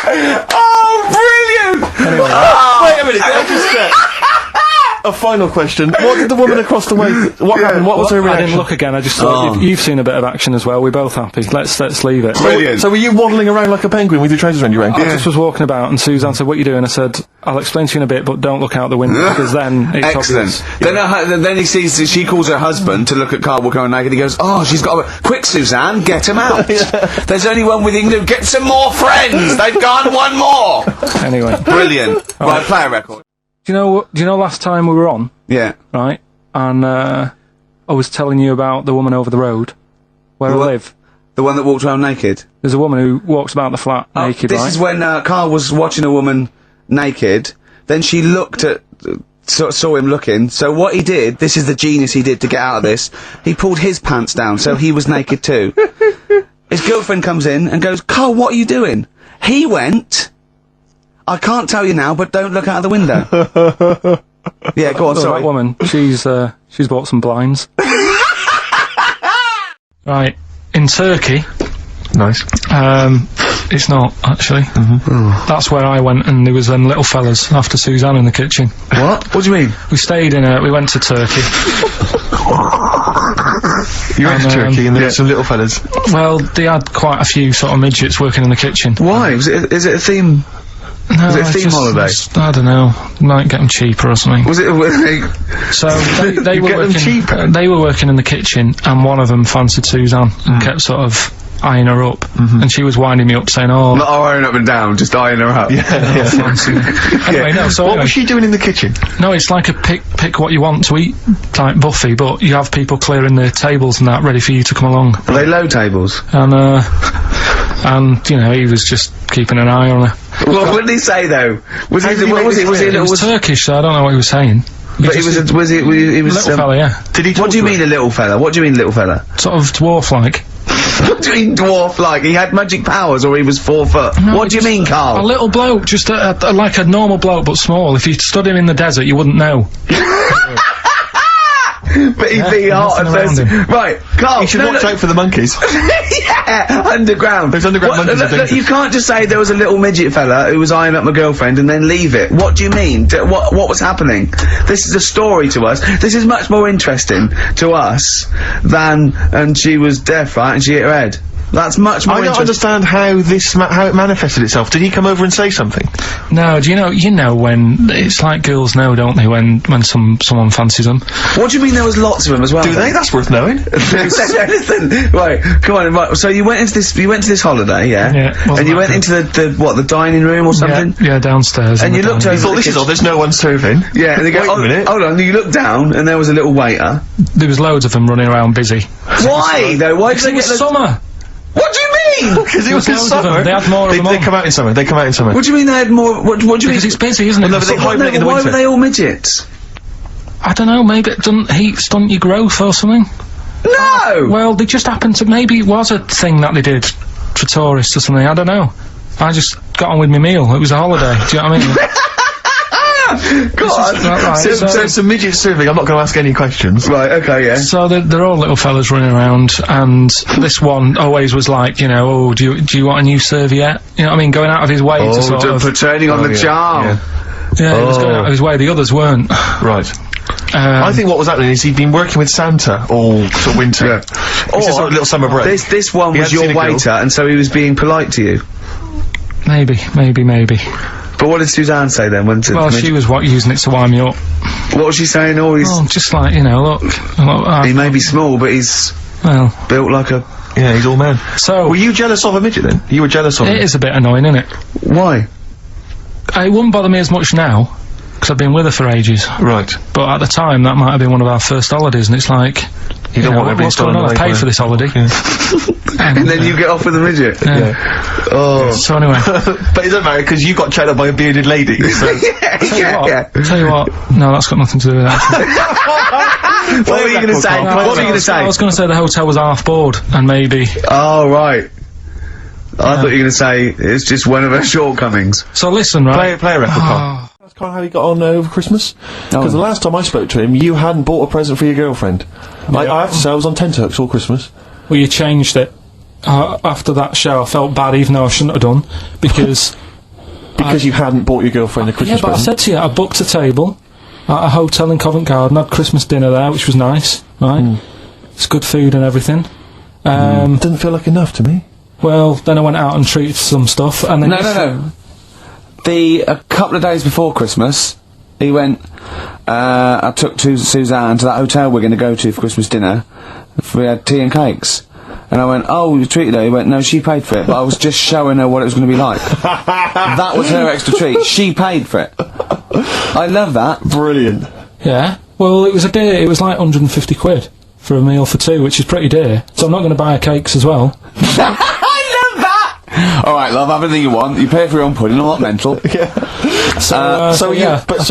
Oh, brilliant! Anyway, Wait a minute, can I just check? A final question. What did the woman across the way... What happened? What was her I reaction? didn't look again. I just thought you've seen a bit of action as well. We're both happy. Let's leave it. Brilliant. So were you waddling around like a penguin with your trousers around your ankle? I just was walking about, and Suzanne said, "What are you doing?" I said, "I'll explain to you in a bit, but don't look out the window because then it's Excellent. obvious." Then he sees, she calls her husband to look at Carl walking around naked. He goes, "Oh, she's got a... Quick, Suzanne, get him out. There's only one we can do. Get some more friends. They've gone one more." Anyway, Brilliant. Right, play a record. do you know last time we were on, Yeah. right? And I was telling you about the woman over the road where I live. The one that walked around naked? There's a woman who walks about the flat naked, This right? is when Carl was watching a woman naked, then she looked at... saw him looking, so what he did, this is the genius he did to get out of this, he pulled his pants down, so he was naked too. His girlfriend comes in and goes, "Carl, what are you doing?" He went, "I can't tell you now, but don't look out of the window." Yeah, go on, So sorry. that woman, she's bought some blinds. Right, in Turkey, Nice. It's not, actually. That's where I went, and there was them little fellas after Suzanne in the kitchen. What? What do you mean? We stayed we went to Turkey. You went to Turkey and there were some little fellas. Well, they had quite a few sort of midgets working in the kitchen. Why? Is it a theme? No, Was it a theme holiday? I don't know. Might get them cheaper or something. Was it? So they were get them working. cheaper? They were working in the kitchen, and one of them fancied Suzanne and kept sort of eyeing her up, and she was winding me up saying, "Oh, Not eyeing up and down, just eyeing her up. fancy me." Anyway, no. So What anyway, was she doing in the kitchen? no, it's like a pick what you want to eat type buffet, but you have people clearing the tables and that ready for you to come along, Are they low tables? and you know, he was just keeping an eye on her. What did he say though? Was he? What was it? Was he? It was Turkish, so I don't know what he was saying. But he was. He was. Little fella, yeah, Did he talk What do you to her? mean a little fella? What do you mean little fella? sort of dwarf-like. What do you mean dwarf like? He had magic powers or he was 4 foot? No, What do you mean, A Carl? little bloke, just like a normal bloke, but small. If you stood him in the desert, you wouldn't know. But he'd be hot and nothing around thirsty. Right, Carl. You should watch out for the monkeys. Yeah, underground. There's underground monkeys Look, are dangerous. you can't just say there was a little midget fella who was eyeing up my girlfriend and then leave it. What do you mean? What was happening? This is a story to us. This is much more interesting to us than, and she was deaf, right, and she hit her head. That's much more I don't interesting. understand how how it manifested itself. Did he come over and say something? No, do you know when it's like girls know, don't they? When someone fancies them. What do you mean there was lots of them as well? Do they? That's worth knowing. Listen, right, come on, right, so you went to this holiday, yeah? Yeah, wasn't And you that went good? into the dining room or something? Yeah, downstairs. And in you the looked dining over Thought the this is kitchen. all. There's no one serving. Yeah, and they go, Wait a minute. hold on, you look down and there was a little waiter. room. There was loads of them running around busy. Why though? Why did Because they it get was the... summer. What do you mean? Because it was in loads of them. summer. They had more of them They on. come out in summer. They come out in summer. What do you mean they had more? What do you mean? Because it's busy, isn't it? no, but they What, hibernate in the why winter. were they all midgets? I don't know. Maybe it doesn't heat stunt your growth or something. No! Well, they just happened to. Maybe it was a thing that they did for tourists or something. I don't know. I just got on with my meal. It was a holiday. Do you know what I mean? God! Right, So some midget serving. I'm not going to ask any questions. Right, okay, yeah. So they're all little fellas running around, and this one always was like, you know, oh, do you want a new serviette? You know what I mean? Going out of his way to sort of. For turning on the yeah, charm. yeah. Yeah, he was going out of his way. The others weren't. Right. I think what was happening is he'd been working with Santa all sort of winter. Yeah. This is sort of little summer break. This one He was hadn't your seen a girl. waiter, and so he was being polite to you. Maybe. But what did Suzanne say then? When Well, she was using it to wind me up. What was she saying? Oh, he's... Oh, just like, you know, look. He may be small, but he's Well, built like a... Yeah, he's all man. so Were you jealous of a midget then? You were jealous of him? it is a bit annoying, isn't it? Why? It wouldn't bother me as much now, because I've been with her for ages. Right. But at the time, that might have been one of our first holidays, and it's like, You don't know, want everything what's going stolen on? I away paid by- for this holiday. Yeah. And then you get off with a midget? Yeah. Oh. So anyway, But it doesn't matter because you got chatted up by a bearded lady. So. tell you what, no, that's got nothing to do with that. What were you going to say? What were you going to say? I was going to say the hotel was half board, and maybe. Oh, right. I thought you were going to say it's just one of her shortcomings. So listen, right? Play a record, Carl. That's kind of how he got on over Christmas. Oh. Because the last time I spoke to him, you hadn't bought a present for your girlfriend. I have to say, I was on tenterhooks all Christmas. Well, you changed it. After that show, I felt bad, even though I shouldn't have done, because. Because you hadn't bought your girlfriend a Christmas Yeah, but I present. said to you, I booked a table at a hotel in Covent Garden, had Christmas dinner there, which was nice, right? It's good food and everything. Didn't feel like enough to me. Well, then I went out and treated some stuff, and then... No. A couple of days before Christmas, he went, I took Suzanne to that hotel we're going to go to for Christmas dinner. We had tea and cakes. And I went, oh, you treated her? He went, no, she paid for it, but I was just showing her what it was going to be like. That was her extra treat. She paid for it. I love that. Brilliant. Yeah. Well, it was a dear, it was like 150 quid for a meal for two, which is pretty dear. So I'm not going to buy her cakes as well. Alright, love, have anything you want. You pay for your own pudding, I'm not mental. So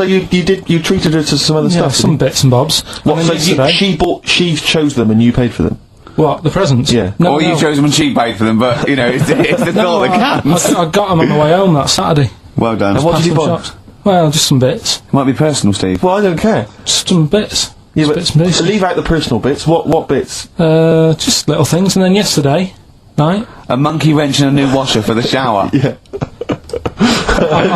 you treated her to some other Yeah, stuff. some bits and bobs. What, And so then yesterday- she chose them and you paid for them? What, the presents? Yeah. No, Or you chose them and she paid for them, but, you know, it's the thought that counts. I got them on the way home that Saturday. Well done. And what did you Some buy? shops. Well, just some bits. Might be personal, Steve. Well, I don't care. Just some bits. Yeah, Just but bits and pieces. leave out the personal bits. What bits? Just little things. And then yesterday, right? A monkey wrench and a new washer for the shower. Yeah.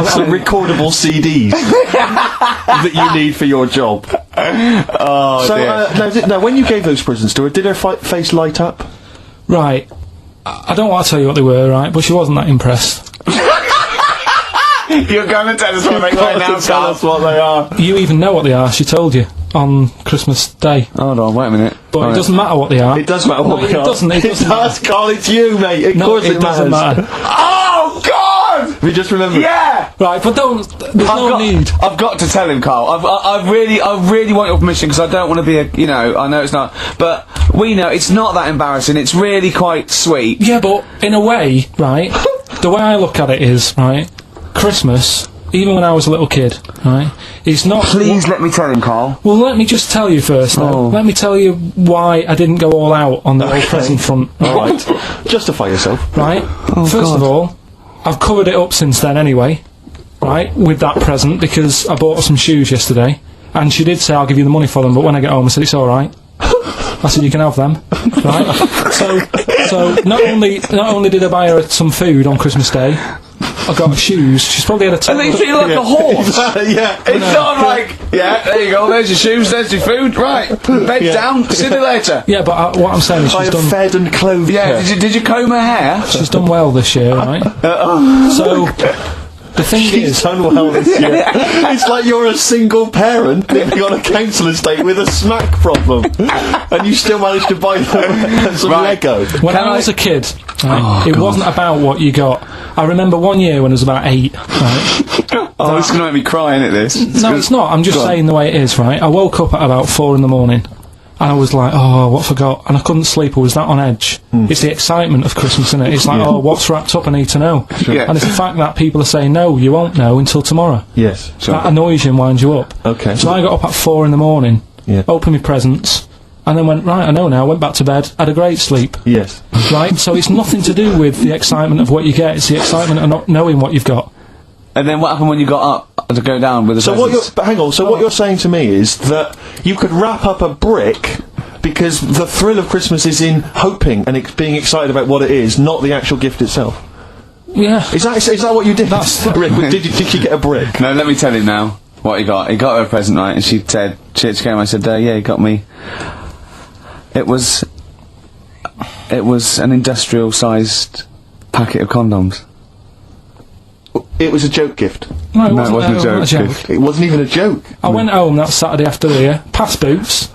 Some recordable CDs that you need for your job. Oh, So, dear. now, when you gave those presents to her, did her face light up? Right. I don't want to tell you what they were, right? But she wasn't that impressed. You're going to tell us what they are now, Tell us what they are. You even know what they are. She told you on Christmas Day. Hold on, wait a minute. But it doesn't matter what they are. It does matter what No, they are. it doesn't. It doesn't does, Carl. It's you, mate. Of No, course it doesn't matter. Oh, God! We just remember. Yeah! Right, but there's no need. I've got to tell him, Carl. I really want your permission because I don't want to be I know it's not, but we know it's not that embarrassing. It's really quite sweet. Yeah, but in a way, right, the way I look at it is, right, Christmas, even when I was a little kid, right, it's not... Please let me tell him, Carl. Well, let me just tell you first, though. Oh. Let me tell you why I didn't go all out on the old present front. Alright. Justify yourself. Right? First of all, I've covered it up since then anyway, right, with that present, because I bought her some shoes yesterday, and she did say, I'll give you the money for them, but when I get home I said, it's alright. I said, you can have them, right? So not only did I buy her some food on Christmas Day, I got her shoes. She's probably had a And they total... feel like a horse. Yeah. It's not like, yeah, there you go, there's your shoes, there's your food, right, bed's down, see you later. Yeah, but what I'm saying is I she's have done... fed and clothed Yeah, her. did you comb her hair? She's done well this year, right? So, the thing She's is... done well this year. It's like you're a single parent living on a council estate with a smack problem, and you still managed to buy them some Lego. When I was a kid, right, it wasn't about what you got. I remember one year when I was about 8, right? Oh, this is going to make me cry, isn't it, this? No, it's not. I'm just saying the way it is, right? I woke up at about 4 in the morning, and I was like, oh, what have I got? And I couldn't sleep. I was that on edge. It's the excitement of Christmas, isn't it? It's like, oh, what's wrapped up? I need to know. Yeah. And it's the fact that people are saying, no, you won't know until tomorrow. Yes. That annoys you and winds you up. Okay. So I got up at 4 in the morning, Yeah. opened my presents, and then went, right, I know now, went back to bed, had a great sleep. Yes. Right? So it's nothing to do with the excitement of what you get, it's the excitement of not knowing what you've got. And then what happened when you got up to go down with the So presents? but hang on. So what you're saying to me is that you could wrap up a brick because the thrill of Christmas is in hoping and being excited about what it is, not the actual gift itself. Yeah. Is that what you did? That's- Rick, did you get a brick? No, let me tell him now what he got. He got her a present, right, and she said, she came and I said, yeah, he got me. It was an industrial-sized packet of condoms. It was a joke gift. No, it No, wasn't, it wasn't a joke. It wasn't even a joke. I went home that Saturday after the year, past Boots,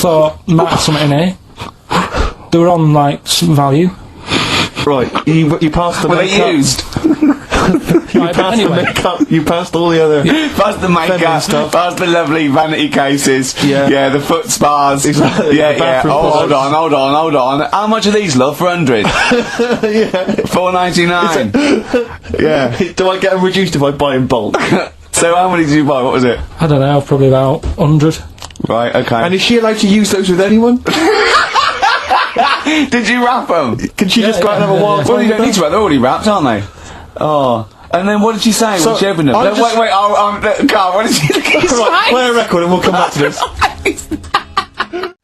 thought, might have something in here. They were on, like, some value. Right, you passed the Were they makeup. used? You Right, but passed anyway. the makeup. You passed all the other. Past the Feminine makeup, stuff. past the lovely vanity cases, Yeah. the foot spas, Exactly, yeah, the yeah. bathroom Oh, products. hold on. How much are these, love? For 100? Yeah. $4.99. Yeah. Do I get them reduced if I buy in bulk? So how many did you buy? What was it? I don't know, probably about 100. Right. Okay. And is she allowed to use those with anyone? Did you wrap them? Can she just go out and have a wild Well, time you don't with need to wrap. They're already wrapped, aren't they? Oh. And then what did she say So, when she opened them? I'm No, just- wait, Carl, what did she Right, play a record and we'll come back to this.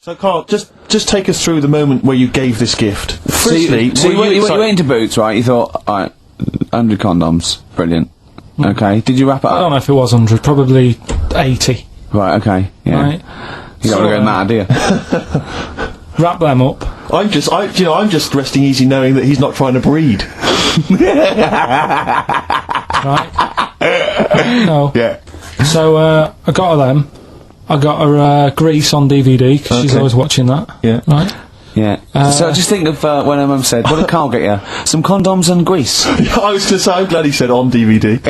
So, Carl, just take us through the moment where you gave this gift. Firstly, So you were went excited- into Boots, right? You thought, alright, 100 condoms. Brilliant. Okay. Did you wrap it I don't up? know if it was 100, probably 80. Right, okay. Yeah. Right? You don't want to go mad, do you? Wrap them up. I'm just resting easy knowing that he's not trying to breed. Right? No. Yeah. So, I got her them. I got her Grease on DVD, because she's Okay. always watching that. Yeah. Right? Yeah. So just think of when her mum said, what did Carl get you? Some condoms and grease. I was going to say, I'm glad he said on DVD.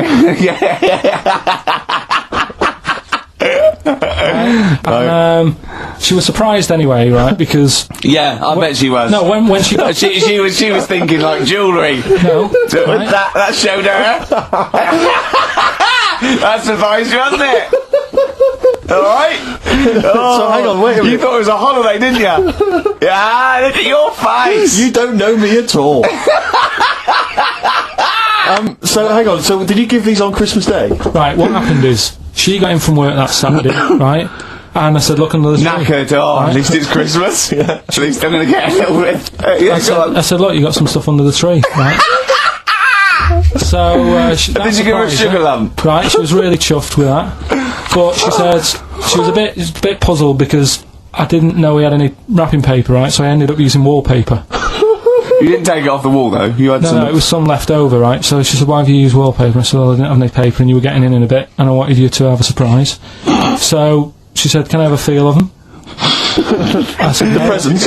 And, she was surprised anyway, right? Because Yeah, I bet she was. no, when she got she was thinking like jewellery. no, So right? that showed her. That surprised you, wasn't it? Alright? So hang on, wait a You minute. thought it was a holiday, didn't you? Yeah, look at your face. You don't know me at all. So hang on, so did you give these on Christmas Day? Right, what happened is she got in from work that Saturday, right? And I said, look under the tree. Knackered, at least it's Christmas. At least I'm gonna get a little bit. I said, look, you got some stuff under the tree, right? So, Did you give her a sugar lump? Right, she was really chuffed with that. But she said she was a bit puzzled because I didn't know we had any wrapping paper, right? So I ended up using wallpaper. You didn't take it off the wall, though. You had some... No, it was some left over, right? So she said, why have you used wallpaper? I said, well, I didn't have any paper and you were getting in a bit and I wanted you to have a surprise. So she said, can I have a feel of them? I said, The presents.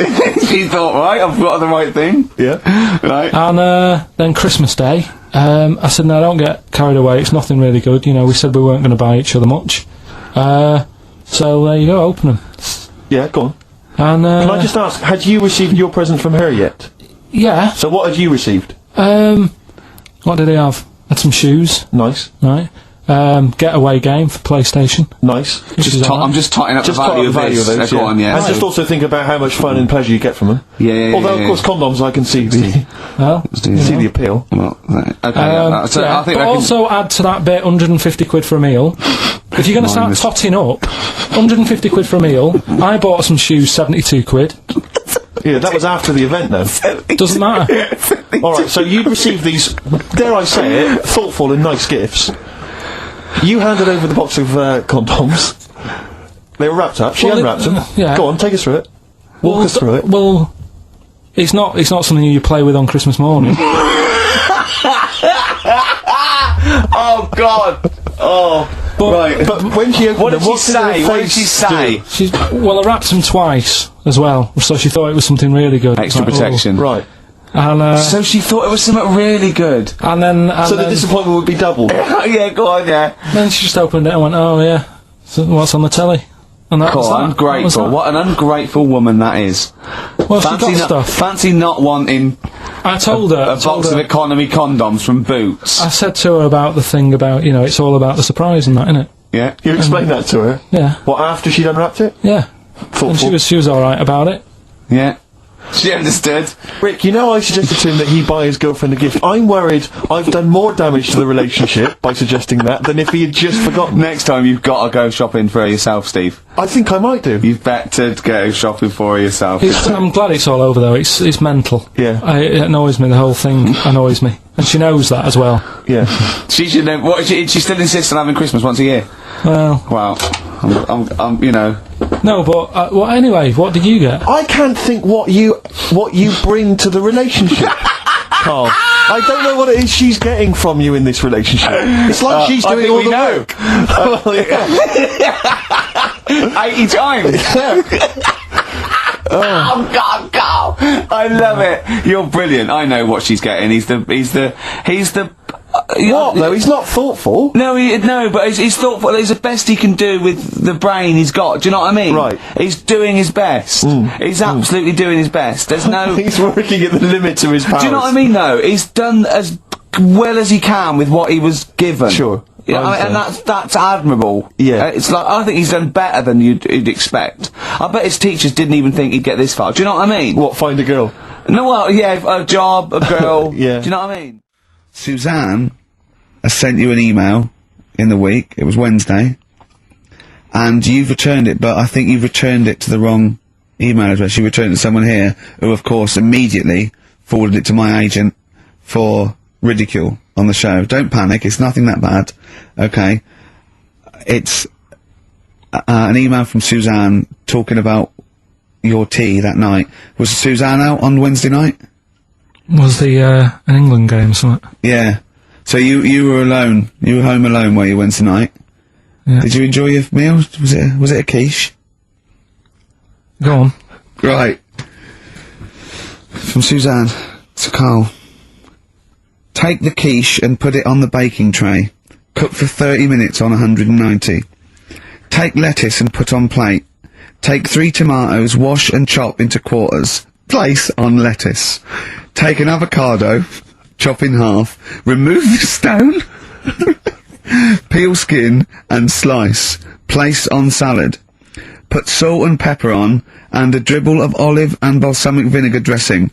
She thought, right, I've got the right thing. Yeah. Right. And then Christmas Day, I said, no, don't get carried away. It's nothing really good. You know, we said we weren't going to buy each other much. So there you go, open them. Yeah, go on. And, Can I just ask, had you received your present from her yet? Yeah. So what had you received? What did he have? Had some shoes, Nice. right? Getaway game for PlayStation. Nice. I'm just totting up the value of this. Go on, yeah. And just also think about how much fun and pleasure you get from them. Yeah. Although, of course, condoms, I can see the Well, see the appeal. Well, right. Okay. So yeah, I think but also add to that bit 150 quid for a meal. If you're going to start totting up, 150 quid for a meal. I bought some shoes, 72 quid. Yeah, that was after the event, though. Doesn't matter. Alright, so you'd received these, dare I say it, thoughtful and nice gifts. You handed over the box of condoms. They were wrapped up. She Well, unwrapped them. yeah. Go on, take us through it. Walk us through it. Well, it's not something you play with on Christmas morning. Oh, God! Oh, right. But when she opened What did them, she say? What did she say? Well, I wrapped them twice as well, so she thought it was something really good. Extra Like, protection. Right. And, So she thought it was something really good. and then So the disappointment would be double. Yeah, go on, yeah. then she just opened it and went, oh yeah, so what's on the telly? And that was that. Ungrateful. That was What an ungrateful woman that is. that. Well, she got stuff. Fancy not wanting I told her. a box of economy condoms from Boots. I said to her about the thing about, you know, it's all about the surprise and that, innit? Yeah. You explained that to her? Yeah. What, after she'd unwrapped it? Yeah. Thoughtful. And she was alright about it. Yeah. She understood. Rick, you know I suggested to him that he buy his girlfriend a gift. I'm worried I've done more damage to the relationship by suggesting that than if he had just forgotten. Next time you've got to go shopping for her yourself, Steve. I think I might do. You've better go shopping for her yourself. I'm glad it's all over though, it's mental. Yeah. It annoys me, the whole thing annoys me. And she knows that as well. Yeah. She should know. What? She still insists on having Christmas once a year. Well, Wow. I'm you know. no, but, well, anyway, what did you get? I can't think what you bring to the relationship, Carl. I don't know what it is she's getting from you in this relationship. It's like she's doing all the work. Well, yeah. 80 times. Oh God, Carl! I love it. You're brilliant. I know what she's getting. He's the. What though? He's not thoughtful. No, but he's thoughtful. It's the best he can do with the brain he's got. Do you know what I mean? Right. He's doing his best. He's absolutely doing his best. There's no. He's working at the limits of his powers. Do you know what I mean? Though he's done as well as he can with what he was given. Sure. Yeah, and that's admirable. Yeah. It's like, I think he's done better than you'd expect. I bet his teachers didn't even think he'd get this far. Do you know what I mean? What? Find a girl. No, well, yeah, a job, a girl. Yeah. Do you know what I mean? Suzanne has sent you an email in the week. It was Wednesday. And you've returned it, but I think you've returned it to the wrong email address. You returned it to someone here who, of course, immediately forwarded it to my agent for ridicule on the show. Don't panic, it's nothing that bad. Okay. It's an email from Suzanne talking about your tea that night. Was Suzanne out on Wednesday night? Was the, an England game or something? Yeah. So you were alone. You were home alone, were you, Wednesday night? Yeah. Did you enjoy your meal? Was it a quiche? Go on. Right. From Suzanne to Carl. Take the quiche and put it on the baking tray. Cook for 30 minutes on 190. Take lettuce and put on plate. Take 3 tomatoes, wash and chop into quarters. Place on lettuce. Take an avocado, chop in half. Remove the stone. Peel skin and slice. Place on salad. Put salt and pepper on and a dribble of olive and balsamic vinegar dressing.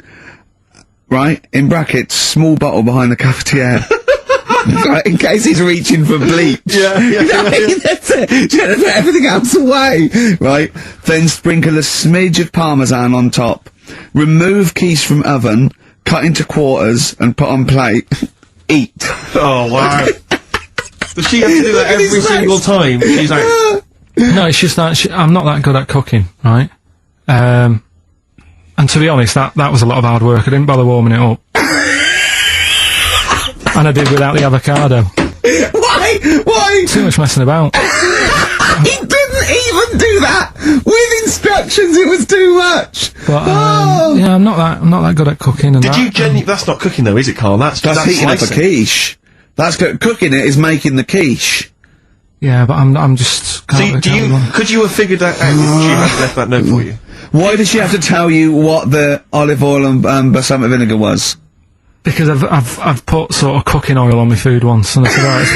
Right? In brackets, small bottle behind the cafetiere. Right, in case he's reaching for bleach. Yeah. That's it. You have to put everything else away, right? Then sprinkle a smidge of parmesan on top. Remove quiche from oven, cut into quarters, and put on plate. Eat. Oh, wow. Does she have to do that every single time? She's like... No, it's just that I'm not that good at cooking, right? And to be honest, that was a lot of hard work. I didn't bother warming it up. And I did without the avocado. Why? Too much messing about. He didn't even do that with instructions. It was too much. But yeah, I'm not that good at cooking. And Did you genuinely... That's not cooking though, is it, Carl? That's heating up a slicing. quiche. That's cooking it is making the quiche. Yeah, but I'm just. Could you have figured that out if she had left that note for you? Why did she have to tell you what the olive oil and balsamic vinegar was? Because I've put sort of cooking oil on my food once, and I said, it's a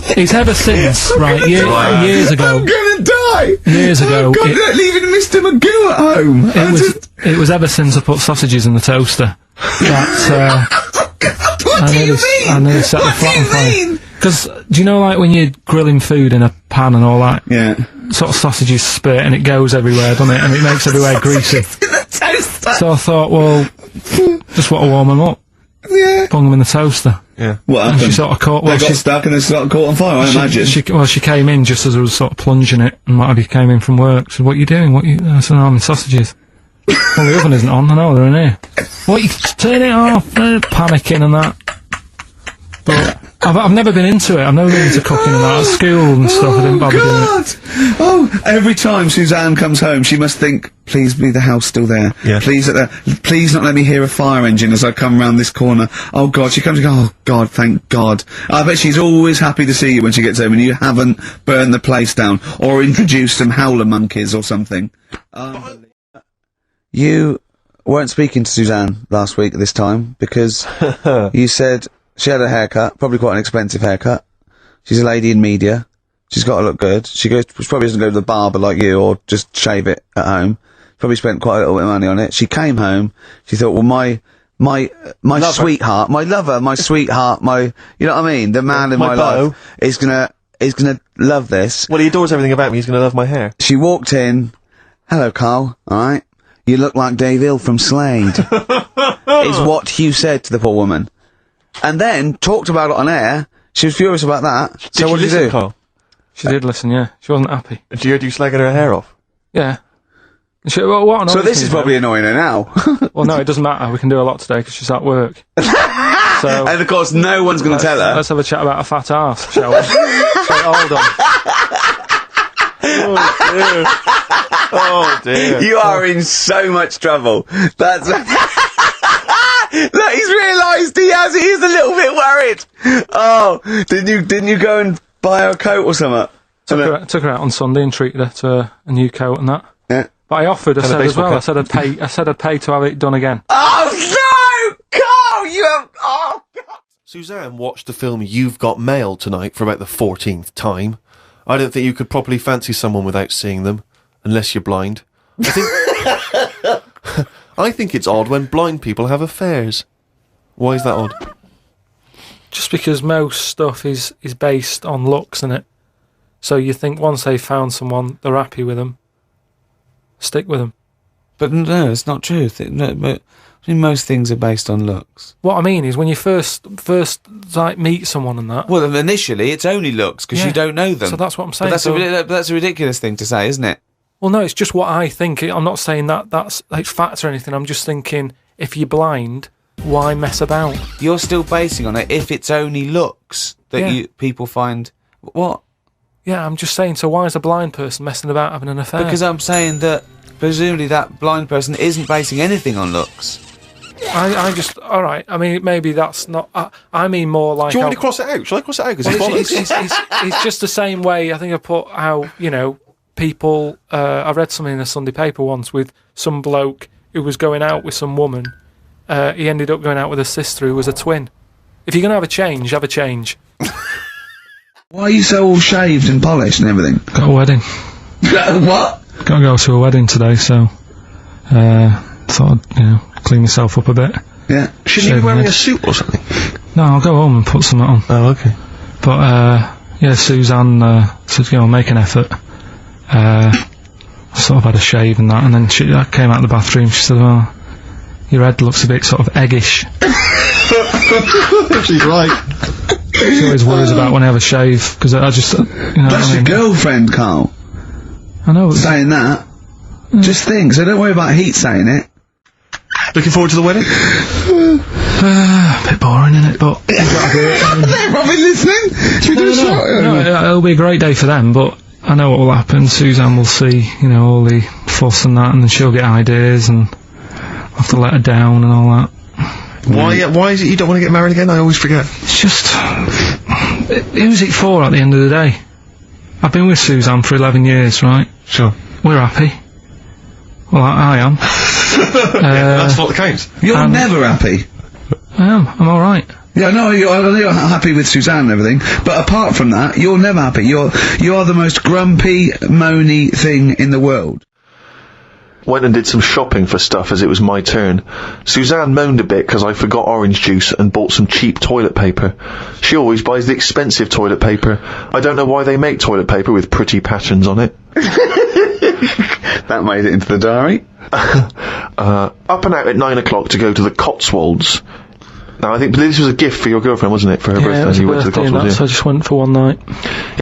bit. It's ever since, right? Years ago. I'm gonna die. Years ago. Oh God, they're leaving Mr. Magoo at home. It was ever since I put sausages in the toaster. What do you mean? I nearly set the flat on fire. Because, do you know, like, when you're grilling food in a pan and all that? Yeah. Sort of sausages spit and it goes everywhere, doesn't it? And it makes everywhere greasy. So I thought, well, just want to warm them up. Yeah. Bung them in the toaster. Yeah. What happened? And she sort of caught... They got stuck and they sort of caught on fire, I imagine. She came in just as I was sort of plunging it, and might have came in from work. She said, what are you doing? I said, no, I'm in sausages. Well, the oven isn't on. I know, they're in here. What, you turn it off? Panicking and that. But I've never been into it. I've never been into cooking and that. At school and stuff, I didn't bother doing it. Oh, every time Suzanne comes home, she must think, please be the house still there. Yeah. Please not let me hear a fire engine as I come round this corner. Oh God, she comes and goes, oh God, thank God. I bet she's always happy to see you when she gets home and you haven't burned the place down or introduced some howler monkeys or something. You weren't speaking to Suzanne last week at this time because you said she had a haircut, probably quite an expensive haircut. She's a lady in media. She's got to look good. She probably doesn't go to the barber like you or just shave it at home. Probably spent quite a little bit of money on it. She came home. She thought, well, my sweetheart, my lover, my sweetheart, you know what I mean? The man in my life is gonna love this. Well, he adores everything about me. He's gonna love my hair. She walked in. Hello, Carl. Alright? You look like Dave Hill from Slade. Is what Hugh said to the poor woman. And then, talked about it on air. She was furious about that. So what did you do? Carl? She did listen, yeah. She wasn't happy. Did you hear you slagging her hair off? Yeah. What so this is probably annoying her now. Well, no, it doesn't matter. We can do a lot today because she's at work. So, and of course, no one's going to tell her. Let's have a chat about a fat arse, shall we? So, hold on. Oh dear. Oh dear. You are in so much trouble. That's... Look, he's realised he is a little bit worried. Oh, didn't you go and buy her a coat or something? Took her out on Sunday and treated her to a new coat and that. Yeah. But I offered, I said as well, I said I'd pay to have it done again. Oh no! Carl, you have... Oh God! Suzanne watched the film You've Got Mail tonight for about the 14th time. I don't think you could properly fancy someone without seeing them, unless you're blind. I think it's odd when blind people have affairs. Why is that odd? Just because most stuff is based on looks, innit? So you think once they've found someone, they're happy with them, stick with them. But no, it's not true. But I mean, most things are based on looks. What I mean is when you first like meet someone and that. Well, initially it's only looks because you don't know them. So that's what I'm saying. But that's a ridiculous thing to say, isn't it? Well, no, it's just what I think. I'm not saying that's like fact or anything. I'm just thinking if you're blind, why mess about? You're still basing on it if it's only looks that people find. What? Yeah, I'm just saying. So why is a blind person messing about having an affair? Because I'm saying that presumably that blind person isn't basing anything on looks. I just all right. I mean, maybe that's not. I mean more like. Do you want me to cross it out? Shall I cross it out? Because it's just the same way. I think I put how people. I read something in a Sunday paper once with some bloke who was going out with some woman. He ended up going out with a sister who was a twin. If you're gonna have a change, have a change. Why are you so all shaved and polished and everything? Got a wedding. What? Got to go to a wedding today, so thought I'd, clean myself up a bit. Yeah. Shouldn't you be wearing a suit or something? No, I'll go home and put something on. Oh, okay. But, yeah, Suzanne, said, make an effort. I sort of had a shave and that, and then I came out of the bathroom, she said, oh, your head looks a bit sort of eggish. She's right. She always worries about when I have a shave, because I just, That's your girlfriend, Carl. I know. Saying that. Just think, so don't worry about heat saying it. Looking forward to the wedding? A bit boring, isn't it? But They're probably listening. Should we do a shot? no, it'll be a great day for them, but I know what will happen. Suzanne will see, all the fuss and that, and then she'll get ideas, and I'll have to let her down and all that. Why is it you don't want to get married again? I always forget. It's just... who's it for at the end of the day? I've been with Suzanne for 11 years, right? Sure. We're happy. Well, I am. That's what counts. You're never happy. I am. I'm alright. Yeah, no, you're happy with Suzanne and everything, but apart from that, you're never happy. You are the most grumpy, moany thing in the world. Went and did some shopping for stuff as it was my turn. Suzanne moaned a bit because I forgot orange juice and bought some cheap toilet paper. She always buys the expensive toilet paper. I don't know why they make toilet paper with pretty patterns on it. That made it into the diary. Up and out at 9 o'clock to go to the Cotswolds. Now, I think this was a gift for your girlfriend, wasn't it, for her birthday? It was You a went to the birthday and Cotswolds, so I just went for one night.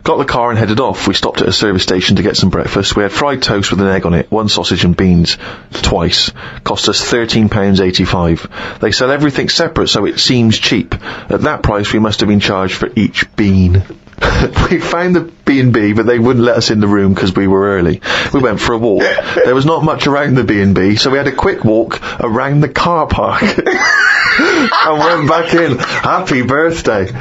Got the car and headed off. We stopped at a service station to get some breakfast. We had fried toast with an egg on it, 1 sausage and beans, twice. Cost us £13.85. They sell everything separate, so it seems cheap. At that price, we must have been charged for each bean. We found the B&B, but they wouldn't let us in the room because we were early. We went for a walk. There was not much around the B&B, so we had a quick walk around the car park. And went back in. Happy birthday.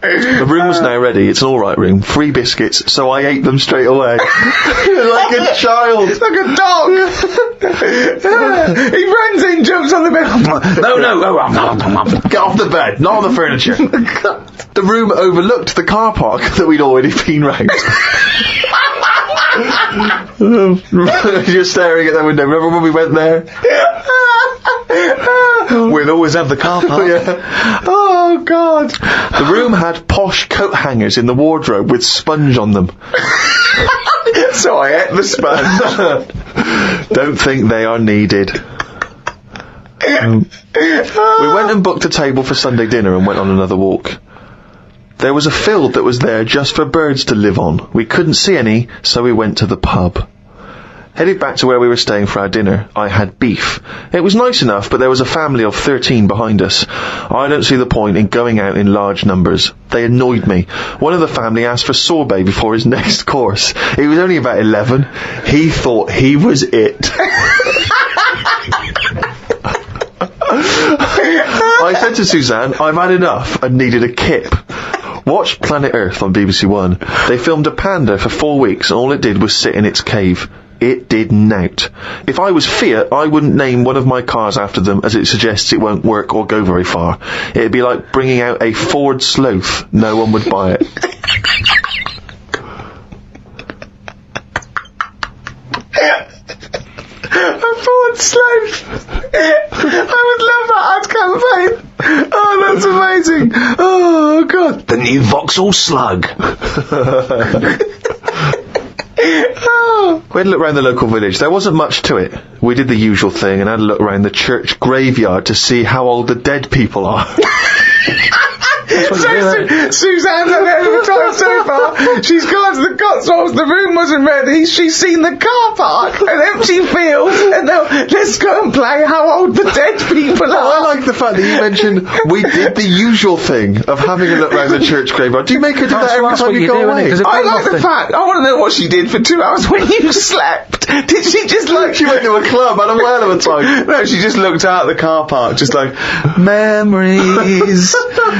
The room was now ready. It's an alright room. 3 biscuits, so I ate them straight away. Like a child. Like a dog! He runs in, jumps on the bed. No. Get off the bed, not on the furniture. The room overlooked the car park that we'd already been round. You're staring at that window. Remember when we went there? We'll always have the car park. Yeah. Oh, God. The room had posh coat hangers in the wardrobe with sponge on them. So I ate the sponge. Don't think they are needed. We went and booked a table for Sunday dinner and went on another walk. There was a field that was there just for birds to live on. We couldn't see any, so we went to the pub. Headed back to where we were staying for our dinner. I had beef. It was nice enough, but there was a family of 13 behind us. I don't see the point in going out in large numbers. They annoyed me. One of the family asked for sorbet before his next course. He was only about 11. He thought he was it. I said to Suzanne, I've had enough and needed a kip. Watched Planet Earth on BBC One. They filmed a panda for 4 weeks and all it did was sit in its cave. It did nout. If I was Fiat, I wouldn't name one of my cars after them as it suggests it won't work or go very far. It'd be like bringing out a Ford Sloth. No one would buy it. A Ford Sloth. I would love that ad campaign. Oh, that's amazing. Oh, God. The new Vauxhall Slug. We had a look around the local village. There wasn't much to it. We did the usual thing and had a look around the church graveyard to see how old the dead people are. Suzanne's had it every time so far. She's gone to the Cotswolds, the room wasn't ready, she's seen the car park, an empty field, and now let's go and play how old the dead people are. I like the fact that you mentioned we did the usual thing of having a look around the church graveyard. Do you make her do that every time you go away? I like the fact, I want to know what she did for 2 hours when you slept. Did she just like... She went to a club, had a whale of a time. No, she just looked out the car park, just like, memories.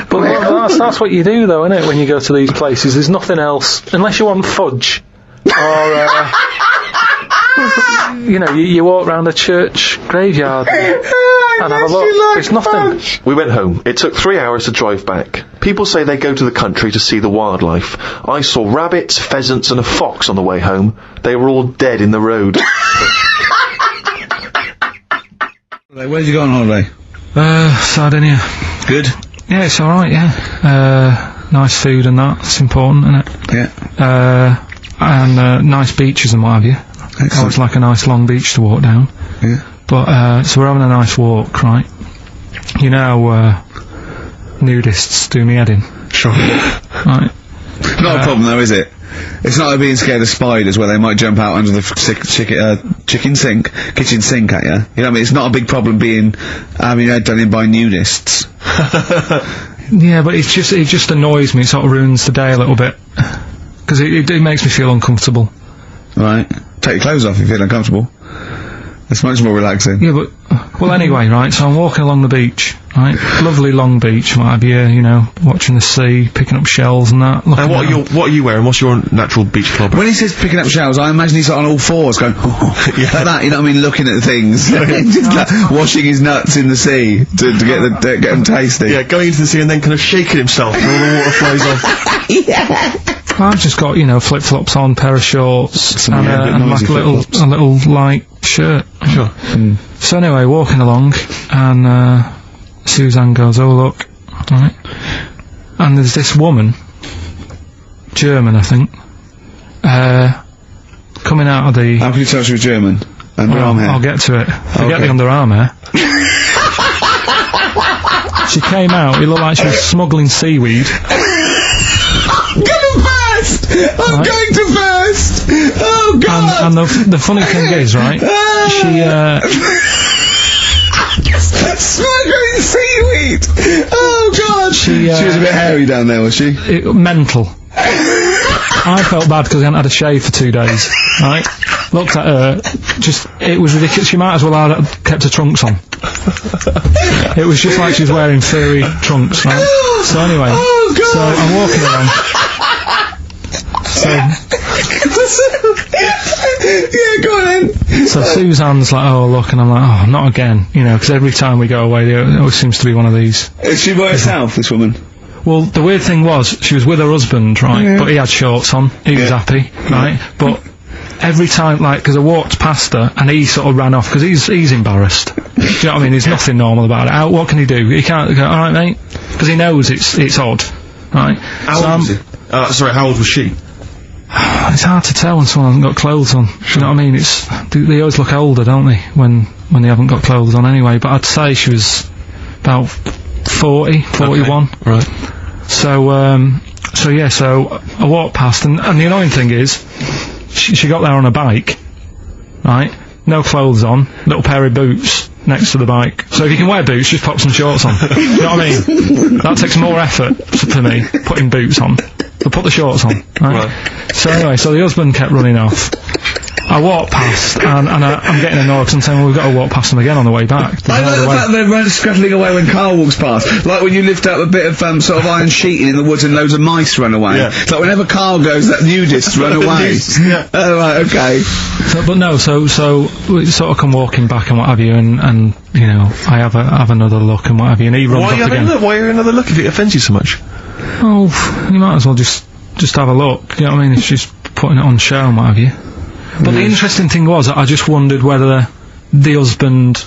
But that's what you do, though, isn't it? When you go to these places, there's nothing else unless you want fudge, or you walk round a church graveyard and have a look. There's nothing. We went home. It took 3 hours to drive back. People say they go to the country to see the wildlife. I saw rabbits, pheasants, and a fox on the way home. They were all dead in the road. Where'd you go on holiday? Sardinia. Good? Yeah, it's alright, yeah. Nice food and that, it's important, isn't it? Yeah. And nice beaches and what have you. Excellent. Always like a nice long beach to walk down. Yeah. But, so we're having a nice walk, right? You know, nudists do me head in. Sure. Right. Not a problem though, is it? It's not like being scared of spiders where they might jump out under the kitchen sink at you. You know what I mean? It's not a big problem having your head done in by nudists. Yeah, but it just annoys me. It sort of ruins the day a little bit. Because it makes me feel uncomfortable. Right. Take your clothes off if you feel uncomfortable. It's much more relaxing. Yeah, but... Well, anyway, right, so I'm walking along the beach, right? Lovely long beach, might be, you know, watching the sea, picking up shells and that. And what are you wearing? What's your natural beach club? When he says picking up shells, I imagine he's on all fours going, like that, you know what I mean, looking at things. Just like washing his nuts in the sea to get them tasty. Yeah, going into the sea and then kind of shaking himself and all the water flies off. Yeah. I've just got, you know, flip-flops on, pair of shorts, and like a little light shirt. Sure. So anyway, walking along, and Suzanne goes, "Oh look," right? And there's this woman, German, I think, coming out of the... How can you tell she was German? Underarm hair? I'll get to it. Forget the underarm hair. She came out, it looked like she was smuggling seaweed. I'm going to first! Oh, God! And the funny thing is, right, she, smuggling seaweed! Oh, God! She was a bit hairy down there, was she? Mental. I felt bad because I hadn't had a shave for 2 days, right? Looked at her, it was ridiculous. She might as well have kept her trunks on. It was just like she was wearing furry trunks, right? So anyway, so I'm walking along. Yeah, go on then. So Suzanne's like, "Oh, look," and I'm like, "Oh, not again," you know, because every time we go away, there always seems to be one of these. Is she by herself, this woman? Well, the weird thing was, she was with her husband, right, but he had shorts on, he was happy, right, but every time, like, because I walked past her, and he sort of ran off, because he's embarrassed. Do you know what I mean? There's nothing normal about it. What can he do? He can't go, "Alright, mate," because he knows it's odd, right? How old was he? Sorry, how old was she? It's hard to tell when someone hasn't got clothes on. Do you know what I mean? They always look older, don't they, when they haven't got clothes on anyway, but I'd say she was about 40, 41. Okay. Right. So I walked past, and the annoying thing is, she got there on a bike, right? No clothes on, little pair of boots next to the bike. So if you can wear boots, just pop some shorts on. Do you know what I mean? That takes more effort for me, putting boots on. But put the shorts on, right? So anyway, so the husband kept running off. I walked past, and I'm getting annoyed because I'm saying, well, we've got to walk past them again on the way back. I like the fact they're scuttling away when Carl walks past. Like when you lift up a bit of sort of iron sheeting in the woods and loads of mice run away. Yeah. It's like whenever Carl goes, that nudists run away. Yeah. Oh, right, okay. So we sort of come walking back and what have you, and you know, I have another look and what have you, and he runs off again. Why are you another look if it offends you so much? Oh, you might as well just have a look, you know what I mean, if she's putting it on show and what have you. But the interesting thing was, I just wondered whether the husband...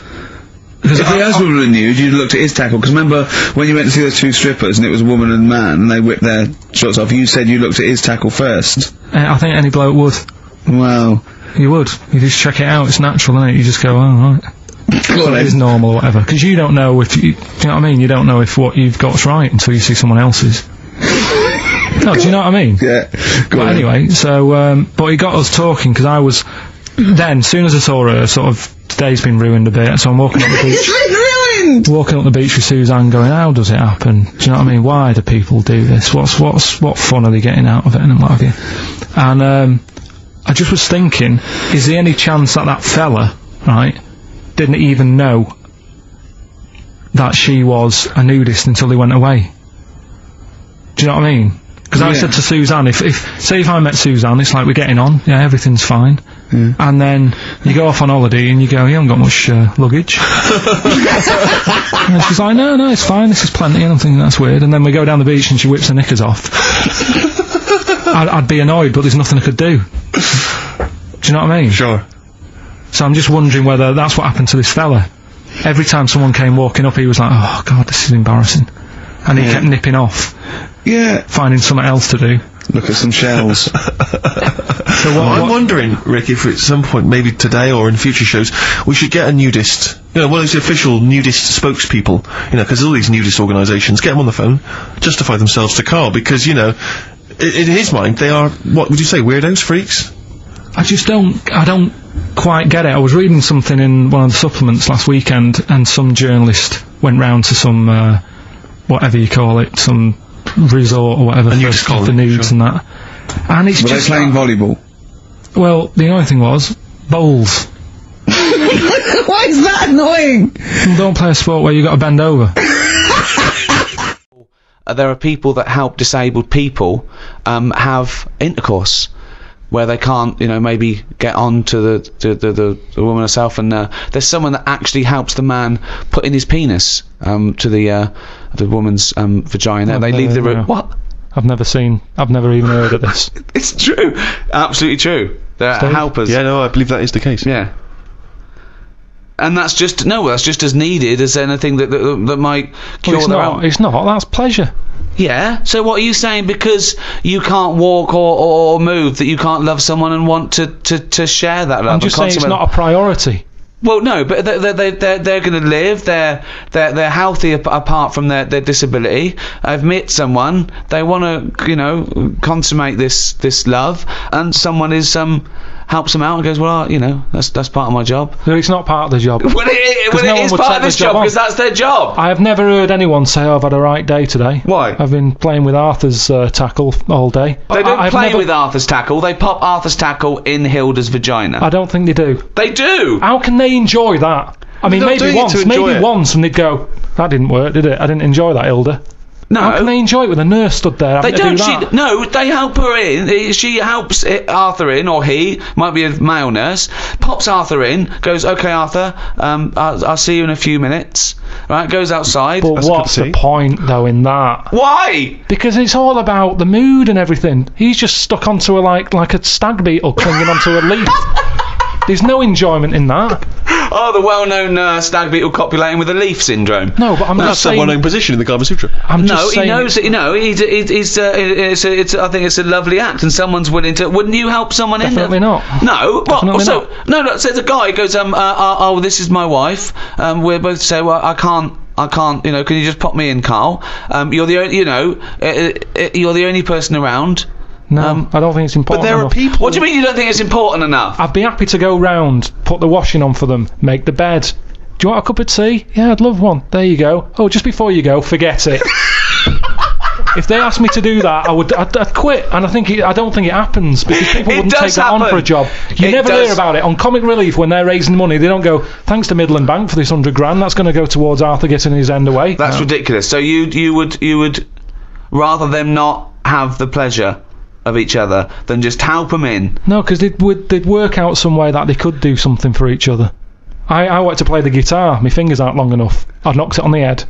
If the husband were nude, you'd looked at his tackle, because remember when you went to see those two strippers and it was a woman and man, and they whipped their shorts off, you said you looked at his tackle first. I think any bloke would. Well... You would. You just check it out, it's natural, isn't it? You just go, oh, right. Well, it is normal or whatever. Because you don't know if you... Do you know what I mean? You don't know if what you've got's right until you see someone else's. No, do you know what I mean? Yeah. But anyway, so, but he got us talking, because I was... Then, as soon as I saw her, sort of, today's been ruined a bit, so I'm walking up the beach... It's been ruined! Walking up the beach with Suzanne going, how does it happen? Do you know what I mean? Why do people do this? What fun are they getting out of it, and what have you? And, I just was thinking, is there any chance that fella, right, didn't even know that she was a nudist until they went away? Do you know what I mean? Because I said to Suzanne, say if I met Suzanne, it's like we're getting on, yeah, everything's fine. Yeah. And then you go off on holiday and you go, you haven't got much luggage. And she's like, no, it's fine, this is plenty, and I'm thinking that's weird. And then we go down the beach and she whips her knickers off. I'd be annoyed, but there's nothing I could do. Do you know what I mean? Sure. So I'm just wondering whether that's what happened to this fella. every time someone came walking up, he was like, "Oh God, this is embarrassing," and he kept nipping off. Yeah. Finding something else to do. Look at some shells. So I'm wondering, Rick, if at some point, maybe today or in future shows, we should get a nudist, one of those official nudist spokespeople, because all these nudist organisations, get them on the phone, justify themselves to Karl, because, in his mind, they are, what would you say, weirdos, freaks? I don't quite get it. I was reading something in one of the supplements last weekend, and some journalist went round to some, whatever you call it, some resort or whatever for the nudes and that. And it's Were just they playing volleyball? Well, the only thing was bowls. Why is that annoying? Don't play a sport where you got to bend over. There are people that help disabled people have intercourse where they can't, maybe get on to the woman herself, and there's someone that actually helps the man put in his penis to the woman's vagina. They leave the room. What? I've never even heard of this. It's true, absolutely true. They're helpers. Yeah, no, I believe that is the case. Yeah. And that's just as needed as anything that might cure It's not. That's pleasure. Yeah. So what are you saying? Because you can't walk or move, that you can't love someone and want to share that love? I'm just saying it's not a priority. Well, no, but they're going to live. They're healthy apart from their disability. I've met someone. They want to consummate this love, and someone helps them out and goes, well, that's part of my job. No, it's not part of the job. Well, it is part of this job because that's their job. I have never heard anyone say, I've had a right day today. Why? I've been playing with Arthur's tackle all day. They don't play with Arthur's tackle. They pop Arthur's tackle in Hilda's vagina. I don't think they do. They do. How can they enjoy that? I mean, maybe once, and they'd go, that didn't work, did it? I didn't enjoy that, Hilda. No. How can they enjoy it with a nurse stood there? They don't. Do they help her in. She helps Arthur in, or he might be a male nurse. Pops Arthur in. Goes, okay, Arthur. I'll see you in a few minutes. Right. Goes outside. But what's the point, though, in that? Why? Because it's all about the mood and everything. He's just stuck onto a like a stag beetle clinging onto a leaf. There's no enjoyment in that. Oh, the well-known stag beetle copulating with a leaf syndrome. No, but I'm not saying... That's a well-known position in the Kama Sutra. I'm just saying... he knows it, I think it's a lovely act, and someone's willing to... Wouldn't you help someone Definitely in there? Not. No? Definitely not. No, so the guy goes, this is my wife, we're both say, well, I can't, can you just pop me in, Karl? You're the only, you're the only person around. No, I don't think it's important But there enough. are people... What do you mean you don't think it's important enough? I'd be happy to go round, put the washing on for them, make the bed. Do you want a cup of tea? Yeah, I'd love one. There you go. Oh, just before you go, forget it. If they asked me to do that, I'd quit. And I don't think it happens, because people wouldn't take that on for a job. You never hear about it. On Comic Relief, when they're raising money, they don't go, thanks to Midland Bank for this $100,000, that's going to go towards Arthur getting his end away. That's ridiculous. So you would rather them not have the pleasure of each other than just help them in? No, because they'd work out some way that they could do something for each other. I like to play the guitar. My fingers aren't long enough. I'd knocked it on the head.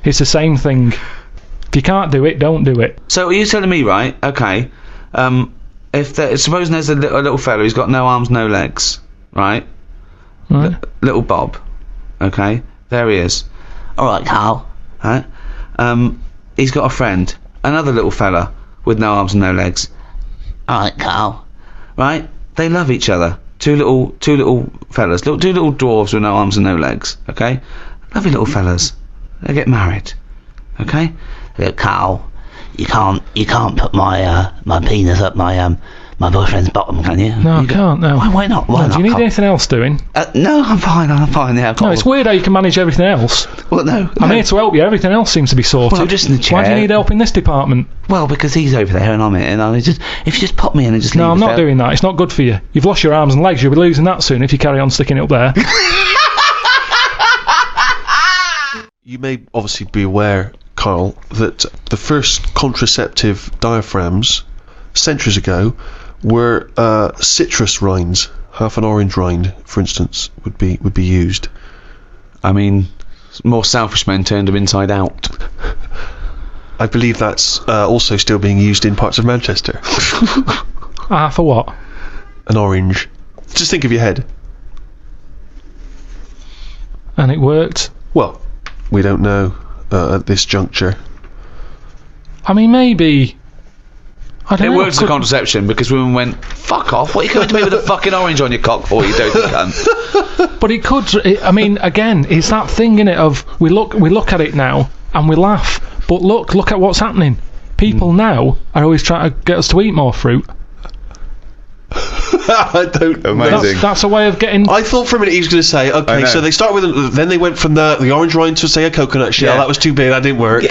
It's the same thing. If you can't do it, don't do it. So are you telling me, right? Okay. Supposing there's a little fella who's got no arms, no legs, right? Right. Little Bob. Okay. There he is. All right, Karl. Right. He's got a friend, another little fella with no arms and no legs. All right, Karl. Right. They love each other. Two little fellas, two little dwarves with no arms and no legs. Okay, lovely little fellas. They get married. Okay. Look, Karl, you can't put my penis up my boyfriend's bottom, can you? No, I can't. No. Why not? Why not? Do you need anything else doing? No, I'm fine. Yeah. No, it's weird how you can manage everything else. Well, no. I'm here to help you. Everything else seems to be sorted. Well, just in the chair. Why do you need help in this department? Well, because he's over there and I'm here, and if you just pop me in and just leave. No, I'm not doing that. It's not good for you. You've lost your arms and legs. You'll be losing that soon if you carry on sticking it up there. You may obviously be aware, Karl, that the first contraceptive diaphragms centuries ago were citrus rinds. Half an orange rind, for instance, would be used. I mean, more selfish men turned them inside out. I believe that's also still being used in parts of Manchester. For what? An orange. Just think of your head. and it worked. Well, we don't know at this juncture. I mean, maybe. I don't It know. worked as a contraception because women went, fuck off, what are you coming to me with a fucking orange on your cock for, you dirty cunt? But it could. I mean, again, it's that thing in it of we look at it now and we laugh, but look at what's happening. People now are always trying to get us to eat more fruit. I don't know. Amazing. That's a way of getting. I thought for a minute he was going to say, okay, so they start with, then they went from the orange rind to, say, a coconut shell. Yeah. That was too big, that didn't work.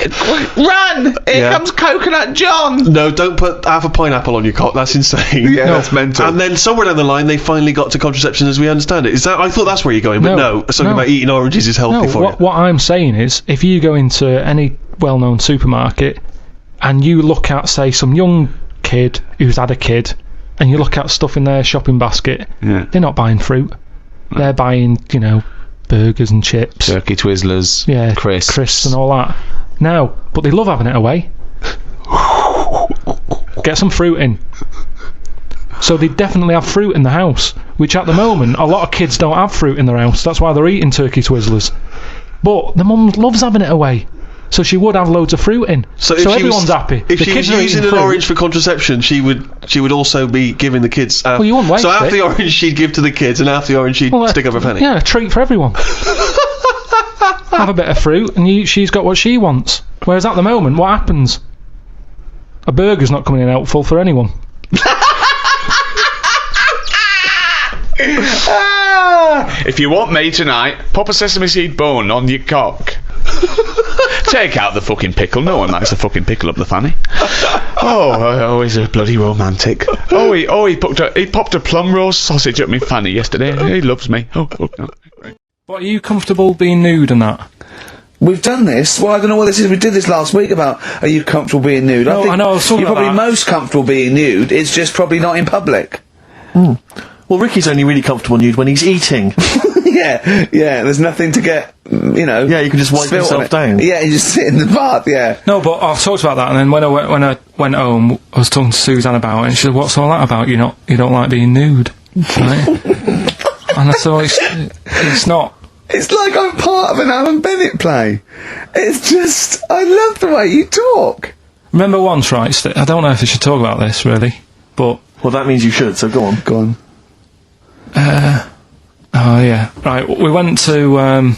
Run! Here comes Coconut John! No, don't put half a pineapple on your cock, that's insane. Yeah, that's mental. And then somewhere down the line, they finally got to contraception as we understand it. Is that, I thought that's where you're going, but no, something about eating oranges is healthy for you. What I'm saying is, if you go into any well-known supermarket and you look at, say, some young kid who's had a kid, and you look at stuff in their shopping basket, they're not buying fruit. They're buying, burgers and chips. Turkey Twizzlers, crisps and all that. No, but they love having it away. Get some fruit in. So they definitely have fruit in the house, which at the moment, a lot of kids don't have fruit in their house. That's why they're eating Turkey Twizzlers. But the mum loves having it away. So she would have loads of fruit in. So everyone's happy. If she was using an orange for contraception, she would also be giving the kids. Well, you wouldn't waste so half it. the orange she'd give to the kids, and half the orange she'd stick up her fanny. Yeah, a treat for everyone. Have a bit of fruit, and she's got what she wants. Whereas at the moment, what happens? A burger's not coming in helpful for anyone. If you want me tonight, pop a sesame seed bone on your cock. Take out the fucking pickle. No one likes a fucking pickle up the fanny. Oh, he's a bloody romantic. He popped a plum roast sausage up my fanny yesterday. He loves me. Oh, fuck no. But are you comfortable being nude and that? We've done this. Well, I don't know what this is. We did this last week about, are you comfortable being nude? No, I know, I was talking you're about probably that. most comfortable being nude. It's just probably not in public. Well, Ricky's only really comfortable nude when he's eating. yeah, there's nothing to get, Yeah, you can just wipe spilt on yourself it. down. Yeah, you just sit in the bath, yeah. No, but I talked about that, and then when I went home, I was talking to Suzanne about it, and she said, "What's all that about? You don't like being nude, right?" And I thought it's not. It's like I'm part of an Alan Bennett play. It's just, I love the way you talk. Remember once, right? I don't know if I should talk about this really, but Well, that means you should. So go on. Go on. oh yeah, right. We went to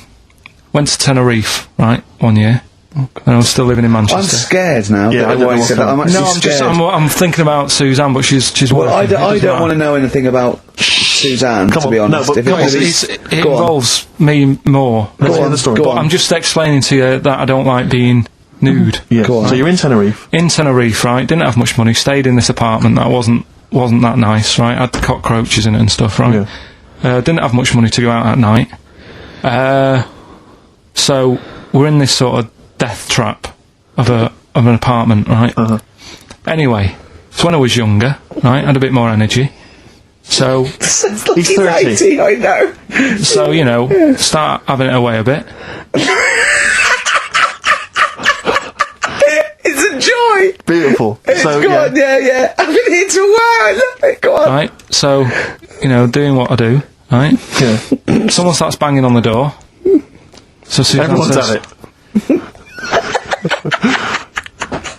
Tenerife, right, one year, and I was still living in Manchester. I'm scared now. Yeah, that I don't know I'm what's actually No, I'm scared. I'm thinking about Suzanne, but she's Well, working. I don't want to know anything about Suzanne, Come to on, be no, honest. but If come on, it go on. involves me more. Let's Go hear on, the story. go But on. I'm just explaining to you that I don't like being nude. Yeah. Go on. So you're in Tenerife. In Tenerife, right? Didn't have much money. Stayed in this apartment that wasn't that nice, right? Had cockroaches in it and stuff, right? Yeah. Didn't have much money to go out at night. So we're in this sort of death trap of an apartment, right? Anyway, so when I was younger, right, had a bit more energy. So Sounds like He's he's 30. 80, I know. so start having it away a bit. It's a joy. Beautiful. It's so gone, yeah. I've been here to work. I love it. Go on. Right, so doing what I do, right? Yeah. Someone starts banging on the door. So Suzanne Everyone's says, at it.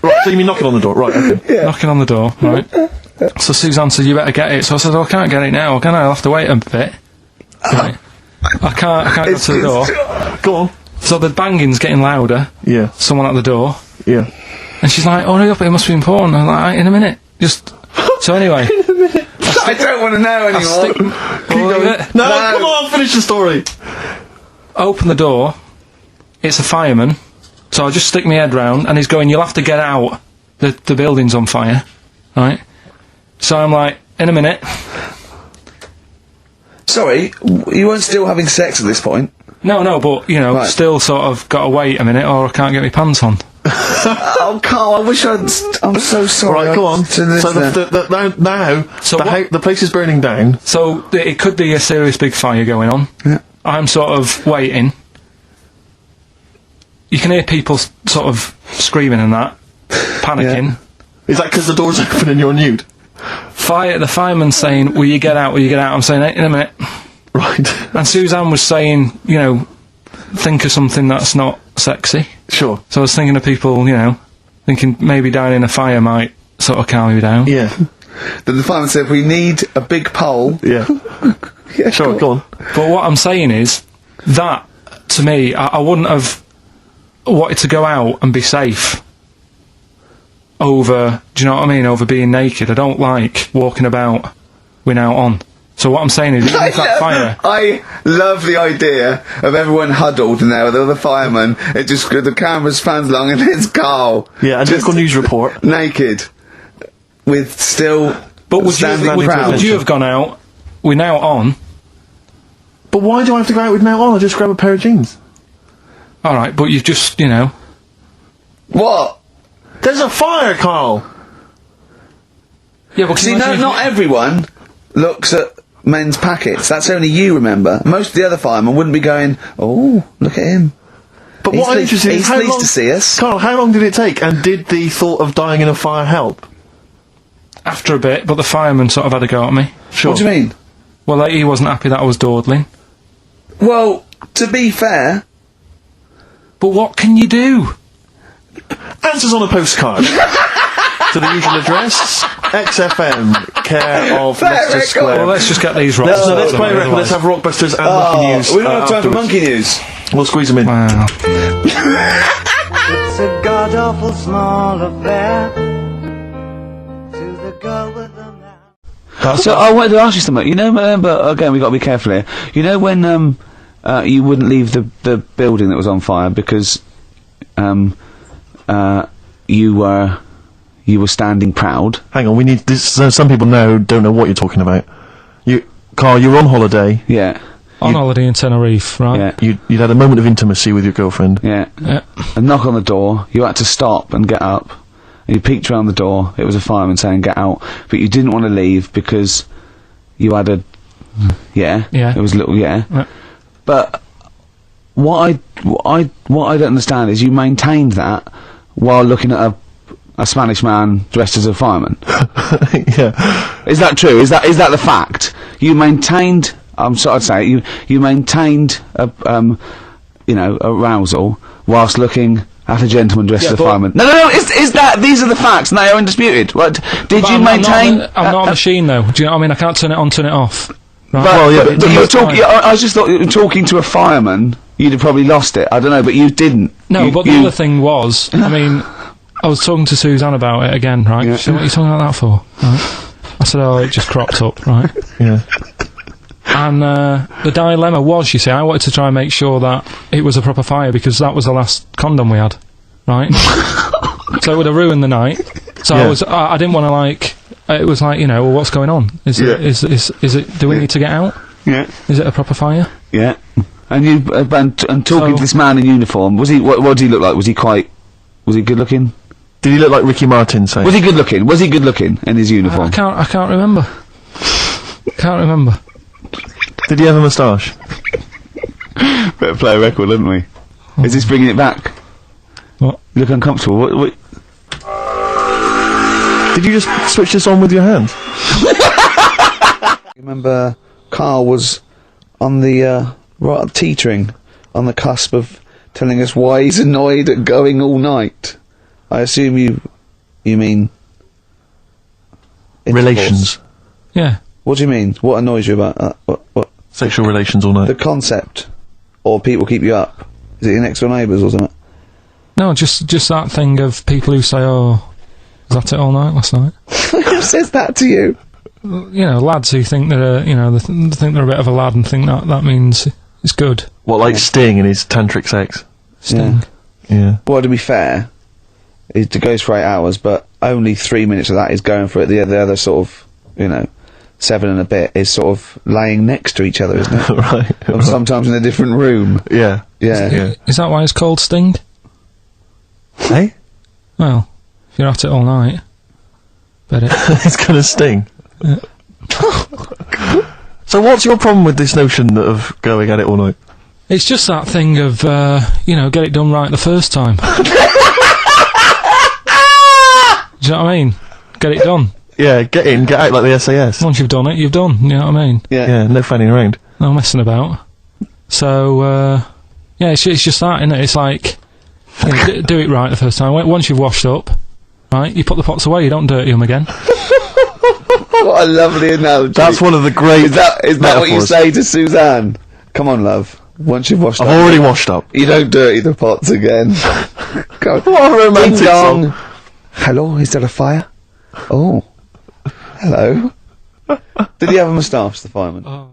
Right. So you mean knocking on the door? Right. Okay. knocking on the door, right? So Suzanne said, "You better get it." So I said, "Oh, I can't get it now, can I? I'll have to wait a bit." Right. I can't go to the door. Go on. So the banging's getting louder. Yeah. Someone at the door, Yeah. and she's like, "Oh, hurry up! It must be important." I'm like, "In a minute, just." So anyway, I don't want to know anymore. No, come on, finish the story. Open the door. It's a fireman. So I just stick my head round, and he's going, "You'll have to get out. The building's on fire." Right? So I'm like, "In a minute." Sorry, you weren't still having sex at this point? No, but, Right. still sort of got to wait a minute, or I can't get my pants on. Oh, Carl, I wish I'm so sorry. Right, go on. To this So now So the place is burning down. So it could be a serious big fire going on. Yeah. I'm sort of waiting. You can hear people sort of screaming and that, panicking. Is that because the door's open and you're nude? The fireman's saying, "Will you get out? Will you get out?" I'm saying, "In a minute." Right. And Suzanne was saying, think of something that's not sexy. Sure. So I was thinking of people, thinking maybe dying in a fire might sort of calm you down. Yeah. Then the fireman said, we need a big pole. Yeah. Yeah, Sure, go on. But what I'm saying is, that, to me, I wouldn't have wanted to go out and be safe over, do you know what I mean, over being naked. I don't like walking about without on. So what I'm saying is, even if that fire... I love the idea of everyone huddled in there with all the firemen. It just, the camera's fans along and there's Carl. Yeah, a just typical news report. naked. With still But would standing would you have gone out, we're now on... But why do I have to go out with now on? I just grab a pair of jeans. Alright, but you've just, What? There's a fire, Carl! Yeah, but See, not everyone looks at men's packets. That's only you, remember. Most of the other firemen wouldn't be going, oh, look at him. But what I'm interested in is he's how pleased long... to see us. Carl, how long did it take? And did the thought of dying in a fire help? After a bit, but the fireman sort of had a go at me. Sure. What do you mean? Well, he wasn't happy that I was dawdling. Well, to be fair... But what can you do? Answers on a postcard. To the usual address, XFM, care of Leicester Square. Well, let's just get these right. Let's play a record, let's have Rockbusters and Monkey News. We don't have time for afterwards. monkey news. We'll squeeze them in. Wow. It's a god-awful small affair to the girl with the mouth. So I wanted to ask you something. But again, we got to be careful here. You know when you wouldn't leave the building that was on fire because you were standing proud. Hang on, we need this. Some people now don't know what you're talking about. Carl, you were on holiday. Yeah. On holiday in Tenerife, right? Yeah. You'd had a moment of intimacy with your girlfriend. Yeah. Yeah. A knock on the door. You had to stop and get up. And you peeked around the door. It was a fireman saying, "Get out!" But you didn't want to leave because you had a. Yeah. Yeah. It was a little. Yeah. Yeah. But what I don't understand is you maintained that while looking at a Spanish man dressed as a fireman. Yeah. Is that true? Is that the fact? You maintained. I'm sorry, I'd say you maintained arousal whilst looking at a gentleman dressed as a fireman. No. Is that these are the facts and they are undisputed? What did But you maintain? I'm not a machine though. Do you know what I mean? I can't turn it on, turn it off. Right? But you were talking. I just thought you were talking to a fireman. You'd have probably lost it. I don't know, but you didn't. No, but the other thing was, I mean, I was talking to Suzanne about it again, right? Yeah. She said, what are you talking about that for? Right? I said, oh, it just cropped up, right? Yeah. And the dilemma was, you see, I wanted to try and make sure that it was a proper fire because that was the last condom we had, right? So it would have ruined the night. So I didn't want to it was like, well, what's going on? Is it? Do we need to get out? Yeah. Is it a proper fire? Yeah. And you and talking to this man in uniform, was he? What did he look like? Was he good looking? Did he look like Ricky Martin? Say. Was he good looking? Was he good looking in his uniform? I can't remember. Can't remember. Did he have a moustache? Better play a record, haven't we? Is this bringing it back? What? You look uncomfortable. What? Did you just switch this on with your hands? Remember, Carl was on the right teetering on the cusp of telling us why he's annoyed at going all night. I assume you mean Relations. Yeah. What do you mean? What annoys you about what? Sexual relations all night. The concept, or people keep you up. Is it your next door neighbours or something? No, just that thing of people who say, oh, was that it all night last night? Who says that to you? Lads who think they're, think they're a bit of a lad and think that means it's good. What, like Sting in his tantric sex? Sting. Yeah. Well, to be fair, it goes for 8 hours, but only 3 minutes of that is going for it. The other sort of, 7 and a bit is sort of laying next to each other, isn't it? Right. Or sometimes in a different room. Yeah. Yeah. Is that why it's called Sting? Hey? Well, if you're at it all night, bet it. It's gonna sting. Yeah. So what's your problem with this notion of going at it all night? It's just that thing of, get it done right the first time. Do you know what I mean? Get it done. Yeah, get in, get out like the SAS. Once you've done it, you've done. You know what I mean? Yeah, no fanning around. No messing about. So, Yeah, it's just that, isn't it? It's like, you know, do it right the first time. Once you've washed up, right, you put the pots away, you don't dirty them again. What a lovely analogy. That's one of the great Is that what you metaphors. say to Suzanne? Come on, love. Once you've washed up. I've already washed up. You don't dirty the pots again. Go. What a romantic Ding dong. song. Hello, is there a fire? Oh. Hello. Did he have a moustache, the fireman? Oh.